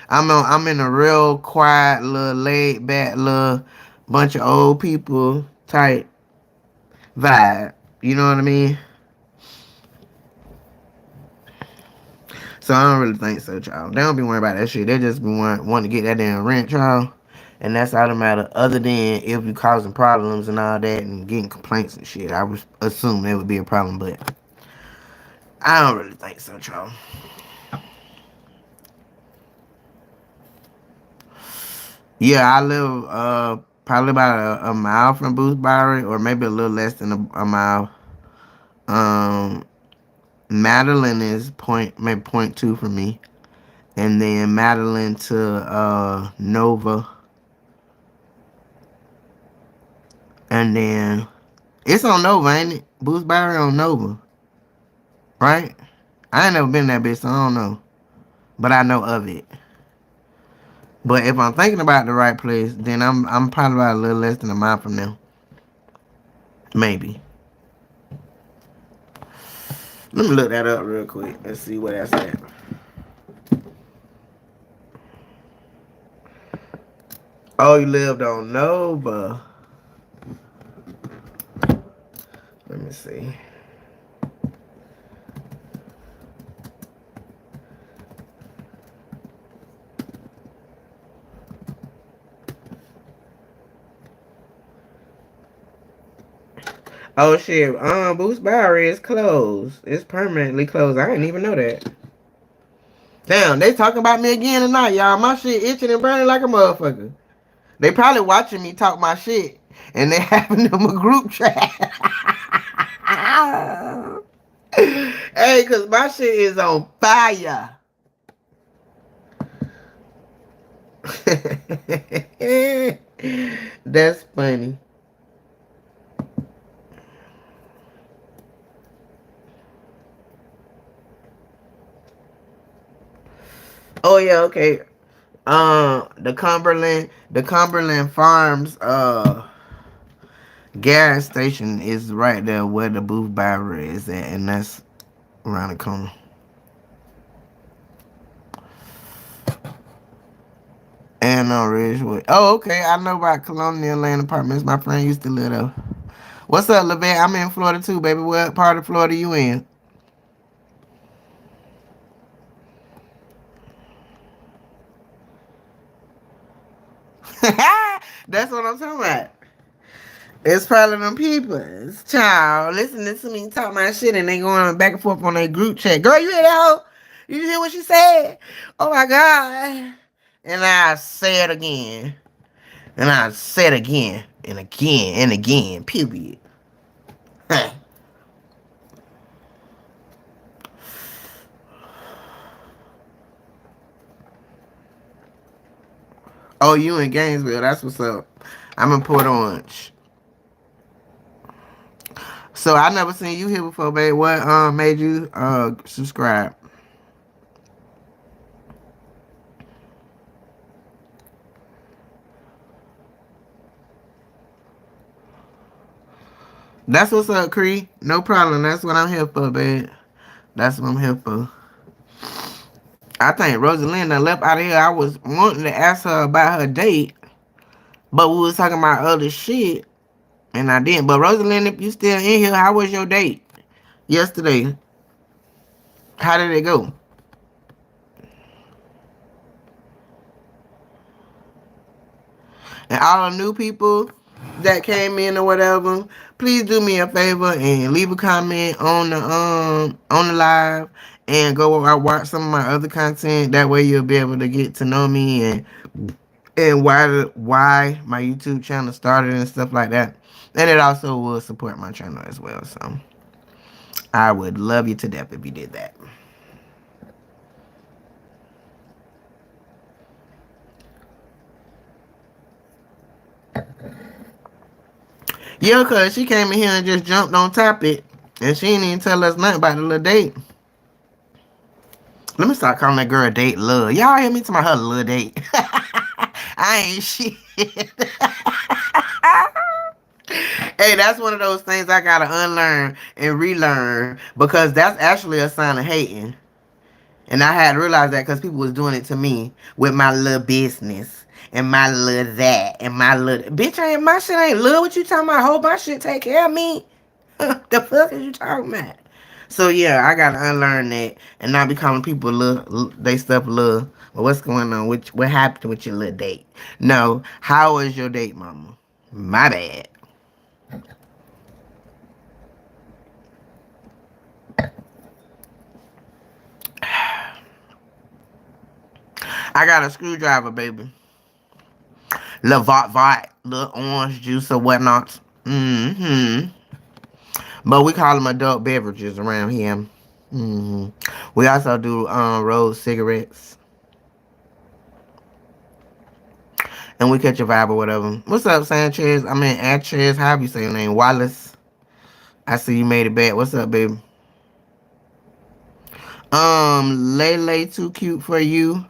S2: I'm in a real quiet, little laid back, little bunch of old people type vibe. You know what I mean? So I don't really think so, child. They don't be worried about that shit. They just be want to get that damn rent, child. And that's all that matter. Other than if you causing problems and all that and getting complaints and shit, I would assume that would be a problem. But I don't really think so, child. Yeah, I live probably about a mile from Boothbury, or maybe a little less than a mile. Um, Madeline is maybe point two for me, and then Madeline to Nova, and then it's on Nova, ain't it? Boothbury on Nova, right? I ain't never been that bitch, so I don't know, but I know of it. But if I'm thinking about the right place, then I'm probably about a little less than a mile from there, maybe. Let me look that up real quick and see where that's at. Oh, you lived on Nova. Let me see. Oh shit. Boost Bowery is closed. It's permanently closed. I didn't even know that. Damn, they talking about me again tonight, y'all. My shit itching and burning like a motherfucker. They probably watching me talk my shit, and they having them a group chat. Hey, cause my shit is on fire. That's funny. Oh yeah, okay. The Cumberland Farms gas station is right there where the Booth Bar is at, and that's around the corner. And on Ridgeway. Oh, okay. I know about Colonial Land Apartments. My friend used to live there. What's up, Levant? I'm in Florida too, baby. What part of Florida you in? That's what I'm talking about. It's probably them people. It's child listening to me talk my shit and they going back and forth on their group chat. Girl, you hear that hoe? You hear what she said? Oh my God. And I say it again. And I say it again. And again and again. Period. Oh, you in Gainesville. That's what's up. I'm in Port Orange. So I never seen you here before, babe. What made you subscribe? That's what's up, Cree. No problem. That's what I'm here for, babe. That's what I'm here for. I think Rosalinda left out of here. I was wanting to ask her about her date, but we was talking about other shit, and I didn't. But Rosalinda, if you still in here, how was your date yesterday? How did it go? And all the new people that came in or whatever, please do me a favor and leave a comment on the live and go out watch some of my other content. That way you'll be able to get to know me and why my YouTube channel started and stuff like that. And it also will support my channel as well. So I would love you to death if you did that. Yeah, cause she came in here and just jumped on top it, and she didn't even tell us nothing about the little date. Let me start calling that girl date love. Y'all hear me talking about her little date? I ain't shit. Hey, that's one of those things I gotta unlearn and relearn because that's actually a sign of hating. And I had to realize that because people was doing it to me with my little business and my little that and my little bitch ain't my shit ain't little. What you talking about? Whole my shit take care of me. The fuck is you talking about? So yeah, I gotta unlearn that and not be calling people little they stuff little. Well, what's going on? What happened with your little date? No, how was your date, mama? My bad. I got a screwdriver, baby. Little vot, little orange juice or whatnot. Mm-hmm. But we call them adult beverages around here. Mm-hmm. We also do rolled cigarettes. And we catch a vibe or whatever. What's up, Sanchez? I mean, Achez. How you say your name? Wallace. I see you made it back. What's up, baby? Lele too cute for you.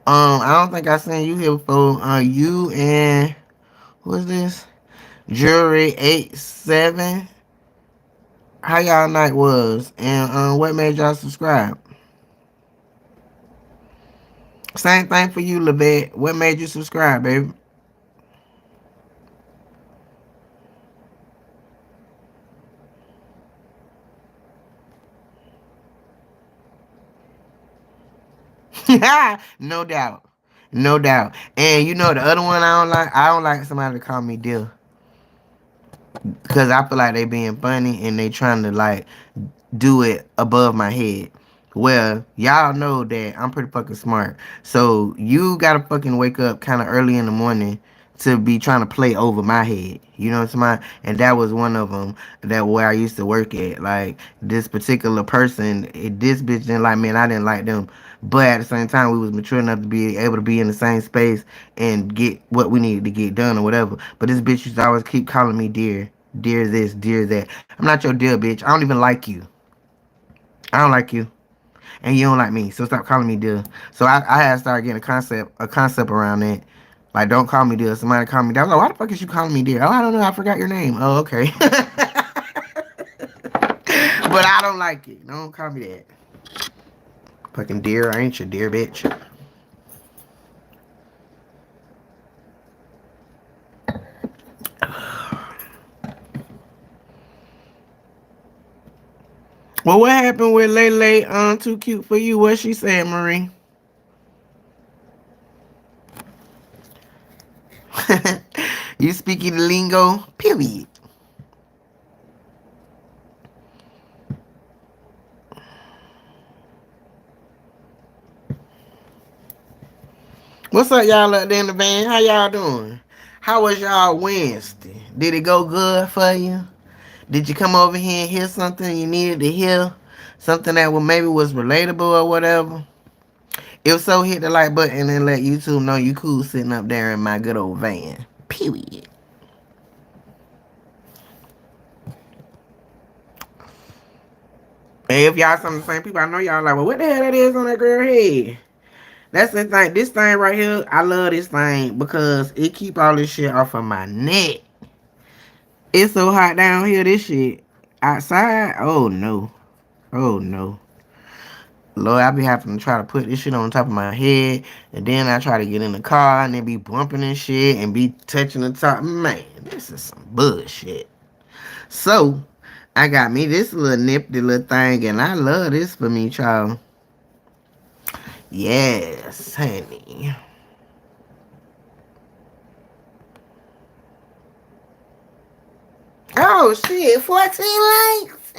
S2: I don't think I seen you here before. You and what's this? Jury 87. How y'all night was? And what made y'all subscribe? Same thing for you, Levette. What made you subscribe, baby? No doubt. No doubt. And you know the other one I don't like? I don't like somebody to call me Dill. Because I feel like they being funny and they trying to like do it above my head. Well, y'all know that I'm pretty fucking smart. So you gotta fucking wake up kind of early in the morning to be trying to play over my head. You know what I'm saying? And that was one of them that where I used to work at. Like this particular person, this bitch didn't like me and I didn't like them. But at the same time, we was mature enough to be able to be in the same space and get what we needed to get done or whatever. But this bitch used to always keep calling me dear. Dear this, dear that. I'm not your dear bitch. I don't even like you. I don't like you. And you don't like me. So stop calling me dear. So I had to start getting a concept around that. Like, don't call me dear. Somebody call me dear. I was like, why the fuck is you calling me dear? Oh, I don't know. I forgot your name. Oh, okay. But I don't like it. Don't call me that. Fucking dear. I ain't your dear bitch. Well, what happened with Lele Too Cute for You? What she said, Marie? You speaking the lingo? Period. What's up, y'all up there in the van? How y'all doing? How was y'all Wednesday? Did it go good for you? Did you come over here and hear something you needed to hear? Something that maybe was relatable or whatever? If so, hit the like button and let YouTube know you cool sitting up there in my good old van. Period. Hey, if y'all some of the same people, I know y'all like, well, what the hell that is on that girl head? That's the thing. This thing right here, I love this thing because it keep all this shit off of my neck. It's so hot down here, this shit. Outside, oh no. Oh no. Lord, I be having to try to put this shit on top of my head, and then I try to get in the car, and then be bumping and shit, and be touching the top. Man, this is some bullshit. So, I got me this little nifty little thing, and I love this for me, child. Yes, honey. Oh shit, 14 likes.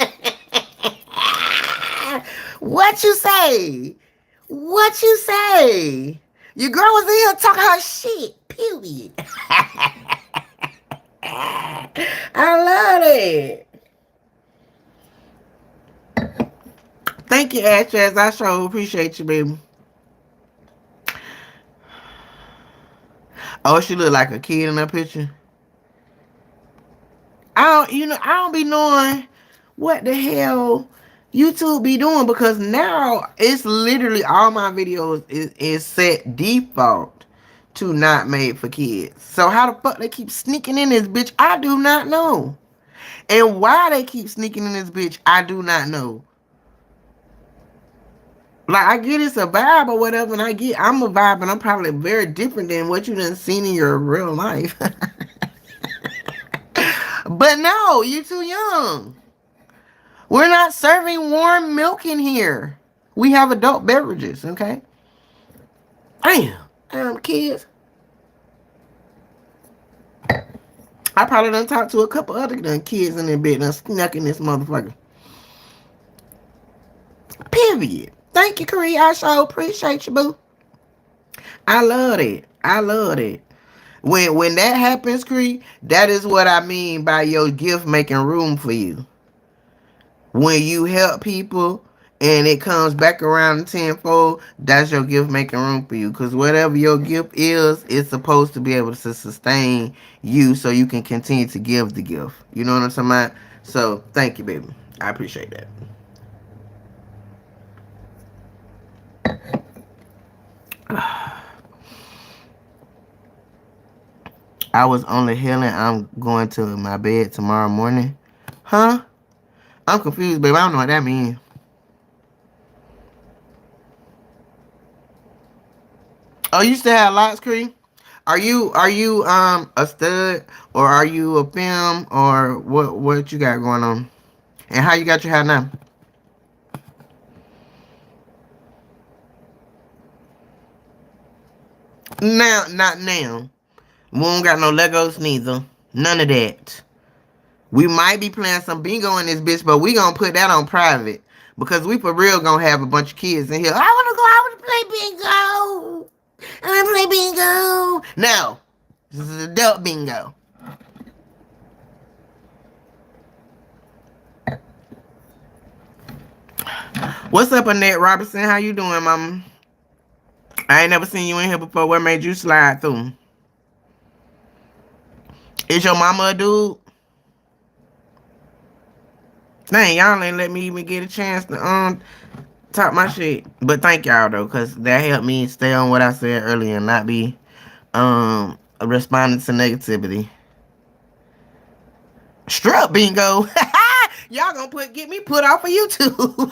S2: What you say? What you say? Your girl was in here talking her shit. Period. I love it. Thank you, Ashes. I sure appreciate you, baby. Oh, she look like a kid in that picture. I don't be knowing what the hell YouTube be doing because now it's literally all my videos is set default to not made for kids. So how the fuck they keep sneaking in this bitch? I do not know. And why they keep sneaking in this bitch, I do not know. Like I get it's a vibe or whatever, and I'm a vibe, and I'm probably very different than what you done seen in your real life. But no, you too young. We're not serving warm milk in here. We have adult beverages, okay? Damn, kids. I probably done talked to a couple other kids in their bed and snuck in this motherfucker. Period. Thank you, Cree. I sure appreciate you, boo. I love it. I love it. When that happens, Cree, that is what I mean by your gift making room for you. When you help people and it comes back around tenfold, that's your gift making room for you. Because whatever your gift is, it's supposed to be able to sustain you so you can continue to give the gift. You know what I'm talking about? So thank you, baby. I appreciate that. I was only healing. I'm going to my bed tomorrow morning. Huh? I'm confused, baby. I don't know what that means. Oh, you still have lots, Cree? Are you a stud or are you a femme or what you got going on? And how you got your hair now? Now, not now. We don't got no Legos neither. None of that. We might be playing some bingo in this bitch, but we gonna put that on private. Because we for real gonna have a bunch of kids in here. I wanna play bingo. I wanna play bingo. No. This is adult bingo. What's up, Annette Robinson? How you doing, mama? I ain't never seen you in here before. What made you slide through? Is your mama a dude? Dang, y'all ain't let me even get a chance to talk my shit. But thank y'all though, cause that helped me stay on what I said earlier and not be responding to negativity. Strut bingo. Y'all gonna get me put off of YouTube.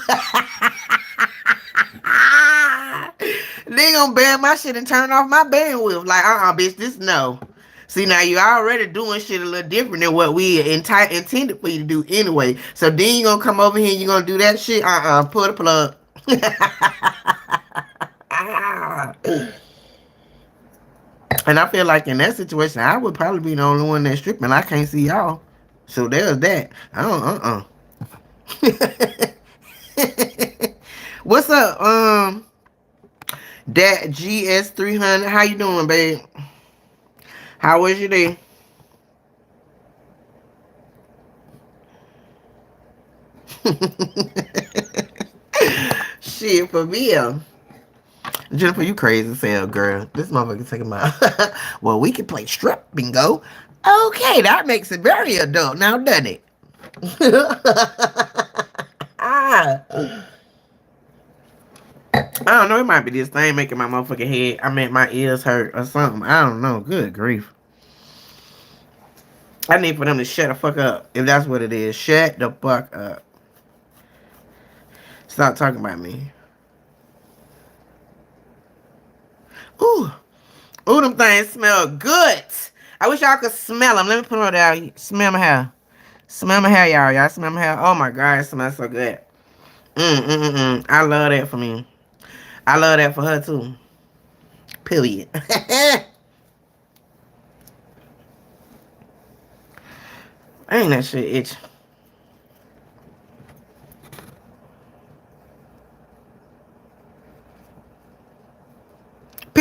S2: They gonna ban my shit and turn off my bandwidth. Like, bitch, this no. See, now you already doing shit a little different than what we intended for you to do anyway. So then you gonna come over here and you gonna do that shit? Put a plug. And I feel like in that situation, I would probably be the only one that's stripping. I can't see y'all. So there's that. I don't, What's up, that GS300? How you doing, babe? How was your day? Shit, for real. Jennifer, you crazy as hell, girl. This motherfucker taking my... Well, we can play strip bingo. Okay, that makes it very adult now, doesn't it? I don't know. It might be this thing making my motherfucking head. I mean, my ears hurt or something. I don't know. Good grief. I need for them to shut the fuck up. If that's what it is. Shut the fuck up. Stop talking about me. Ooh. Ooh, them things smell good. I wish y'all could smell them. Let me put them down. Smell my hair. Smell my hair, y'all. Y'all smell my hair. Oh my God, it smells so good. I love that for me. I love that for her too. Period. Ain't that shit itch.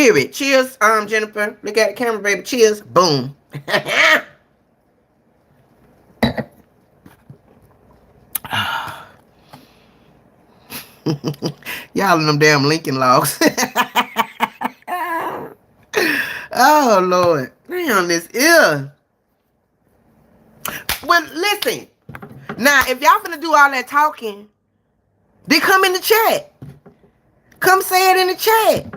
S2: Period. Cheers, Jennifer. Look at the camera, baby. Cheers. Boom. Y'all in them damn Lincoln logs. Oh, Lord. Damn, this ear. Well, listen. Now, if y'all finna do all that talking, then come in the chat. Come say it in the chat.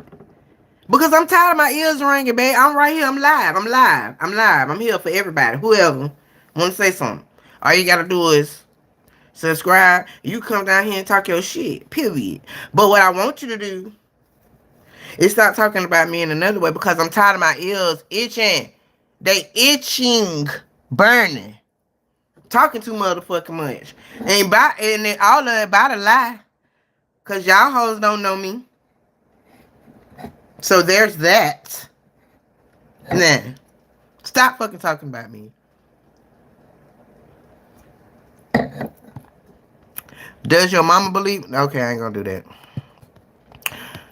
S2: Because I'm tired of my ears ringing, babe. I'm right here. I'm live. I'm live. I'm live. I'm here for everybody. Whoever want to say something. All you got to do is subscribe. You come down here and talk your shit. Period. But what I want you to do is stop talking about me in another way because I'm tired of my ears itching. They itching. Burning. Talking too motherfucking much. And then all of it about a lie. Because y'all hoes don't know me. So there's that. Nah. Stop fucking talking about me. Does your mama believe? Okay, I ain't gonna do that.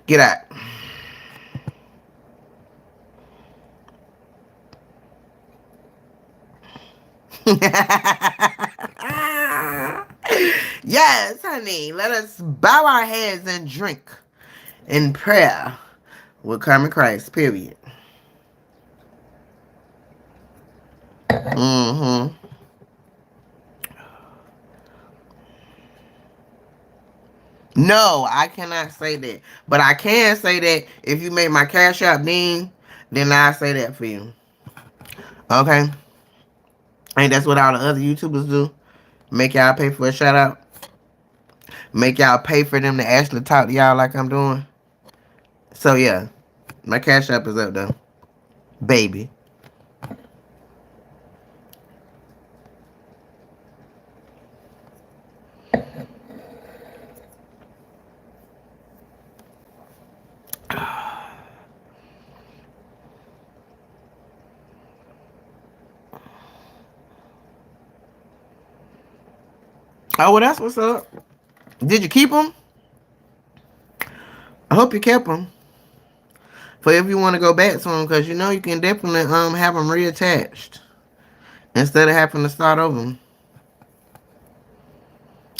S2: Get out. Yes, honey. Let us bow our heads and drink in prayer with Carmen Christ. Period. Mm-hmm. No, I cannot say that. But I can say that if you make my cash out ding, then I say that for you. Okay? And that's what all the other YouTubers do. Make y'all pay for a shout out. Make y'all pay for them to actually talk to y'all like I'm doing. So yeah, my cash app is up though. Baby. Oh, well, that's what's up. Did you keep them? I hope you kept them. For if you want to go back to them, because you know you can definitely have them reattached instead of having to start over.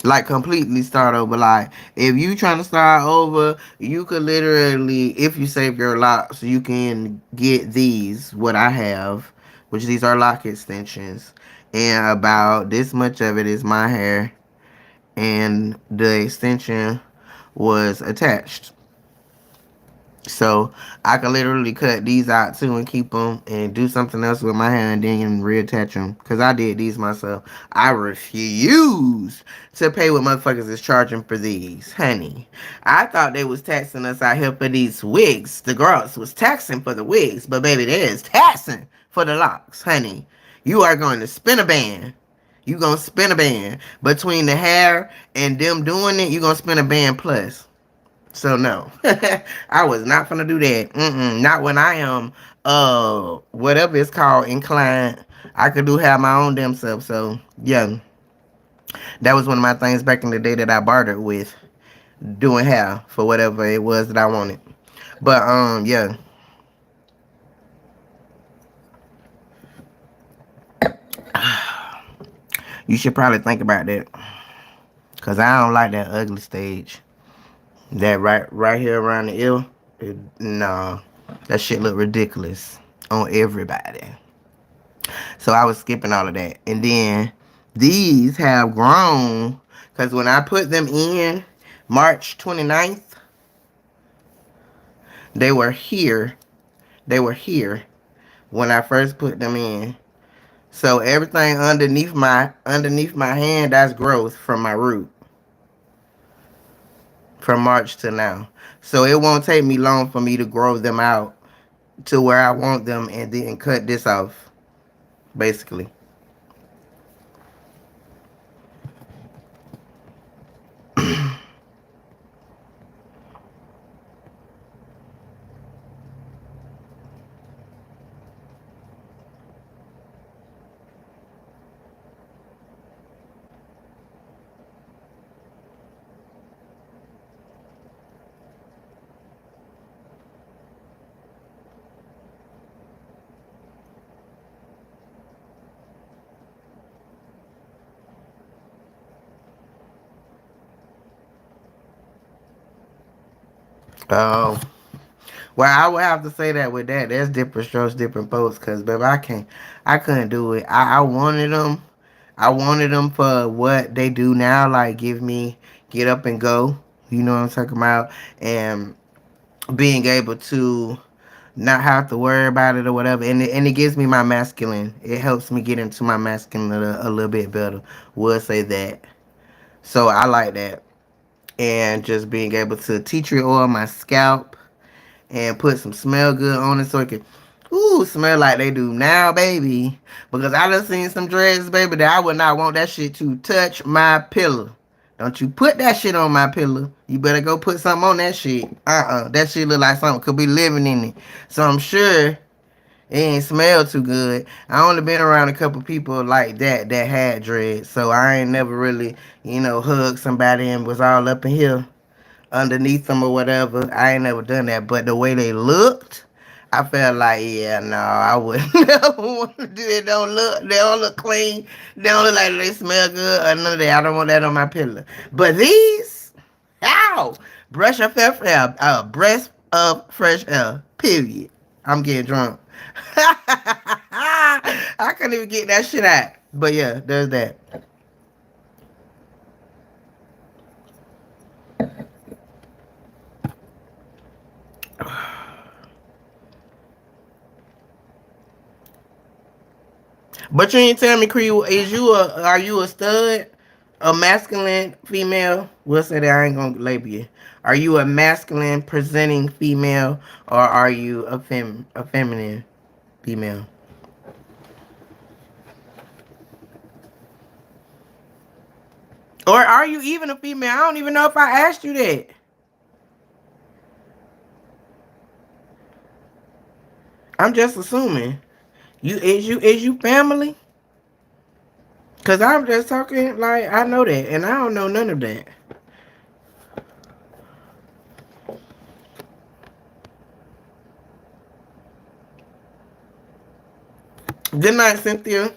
S2: Like completely start over. Like if you trying to start over, you could literally, if you save your locks, you can get these. What I have, which these are lock extensions, and about this much of it is my hair, and the extension was attached. So I could literally cut these out too and keep them and do something else with my hair and then reattach them. Because I did these myself. I refuse to pay what motherfuckers is charging for these. Honey, I thought they was taxing us out here for these wigs. The girls was taxing for the wigs. But baby, they is taxing for the locks. Honey, you are going to spin a band. You going to spin a band. Between the hair and them doing it, you going to spin a band plus. So no, I was not gonna do that. Not when I am, whatever it's called, inclined. I could do have my own damn self. So yeah, that was one of my things back in the day that I bartered with, doing hair for whatever it was that I wanted. But yeah, you should probably think about that, cause I don't like that ugly stage. That right here around the ear, nah, that shit look ridiculous on everybody. So I was skipping all of that. And then these have grown because when I put them in March 29th, they were here. They were here when I first put them in. So everything underneath my hand, that's growth from my root from March to now. So it won't take me long for me to grow them out to where I want them and then cut this off, basically. Oh, well, I would have to say that with that. There's different strokes, different folks. Cause baby, I couldn't do it. I wanted them. I wanted them for what they do now. Like give me get up and go. You know what I'm talking about? And being able to not have to worry about it or whatever. And it gives me my masculine. It helps me get into my masculine a little bit better. Would say that. So I like that. And just being able to tea tree oil my scalp and put some smell good on it so it can smell like they do now, baby. Because I done seen some dreads, baby, that I would not want that shit to touch my pillow. Don't you put that shit on my pillow. You better go put something on that shit. That shit look like something could be living in it. So I'm sure it ain't smell too good. I only been around a couple people like that had dreads. So I ain't never really, hugged somebody and was all up in here underneath them or whatever. I ain't never done that, but the way they looked, I felt like, yeah, no, I wouldn't never want to do it. They don't look clean. They don't look like they smell good or none of that. I don't want that on my pillow. But these, ow, breath of fresh air. Period. I'm getting drunk. I couldn't even get that shit out. But yeah, there's that. But you ain't tell me, Cree, are you a stud? A masculine female? We'll say that I ain't gonna label you. Are you a masculine presenting female or are you a feminine female? Or are you even a female? I don't even know if I asked you that. I'm just assuming. You family? Cause I'm just talking like I know that and I don't know none of that. Good night, Cynthia.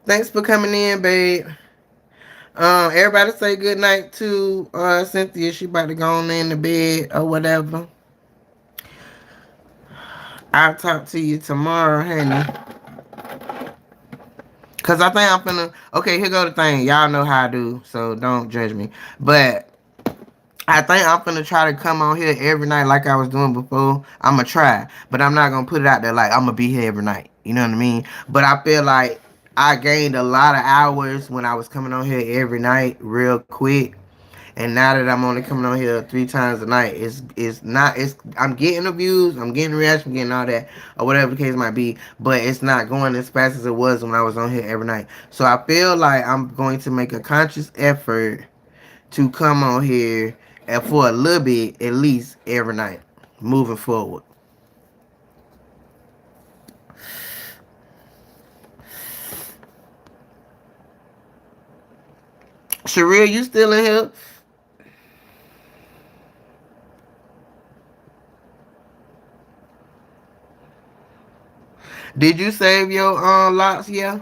S2: Thanks for coming in, babe. Everybody say good night to Cynthia. She about to go on in the bed or whatever. I'll talk to you tomorrow, honey. Cause I think I'm finna. Okay, here go the thing. Y'all know how I do, so don't judge me. But I think I'm finna try to come on here every night like I was doing before. I'ma try, but I'm not gonna put it out there like I'm gonna be here every night. You know what I mean? But I feel like I gained a lot of hours when I was coming on here every night real quick. And now that I'm only coming on here 3 times a night, it's not it's I'm getting the views, I'm getting the reaction, I'm getting all that, or whatever the case might be, but it's not going as fast as it was when I was on here every night. So I feel like I'm going to make a conscious effort to come on here and for a little bit at least every night moving forward. Sherelle, you still in here? Did you save your locks? Yeah.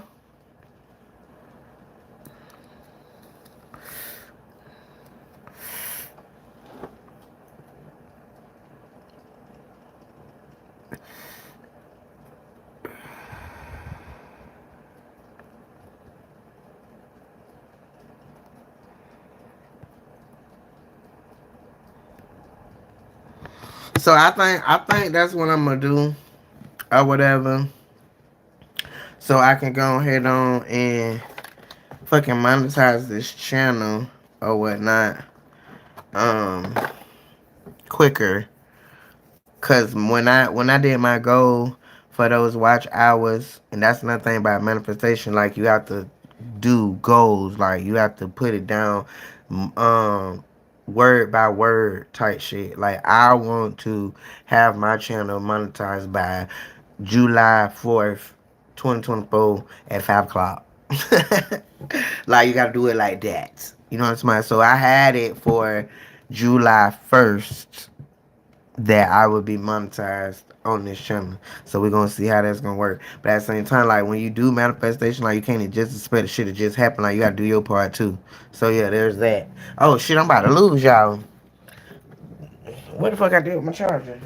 S2: So I think that's what I'm gonna do or whatever. So I can go ahead on and fucking monetize this channel or whatnot quicker. Cause when I did my goal for those watch hours, and that's another thing about manifestation, like you have to do goals, like you have to put it down um word by word type shit. Like I want to have my channel monetized by July 4th, 2024 at 5 o'clock. Like you gotta do it like that. You know what I'm saying? So I had it for July 1st that I would be monetized on this channel. So we're gonna see how that's gonna work. But at the same time, like when you do manifestation, like you can't just expect the shit to just happen. Like you gotta do your part too. So yeah, there's that. Oh shit, I'm about to lose y'all. What the fuck I did with my charger?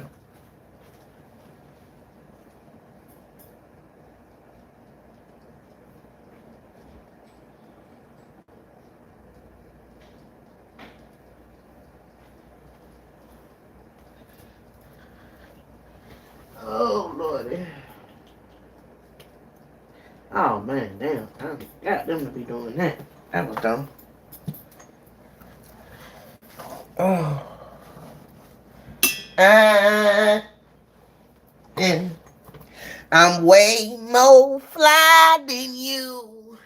S2: Oh, Lordy. Oh, man, damn. I got them to be doing that. That was dumb. Oh. Yeah. I'm way more fly than you.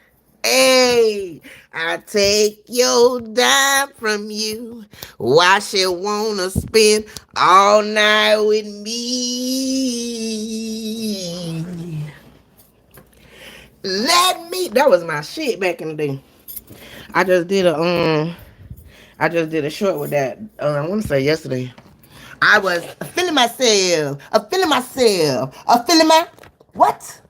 S2: Hey, I take your dime from you. Why she wanna spend all night with me? Let me. That was my shit back in the day. I just did a short with that. I want to say yesterday. I was feeling myself. Feeling myself. Feeling my what?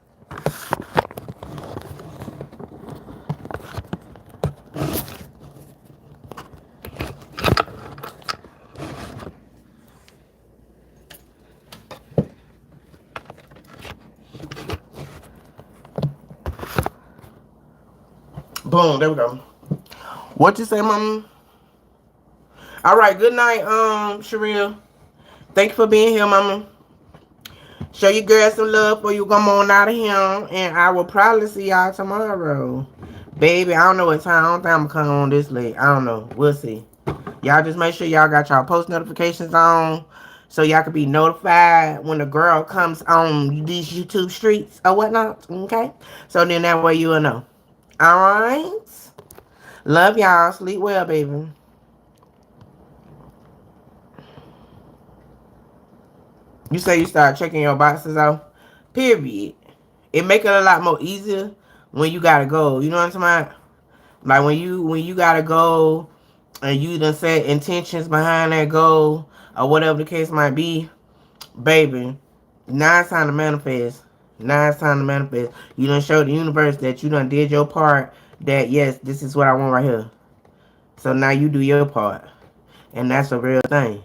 S2: Boom. There we go. What you say, mama? All right. Good night, Sherelle. Thank you for being here, mama. Show your girl some love before you come on out of here. And I will probably see y'all tomorrow. Baby, I don't know what time. I don't think I'm coming on this late. I don't know. We'll see. Y'all just make sure y'all got y'all post notifications on so y'all can be notified when the girl comes on these YouTube streets or whatnot. Okay? So then that way you'll know. Alright? Love y'all. Sleep well, baby. You say you start checking your boxes out. Period. It make it a lot more easier when you gotta go. You know what I'm talking about? Like when you gotta go and you done set intentions behind that goal or whatever the case might be, baby. Now it's time to manifest. Now it's time to manifest. You done show the universe that you done did your part. That yes, this is what I want right here. So now you do your part, and that's a real thing.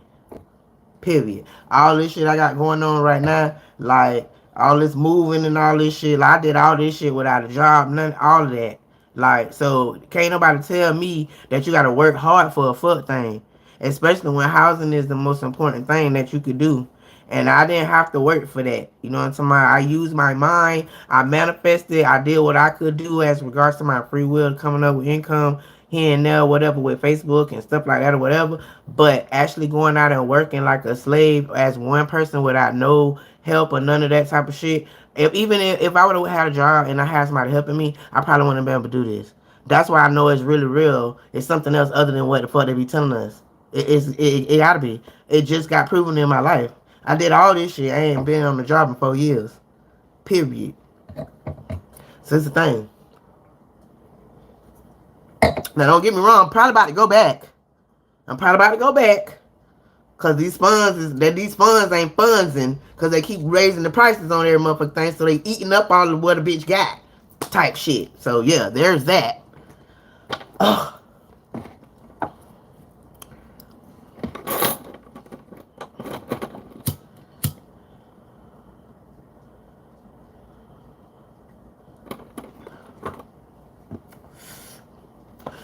S2: Period. All this shit I got going on right now, like all this moving and all this shit, like I did all this shit without a job, none, all of that. Like, so can't nobody tell me that you gotta work hard for a fuck thing. Especially when housing is the most important thing that you could do. And I didn't have to work for that. You know what I'm talking about? I used my mind, I manifested, I did what I could do as regards to my free will coming up with income here and there, whatever, with Facebook and stuff like that or whatever. But actually going out and working like a slave as one person without no help or none of that type of shit. If I would have had a job and I had somebody helping me, I probably wouldn't have been able to do this. That's why I know it's really real. It's something else other than what the fuck they be telling us. It gotta be. It just got proven in my life. I did all this shit. I ain't been on the job in 4 years. Period. So it's the thing. Now don't get me wrong. I'm probably about to go back. Cause these funds ain't fundsing. Cause they keep raising the prices on every motherfucking thing. So they eating up all of what a bitch got. Type shit. So yeah, there's that. Ugh.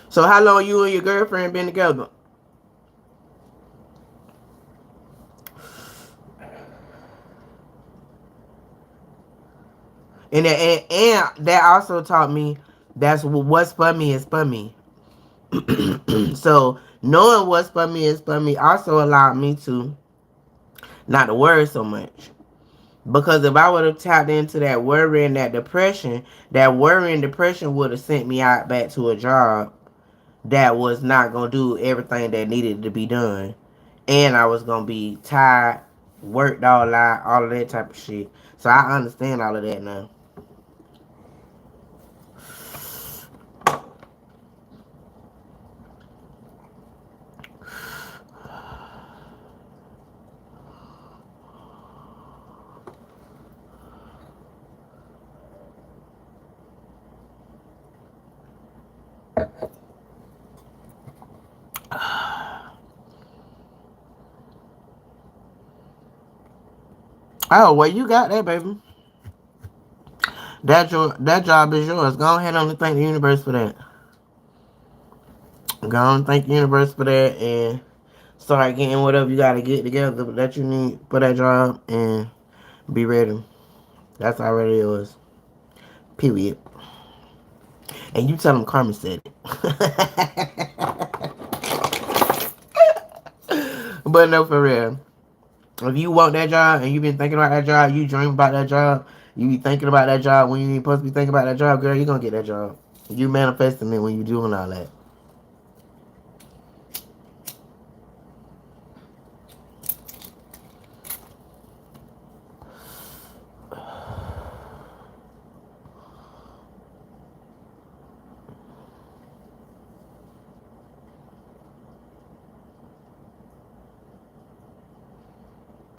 S2: So how long you and your girlfriend been together? And that also taught me that's what's for me is for me. So knowing what's for me is for me also allowed me to not to worry so much. Because if I would have tapped into that worry and that worry and depression would have sent me out back to a job that was not gonna do everything that needed to be done. And I was gonna be tired, worked all out, all of that type of shit. So I understand all of that now. Oh, well, you got that, baby. That job is yours. Go ahead and thank the universe for that. Go on and thank the universe for that and start getting whatever you gotta get together that you need for that job and be ready. That's already yours. Period. And you tell them Carmen said it. But no, for real. If you want that job and you've been thinking about that job, you dream about that job, you be thinking about that job when you ain't supposed to be thinking about that job, girl, you gonna get that job. You manifesting it when you doing all that.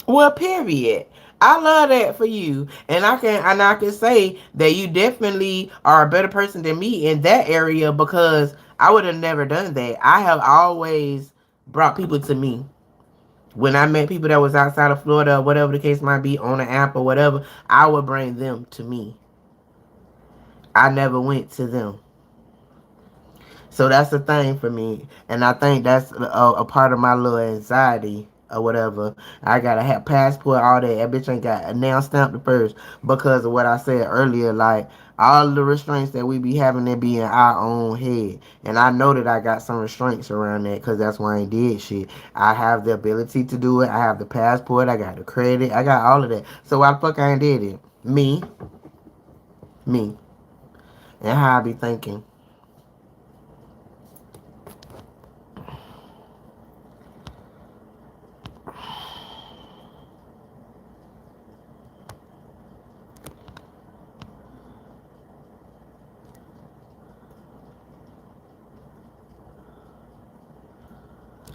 S2: Well, period. I love that for you, and I can say that you definitely are a better person than me in that area because I would have never done that. I have always brought people to me. When I met people that was outside of Florida or whatever the case might be on an app or whatever, I would bring them to me. I never went to them. So that's the thing for me, and I think that's a part of my little anxiety or whatever. I gotta have passport, all that. That bitch ain't got a nail stamped the first because of what I said earlier. Like all the restraints that we be having, they be in our own head, and I know that I got some restraints around that because that's why I ain't did shit. I have the ability to do it. I have the passport. I got the credit. I got all of that. So why the fuck I ain't did it? Me, and how I be thinking.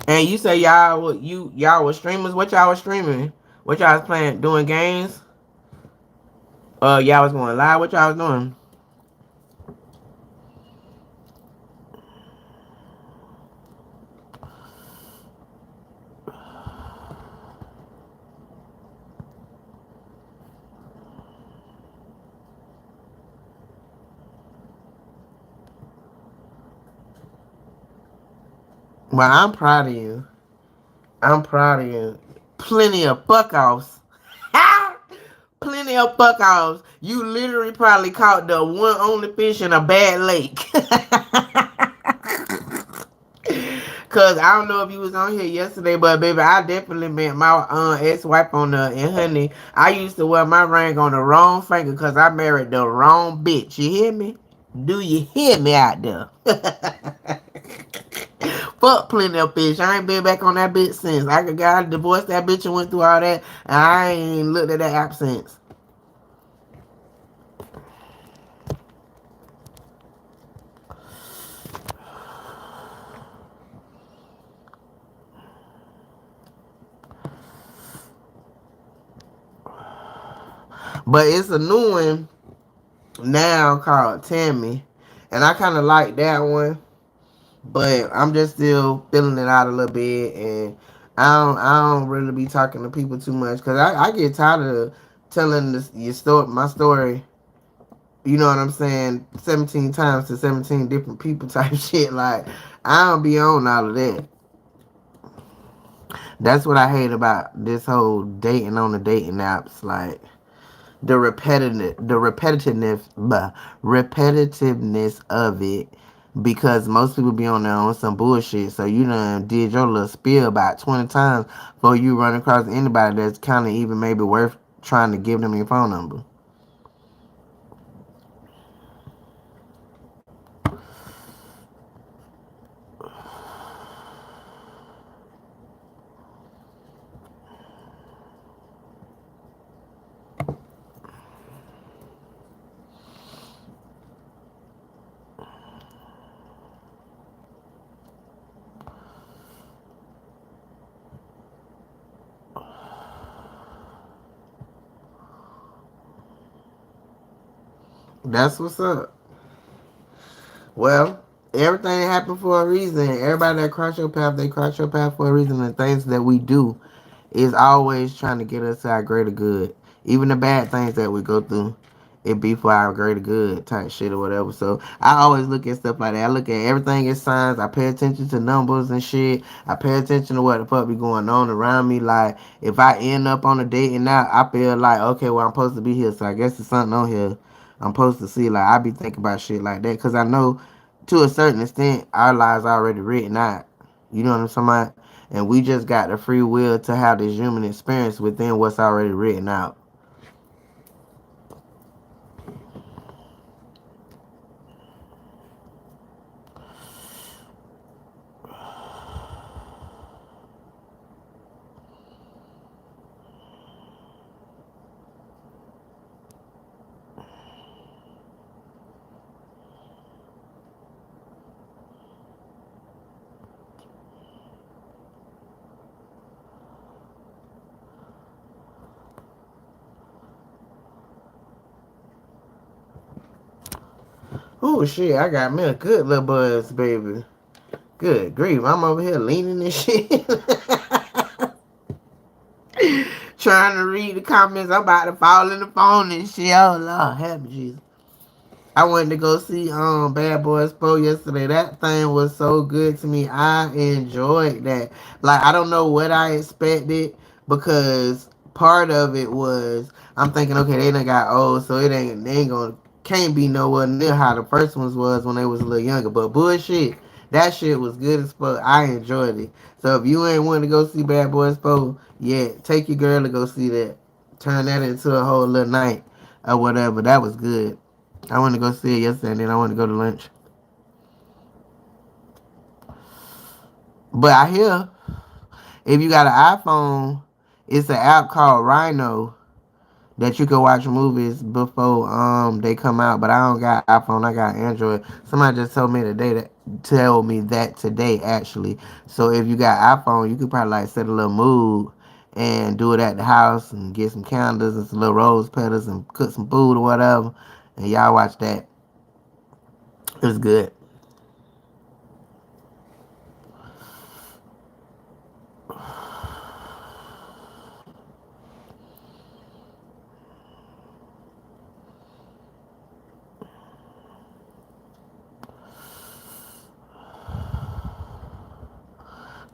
S2: And you say y'all was streamers. What y'all was streaming? What y'all was playing? Doing games? Y'all was going live. What y'all was doing? Well, I'm proud of you. I'm proud of you. Plenty of fuck offs. Plenty of fuck offs. You literally probably caught the one only fish in a bad lake. Cause I don't know if you was on here yesterday, but baby, I definitely met my ex-wife on the and honey. I used to wear my ring on the wrong finger cause I married the wrong bitch. You hear me? Do you hear me out there? Fuck plenty of fish. I ain't been back on that bitch since. I got divorced that bitch and went through all that. And I ain't looked at that app since. But it's a new one now called Tammy. And I kind of like that one. But I'm just still feeling it out a little bit. And I don't really be talking to people too much. Because I get tired of telling my story, you know what I'm saying, 17 times to 17 different people type shit. Like, I don't be on all of that. That's what I hate about this whole dating on the dating apps. Like, repetitiveness of it, because most people be on there on some bullshit. So you done did your little spiel about 20 times before you run across anybody that's kind of even maybe worth trying to give them your phone number. That's what's up. Well, everything happened for a reason. Everybody that cross your path, they cross your path for a reason. And things that we do is always trying to get us to our greater good. Even the bad things that we go through, it be for our greater good type shit or whatever. So I always look at stuff like that. I look at everything as signs. I pay attention to numbers and shit. I pay attention to what the fuck be going on around me. Like if I end up on a date and now I feel like okay, well I'm supposed to be here, so I guess there's something on here I'm supposed to see. Like I be thinking about shit like that because I know to a certain extent our lives already written out. You know what I'm talking about? And we just got the free will to have this human experience within what's already written out. Oh shit, I got me a good little buzz, baby. Good grief, I'm over here leaning and shit. Trying to read the comments. I'm about to fall in the phone and shit. Oh Lord, help me, Jesus. I went to go see Bad Boys 4 yesterday. That thing was so good to me. I enjoyed that. Like I don't know what I expected because part of it was I'm thinking, okay, they done got old, so they ain't gonna can't be nowhere near how the first ones was when they was a little younger. But bullshit, that shit was good as fuck. I enjoyed it. So if you ain't want to go see Bad Boys 4, yeah, take your girl to go see that. Turn that into a whole little night or whatever. That was good. I went to go see it yesterday, and then I went to go to lunch. But I hear if you got an iPhone, it's an app called Rhino that you can watch movies before they come out. But I don't got iPhone, I got Android. Somebody just told me today actually. So if you got iPhone, you could probably like set a little mood and do it at the house and get some candles and some little rose petals and cook some food or whatever. And y'all watch that. It's good.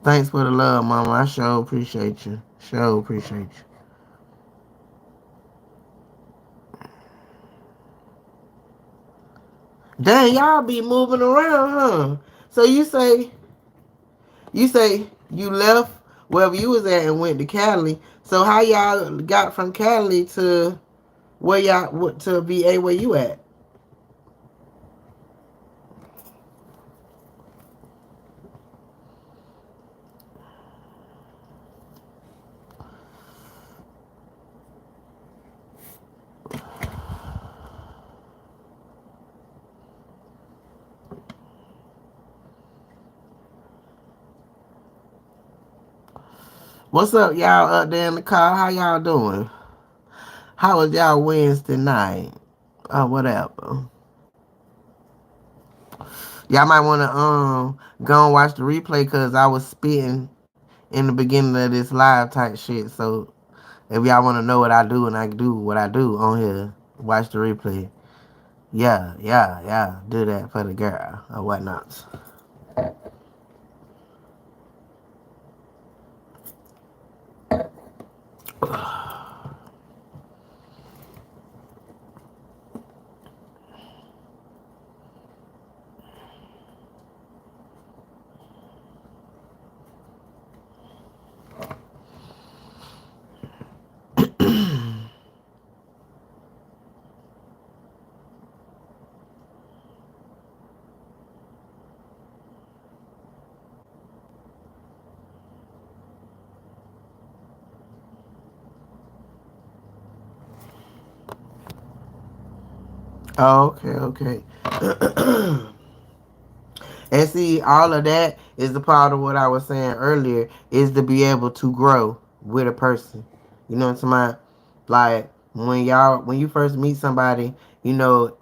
S2: Thanks for the love, mama. I sure appreciate you. Sure appreciate you. Dang, y'all be moving around, huh? So you say you left wherever you was at and went to Cali. So how y'all got from Cali to where y'all to VA where you at? What's up, y'all up there in the car? How y'all doing? How was y'all Wednesday night? Or whatever. Y'all might want to go and watch the replay because I was spitting in the beginning of this live type shit. So if y'all want to know what I do and I do what I do on here, watch the replay. Yeah, yeah, yeah. Do that for the girl or whatnot. Oh, okay, okay. And see, all of that is the part of what I was saying earlier is to be able to grow with a person. You know what I'm talking about? Like when you first meet somebody, you know,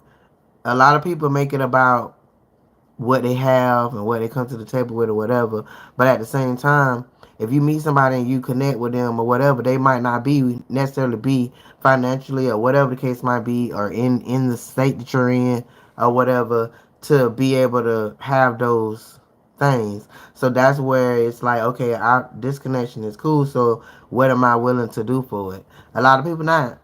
S2: a lot of people make it about what they have and what they come to the table with or whatever. But at the same time, If you meet somebody and you connect with them or whatever, they might not be necessarily be financially or whatever the case might be, or in the state that you're in or whatever, to be able to have those things. So that's where it's like, okay, this connection is cool. So what am I willing to do for it? A lot of people not,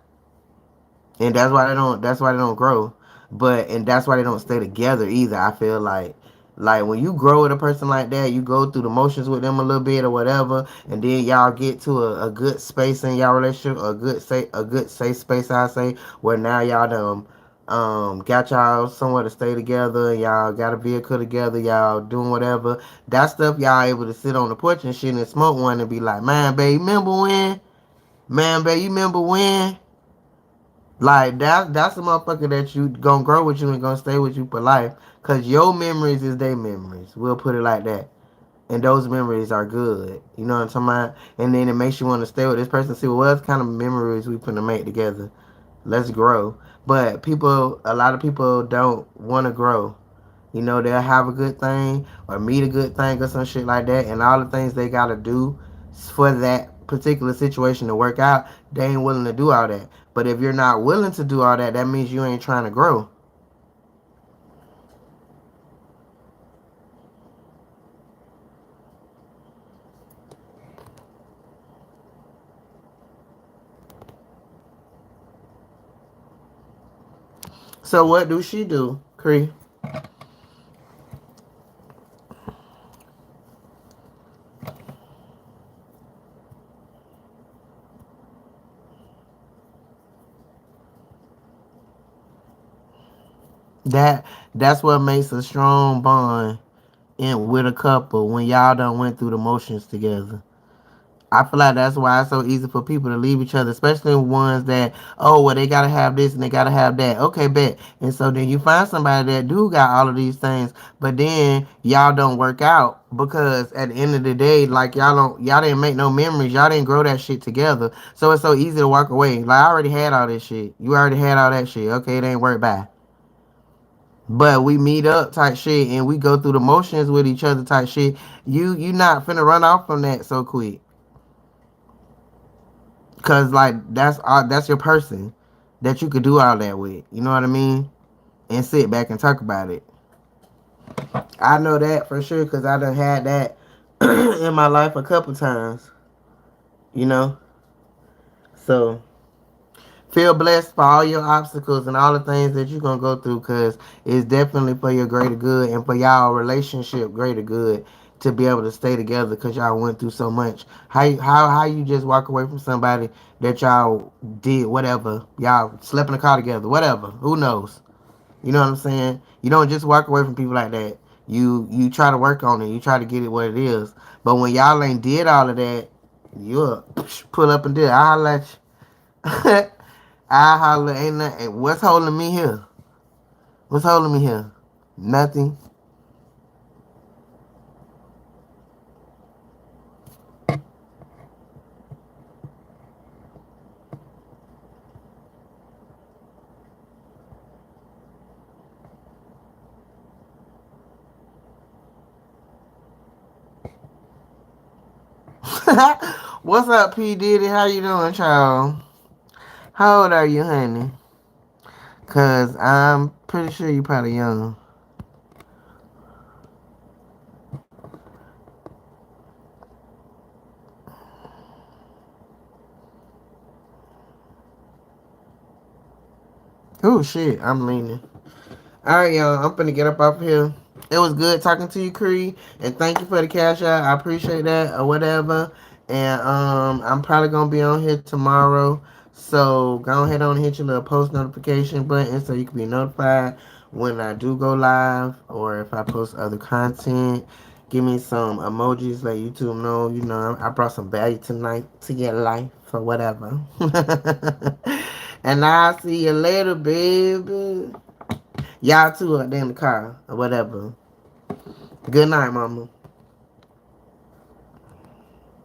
S2: and that's why they don't. That's why they don't grow. But and that's why they don't stay together either. I feel like when you grow with a person like that, you go through the motions with them a little bit or whatever, and then y'all get to a good space in y'all relationship, a good safe space, I say, where now y'all done got y'all somewhere to stay together, y'all got a vehicle together, y'all doing whatever. That stuff y'all able to sit on the porch and shit and smoke one and be like, man, babe, remember when? Man, babe, you remember when? Like that's a motherfucker that you gonna grow with you and gonna stay with you for life. Cause your memories is their memories. We'll put it like that. And those memories are good. You know what I'm talking about? And then it makes you want to stay with this person. See, well, what kind of memories we finna make together? Let's grow. But a lot of people don't want to grow. You know, they'll have a good thing or meet a good thing or some shit like that, and all the things they gotta do for that particular situation to work out, they ain't willing to do all that. But if you're not willing to do all that, that means you ain't trying to grow. So what do she do, Cree? That that's what makes a strong bond in with a couple when y'all done went through the motions together. I feel like that's why it's so easy for people to leave each other, especially ones that, oh, well, they gotta have this and they gotta have that. Okay, bet. And so then you find somebody that do got all of these things, but then y'all don't work out because at the end of the day, like y'all didn't make no memories, y'all didn't grow that shit together. So it's so easy to walk away. Like I already had all this shit. You already had all that shit. Okay, it ain't work by. But we meet up type shit and we go through the motions with each other type shit. You not finna run off from that so quick. Cause like that's your person that you could do all that with. You know what I mean? And sit back and talk about it. I know that for sure because I done had that in my life a couple times. You know? So feel blessed for all your obstacles and all the things that you're gonna go through because it's definitely for your greater good and for y'all relationship greater good to be able to stay together because y'all went through so much. How you just walk away from somebody that y'all did whatever, y'all slept in the car together, whatever. Who knows? You know what I'm saying? You don't just walk away from people like that. You try to work on it. You try to get it what it is. But when y'all ain't did all of that, you pull up and do it. I'll let you. I holler, ain't nothing. What's holding me here? What's holding me here? Nothing. What's up, P. Diddy? How you doing, child? How old are you, honey? Cause I'm pretty sure you probably young. Oh shit, I'm leaning. All right, y'all. I'm finna get up off here. It was good talking to you, Cree, and thank you for the cash out. I appreciate that or whatever. And I'm probably gonna be on here tomorrow. So go ahead on and hit your little post notification button so you can be notified when I do go live or if I post other content. Give me some emojis, let YouTube know, I brought some value tonight to your life or whatever. And I'll see you later, baby. Y'all too up there in the car or whatever. Good night, mama.